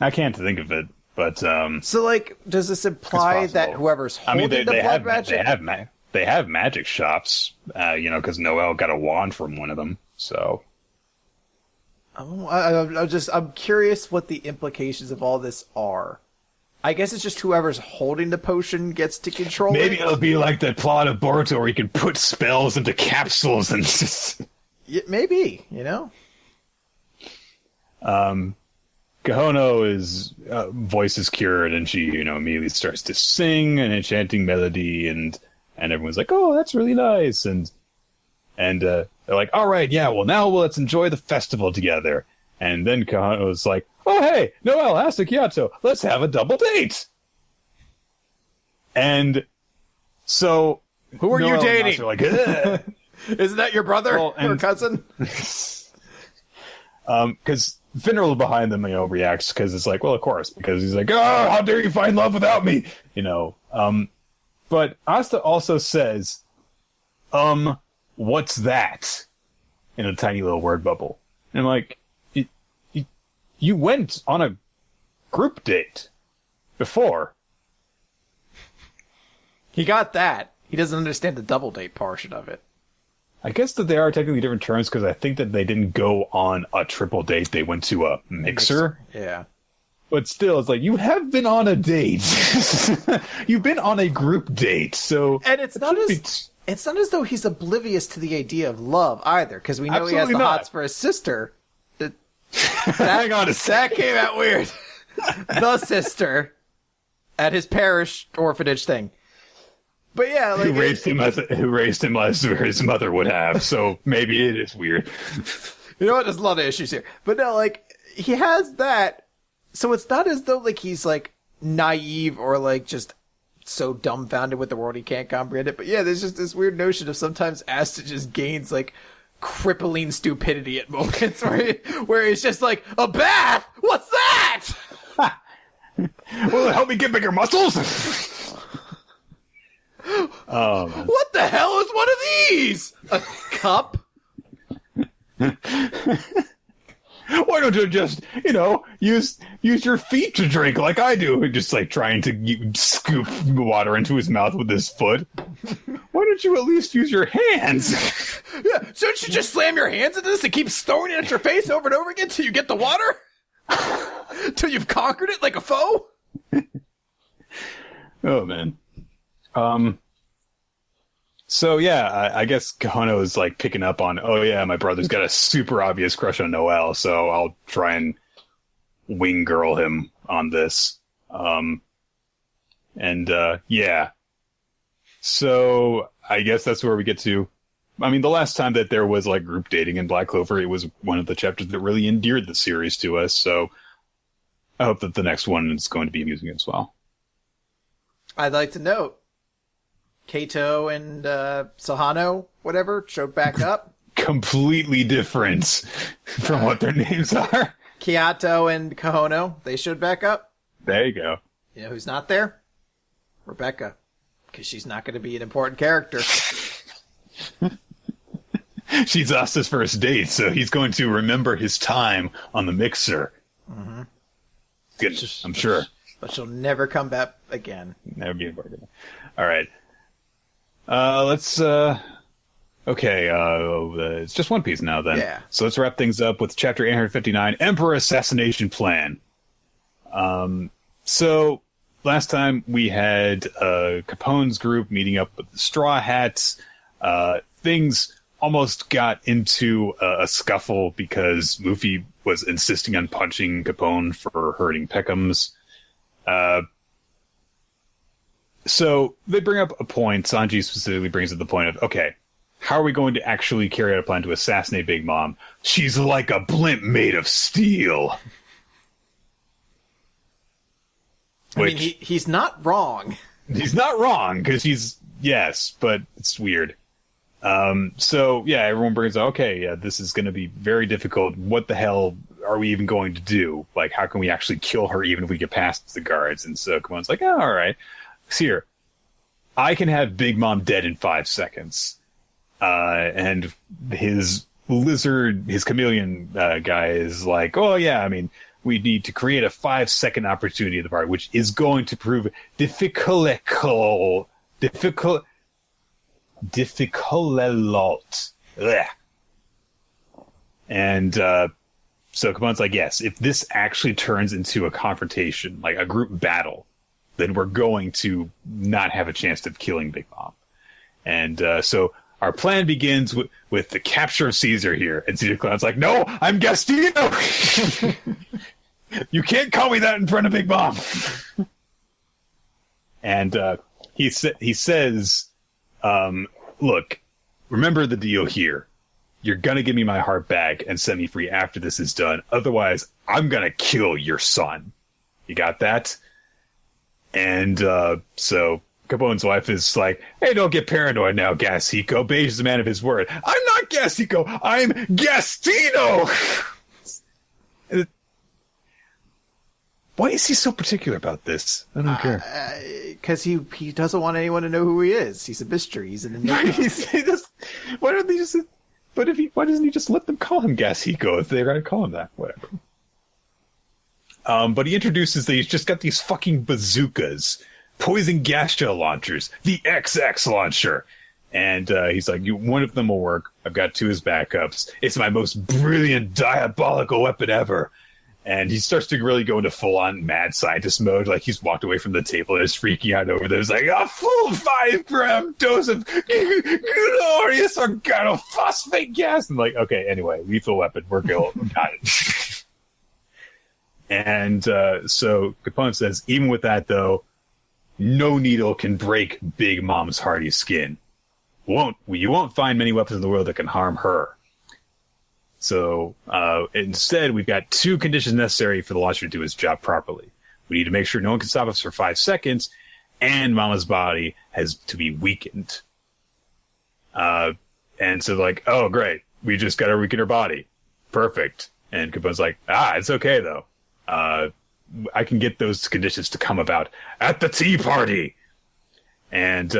I can't think of it, But So, like, does this imply that whoever's holding the blood magic? They have magic shops, because Noelle got a wand from one of them. So, I'm curious what the implications of all this are. I guess it's just whoever's holding the potion gets to control it. Maybe it'll be like that plot of Boruto where you can put spells into capsules and just... Yeah, maybe, Kahono's voice is cured, and she, immediately starts to sing an enchanting melody, and everyone's like, "Oh, that's really nice," and they're like, "All right, yeah, well, now let's enjoy the festival together." And then Kahono's like, "Oh, hey, Noelle, Astra, Kyoto, let's have a double date." And so, who are you dating? Are like, ugh. Isn't that your brother or cousin? Because Finral behind them, reacts because it's like, well, of course, because he's like, "Oh, how dare you find love without me?" But Asta also says, "What's that?" in a tiny little word bubble. And I'm like, you went on a group date before. He got that. He doesn't understand the double date portion of it. I guess that they are technically different terms because I think that they didn't go on a triple date. They went to a mixer. Yeah. But still, it's like, you have been on a date. You've been on a group date, so... And it's not as though he's oblivious to the idea of love, either, because we know he has the hots for his sister. Hang on a sec. That came out weird. The sister at his parish orphanage thing. But yeah, like... Who raised him as his mother would have, so maybe it is weird. You know what? There's a lot of issues here. But no, like, he has that... So it's not as though, like, he's, like, naive or, like, just so dumbfounded with the world he can't comprehend it. But yeah, there's just this weird notion of sometimes Asta just gains, like, crippling stupidity at moments where he's just like, a bath? What's that? Will it help me get bigger muscles? What the hell is one of these? A cup? Why don't you just, use your feet to drink like I do? Just like trying to scoop water into his mouth with his foot. Why don't you at least use your hands? Yeah, shouldn't you just slam your hands into this and keep throwing it at your face over and over again till you get the water? Till you've conquered it like a foe? Oh, man. So, yeah, I guess Kahono is, like, picking up on, oh, yeah, my brother's got a super obvious crush on Noelle, so I'll try and wing girl him on this. Yeah. So, I guess that's where we get to... I mean, the last time that there was, like, group dating in Black Clover, it was one of the chapters that really endeared the series to us, so I hope that the next one is going to be amusing as well. I'd like to note, Kato and Sahano, whatever, showed back up. Completely different from what their names are. Kyoto and Kahono, they showed back up. There you go. You know who's not there? Rebecca. Because she's not going to be an important character. She's Asta's first date, so he's going to remember his time on the mixer. Mm-hmm. Good, I'm sure. But she'll never come back again. Never be important. All right. Let's... Okay, it's just One Piece now, then. Yeah. So let's wrap things up with Chapter 859, Emperor Assassination Plan. So, last time we had Capone's group meeting up with the Straw Hats. Things almost got into a scuffle because Luffy was insisting on punching Capone for hurting Peckham's. So they bring up a point. Sanji specifically brings up the point of, okay, how are we going to actually carry out a plan to assassinate Big Mom? She's like a blimp made of steel. I mean, he's not wrong. He's not wrong, because yes, but it's weird. So, yeah, everyone brings up, okay, yeah, this is going to be very difficult. What the hell are we even going to do? Like, how can we actually kill her even if we get past the guards? And so Kamone's like, oh, all right. Here, I can have Big Mom dead in 5 seconds. And his chameleon guy is like, oh, yeah, I mean, we need to create a 5-second opportunity at the party, which is going to prove difficult. Ugh. And so Capone's like, yes, if this actually turns into a confrontation, like a group battle, then we're going to not have a chance of killing Big Mom. And so our plan begins with the capture of Caesar here. And Caesar Clown's like, no, I'm Gastino! You can't call me that in front of Big Mom! And he says, look, remember the deal here. You're gonna give me my heart back and set me free after this is done. Otherwise, I'm gonna kill your son. You got that? And so Capone's wife is like, hey, don't get paranoid now, Gasico. Beige is a man of his word. I'm not Gasico. I'm Gastino! Why is he so particular about this? I don't care. Because he doesn't want anyone to know who he is. He's a mystery. He's an enigma. Why don't they just... But why doesn't he just let them call him Gasico if they're going to call him that? Whatever. But he introduces that he's just got these fucking bazookas, poison gas shell launchers, the XX launcher. And he's like, one of them will work. I've got 2 as backups. It's my most brilliant, diabolical weapon ever. And he starts to really go into full-on mad scientist mode. Like, he's walked away from the table and is freaking out over this. Like, a full 5-gram dose of glorious organophosphate gas. And like, okay, anyway, lethal weapon. We're going. Got it. And so Capone says, even with that, though, no needle can break Big Mom's hardy skin. You won't find many weapons in the world that can harm her. So instead, we've got 2 conditions necessary for the launcher to do its job properly. We need to make sure no one can stop us for 5 seconds, and Mama's body has to be weakened. And so like, oh, great. We just got to weaken her body. Perfect. And Capone's like, it's okay, though. I can get those conditions to come about at the tea party. And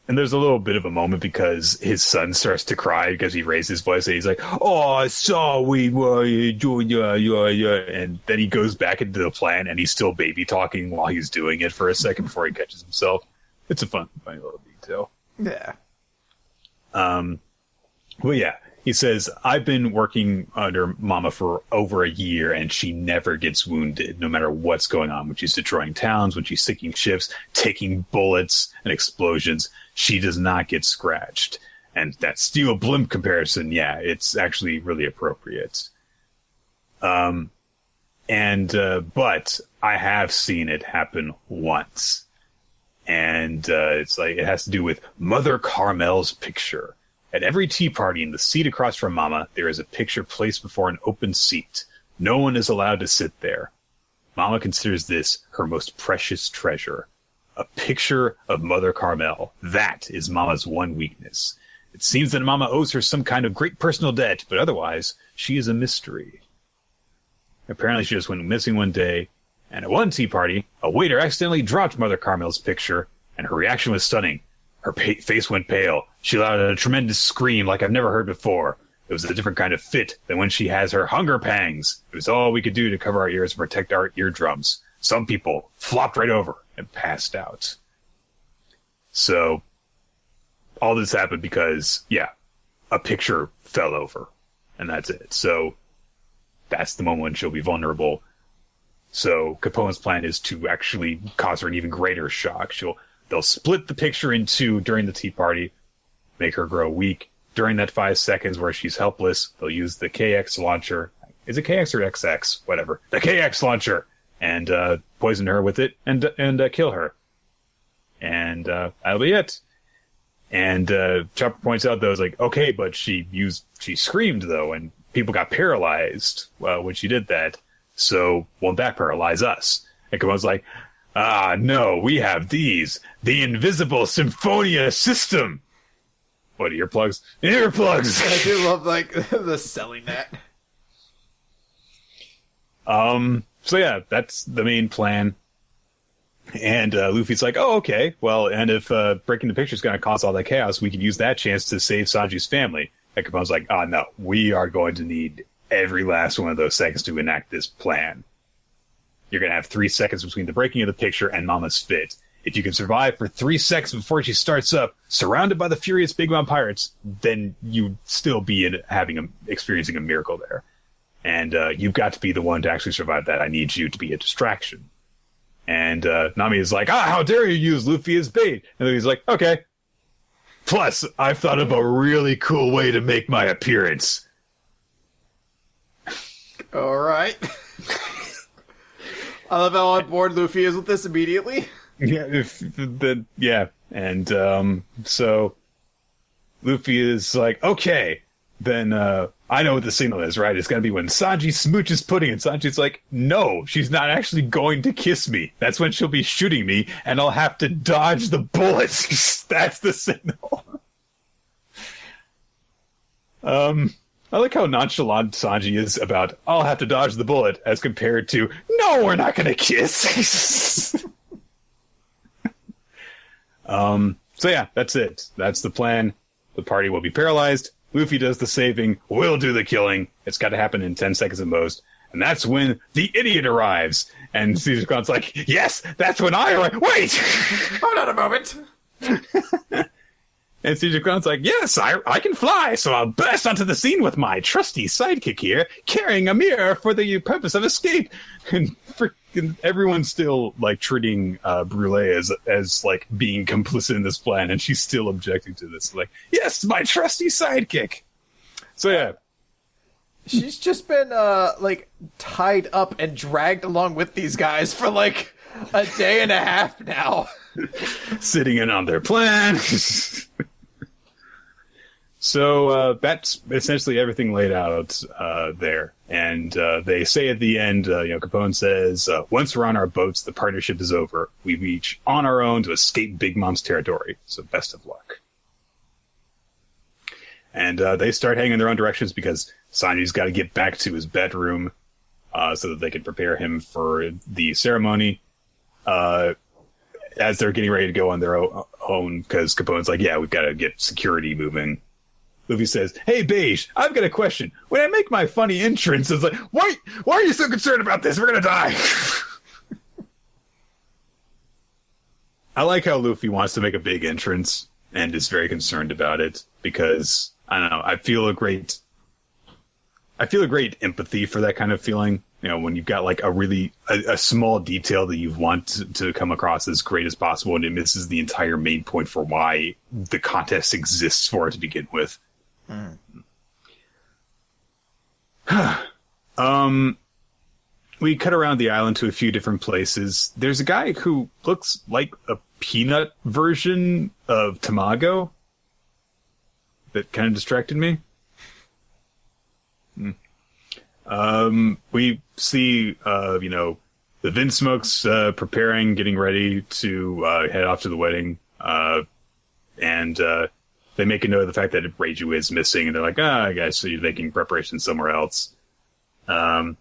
and there's a little bit of a moment because his son starts to cry because he raised his voice and he's like, oh, I saw we were doing, and then he goes back into the plan and he's still baby talking while he's doing it for a second before he catches himself. It's a funny little detail. Yeah. Well, yeah. He says, I've been working under Mama for over a year, and she never gets wounded, no matter what's going on. When she's destroying towns, when she's sinking ships, taking bullets and explosions, she does not get scratched. And that steel blimp comparison, yeah, it's actually really appropriate. But I have seen it happen once. And it's like, it has to do with Mother Carmel's picture. At every tea party in the seat across from Mama, there is a picture placed before an open seat. No one is allowed to sit there. Mama considers this her most precious treasure. A picture of Mother Carmel. That is Mama's one weakness. It seems that Mama owes her some kind of great personal debt, but otherwise, she is a mystery. Apparently she just went missing one day, and at one tea party, a waiter accidentally dropped Mother Carmel's picture, and her reaction was stunning. Her face went pale. She let out a tremendous scream like I've never heard before. It was a different kind of fit than when she has her hunger pangs. It was all we could do to cover our ears and protect our eardrums. Some people flopped right over and passed out. So, all this happened because, yeah, a picture fell over. And that's it. So, that's the moment when she'll be vulnerable. So, Capone's plan is to actually cause her an even greater shock. They'll split the picture in 2 during the tea party, make her grow weak. During that 5 seconds where she's helpless, they'll use the KX launcher. Is it KX or XX? Whatever. The KX launcher! And poison her with it and kill her. And that'll be it. And Chopper points out, though, it's like, okay, but she screamed, though, and people got paralyzed when she did that. So won't that paralyze us? And Capone's like, no, we have these. The Invisible Symphonia System. What, earplugs? Earplugs! I do love, like, the selling that. So yeah, that's the main plan. And Luffy's like, oh, okay. Well, and if breaking the picture is going to cause all that chaos, we can use that chance to save Sanji's family. And Capone's like, no, we are going to need every last one of those seconds to enact this plan. You're going to have 3 seconds between the breaking of the picture and Mama's fit. If you can survive for 3 seconds before she starts up, surrounded by the furious Big Mom pirates, then you'd still be experiencing a miracle there. And you've got to be the one to actually survive that. I need you to be a distraction. And Nami is like, how dare you use Luffy as bait? And then he's like, okay. Plus, I've thought of a really cool way to make my appearance. All right. I love how on board Luffy is with this immediately. Yeah, and so Luffy is like, okay, then I know what the signal is, right? It's gonna be when Sanji smooches Pudding, and Sanji's like, no, she's not actually going to kiss me. That's when she'll be shooting me, and I'll have to dodge the bullets. That's the signal. I like how nonchalant Sanji is about, I'll have to dodge the bullet, as compared to, no, we're not gonna kiss. So yeah, that's it. That's the plan. The party will be paralyzed. Luffy does the saving. We'll do the killing. It's got to happen in 10 seconds at most. And that's when the idiot arrives. And Caesar Khan's like, yes, that's when I arrive. Wait! Hold on a moment. And Caesar Khan's like, yes, I can fly, so I'll burst onto the scene with my trusty sidekick here, carrying a mirror for the purpose of escape. And freaking everyone's still, like, treating Brule as, like, being complicit in this plan, and she's still objecting to this. Like, yes, my trusty sidekick! So, yeah. She's just been, like, tied up and dragged along with these guys for, like, a day and a half now. Sitting in on their plan. So that's essentially everything laid out there. And they say at the end, Capone says, once we're on our boats, the partnership is over. We reach on our own to escape Big Mom's territory. So best of luck. And they start heading in their own directions because Sanji's got to get back to his bedroom so that they can prepare him for the ceremony. As they're getting ready to go on their own, because Capone's like, yeah, we've got to get security moving. Luffy says, hey, Beige, I've got a question. When I make my funny entrance, it's like, why are you so concerned about this? We're going to die. I like how Luffy wants to make a big entrance and is very concerned about it because, I don't know, I feel a great empathy for that kind of feeling. You know, when you've got like a small detail that you want to come across as great as possible, and it misses the entire main point for why the contest exists for it to begin with. We cut around the island to a few different places. There's a guy who looks like a peanut version of Tamago that kind of distracted me. We see, the Vinsmokes preparing, getting ready to head off to the wedding, and they make a note of the fact that Reiju is missing, and they're like, I guess you're making preparations somewhere else. And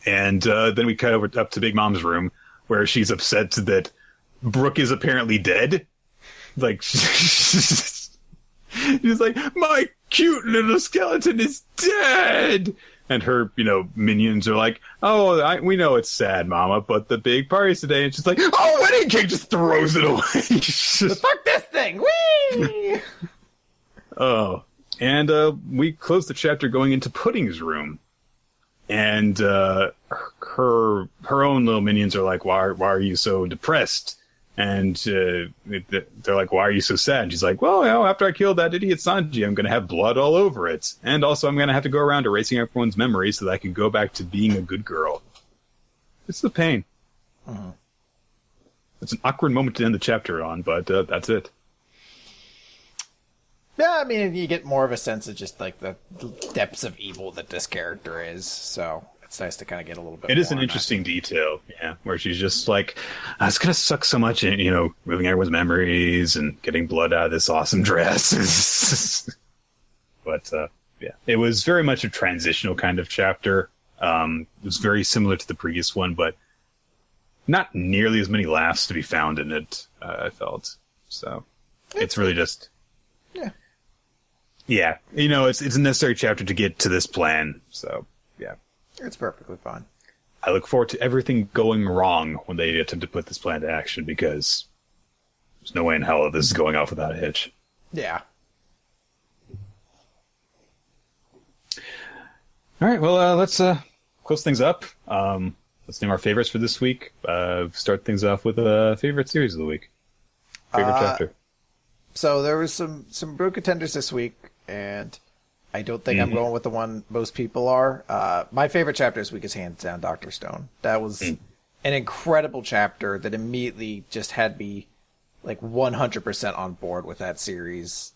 then we cut over up to Big Mom's room, where she's upset that Brooke is apparently dead. Like, she's like, my cute little skeleton is dead! And her, minions are like, we know it's sad, Mama, but the big party's today. And she's like, wedding cake, just throws it away. Fuck this thing! Whee! And we close the chapter going into Pudding's room. And her own little minions are like, why are you so depressed? And they're like, why are you so sad? And she's like, well, after I killed that idiot Sanji, I'm going to have blood all over it. And also I'm going to have to go around erasing everyone's memories so that I can go back to being a good girl. It's the pain. Uh-huh. It's an awkward moment to end the chapter on, but that's it. Yeah, I mean, you get more of a sense of just, like, the depths of evil that this character is, so it's nice to kind of get a little bit more. It is an interesting detail, yeah, where she's just like, it's going to suck so much, in, moving everyone's memories and getting blood out of this awesome dress. But, yeah, it was very much a transitional kind of chapter. It was very similar to the previous one, but not nearly as many laughs to be found in it, I felt. So, it's really just... Yeah, it's a necessary chapter to get to this plan. So yeah, it's perfectly fine. I look forward to everything going wrong when they attempt to put this plan to action, because there's no way in hell that this is going off without a hitch. Yeah. All right, well, let's close things up. Let's name our favorites for this week. Start things off with a favorite series of the week. Favorite chapter. So there was some real contenders this week, and I don't think I'm going with the one most people are. My favorite chapter this week is hands down Dr. Stone. That was an incredible chapter that immediately just had me like 100% on board with that series,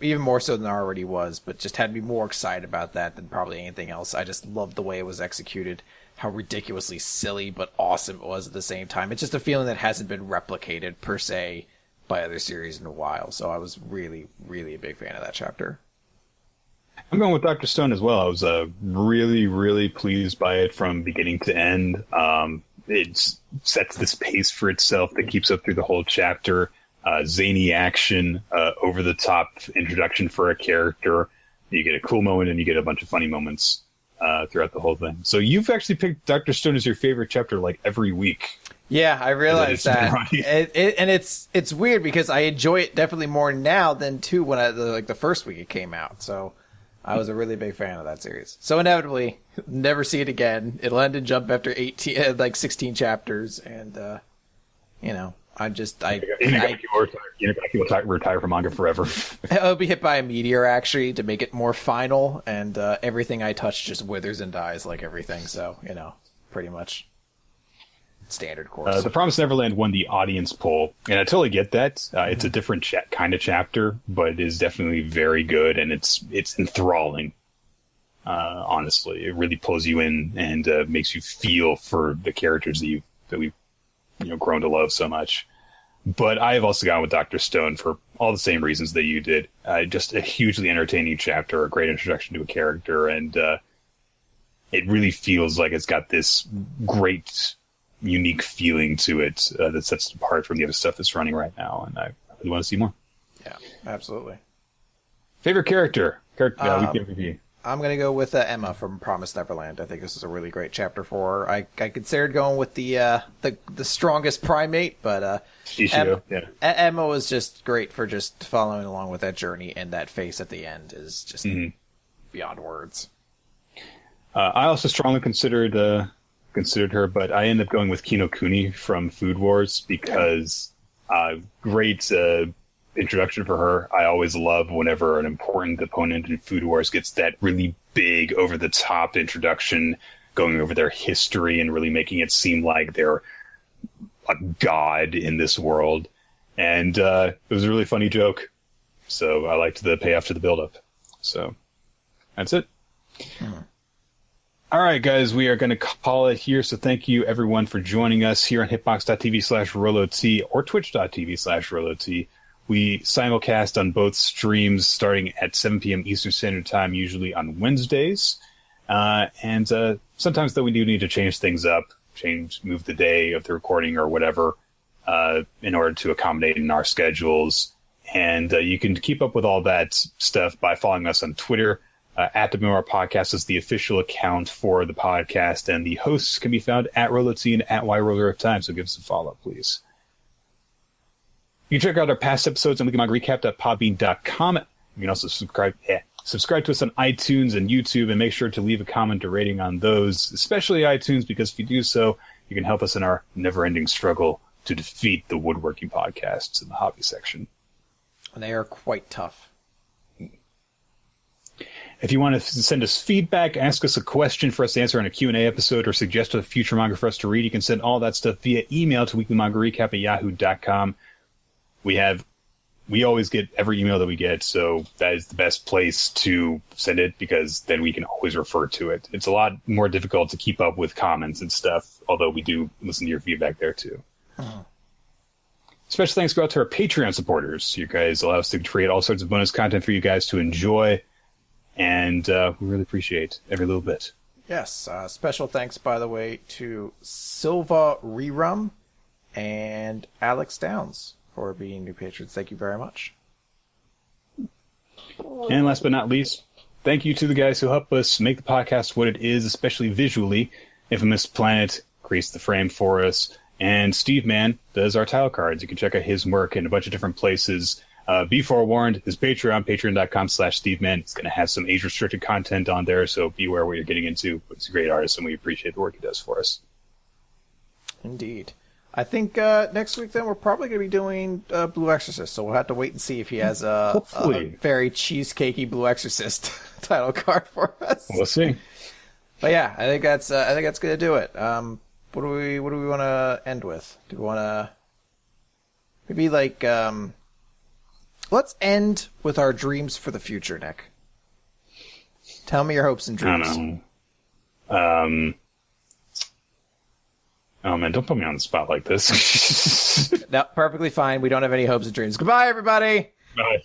even more so than I already was, but just had me more excited about that than probably anything else. I just loved the way it was executed, how ridiculously silly but awesome it was at the same time. It's just a feeling that hasn't been replicated per se by other series in a while, so I was really, really a big fan of that chapter. I'm going with Dr. Stone as well. I was really, really pleased by it from beginning to end. It sets this pace for itself that keeps up through the whole chapter. Zany action, over-the-top introduction for a character. You get a cool moment and you get a bunch of funny moments throughout the whole thing. So you've actually picked Dr. Stone as your favorite chapter like every week. Yeah, I realized that. And it's weird because I enjoy it definitely more now than too when the first week it came out. So I was a really big fan of that series. So inevitably, never see it again. It'll end in Jump after 16 chapters, and Inagaki will retire from manga forever. I'll be hit by a meteor actually to make it more final, and everything I touch just withers and dies like everything. So pretty much standard course. The Promised Neverland won the audience poll, and I totally get that. It's a different kind of chapter, but it is definitely very good, and it's enthralling. Honestly, it really pulls you in and makes you feel for the characters that we've grown to love so much. But I have also gone with Dr. Stone for all the same reasons that you did. Just a hugely entertaining chapter, a great introduction to a character, and it really feels like it's got this great, unique feeling to it that sets it apart from the other stuff that's running right now, and I really want to see more. Yeah, absolutely. Favorite character? Weekend. I'm going to go with Emma from Promised Neverland. I think this is a really great chapter for her. I considered going with the strongest primate, but Emma was just great for just following along with that journey, and that face at the end is just beyond words. I also strongly considered her, but I ended up going with Kino Kuni from Food Wars because great introduction for her. I always love whenever an important opponent in Food Wars gets that really big, over-the-top introduction, going over their history and really making it seem like they're a god in this world. And it was a really funny joke. So I liked the payoff to the build-up. So that's it. All right, guys, we are going to call it here. So thank you, everyone, for joining us here on hitbox.tv/RoloT or twitch.tv/RoloT. We simulcast on both streams starting at 7 p.m. Eastern Standard Time, usually on Wednesdays. And sometimes, though, we do need to change things up, move the day of the recording or whatever in order to accommodate in our schedules. And you can keep up with all that stuff by following us on Twitter. At the Memoir Podcast is the official account for the podcast, and the hosts can be found at RoloT and at YRoller of Time, so give us a follow, please. You can check out our past episodes on WikiMangaRecap.podbean.com. You can also subscribe to us on iTunes and YouTube, and make sure to leave a comment or rating on those, especially iTunes, because if you do so, you can help us in our never-ending struggle to defeat the woodworking podcasts in the hobby section. And they are quite tough. If you want to send us feedback, ask us a question for us to answer on a Q&A episode, or suggest a future manga for us to read, you can send all that stuff via email to weeklymangarecap@yahoo.com. We always get every email that we get, so that is the best place to send it, because then we can always refer to it. It's a lot more difficult to keep up with comments and stuff, although we do listen to your feedback there too. Special thanks go out to our Patreon supporters. You guys allow us to create all sorts of bonus content for you guys to enjoy, and we really appreciate every little bit. Yes, special thanks, by the way, to Silva Rerum and Alex Downs for being new patrons. Thank you very much. And last but not least, thank you to the guys who help us make the podcast what it is, especially visually. Infamous Planet creates the frame for us, and Steve Man does our title cards. You can check out his work in a bunch of different places. Be forewarned, his Patreon, patreon.com/SteveMan. It's going to have some age-restricted content on there, so beware what you're getting into. But he's a great artist, and we appreciate the work he does for us. Indeed. I think next week, then, we're probably going to be doing Blue Exorcist, so we'll have to wait and see if he has a very cheesecakey Blue Exorcist title card for us. We'll see. But yeah, I think that's going to do it. What do we want to end with? Do we want to maybe like let's end with our dreams for the future, Nick. Tell me your hopes and dreams. I don't know. Oh man, don't put me on the spot like this. No, perfectly fine. We don't have any hopes and dreams. Goodbye, everybody. Bye.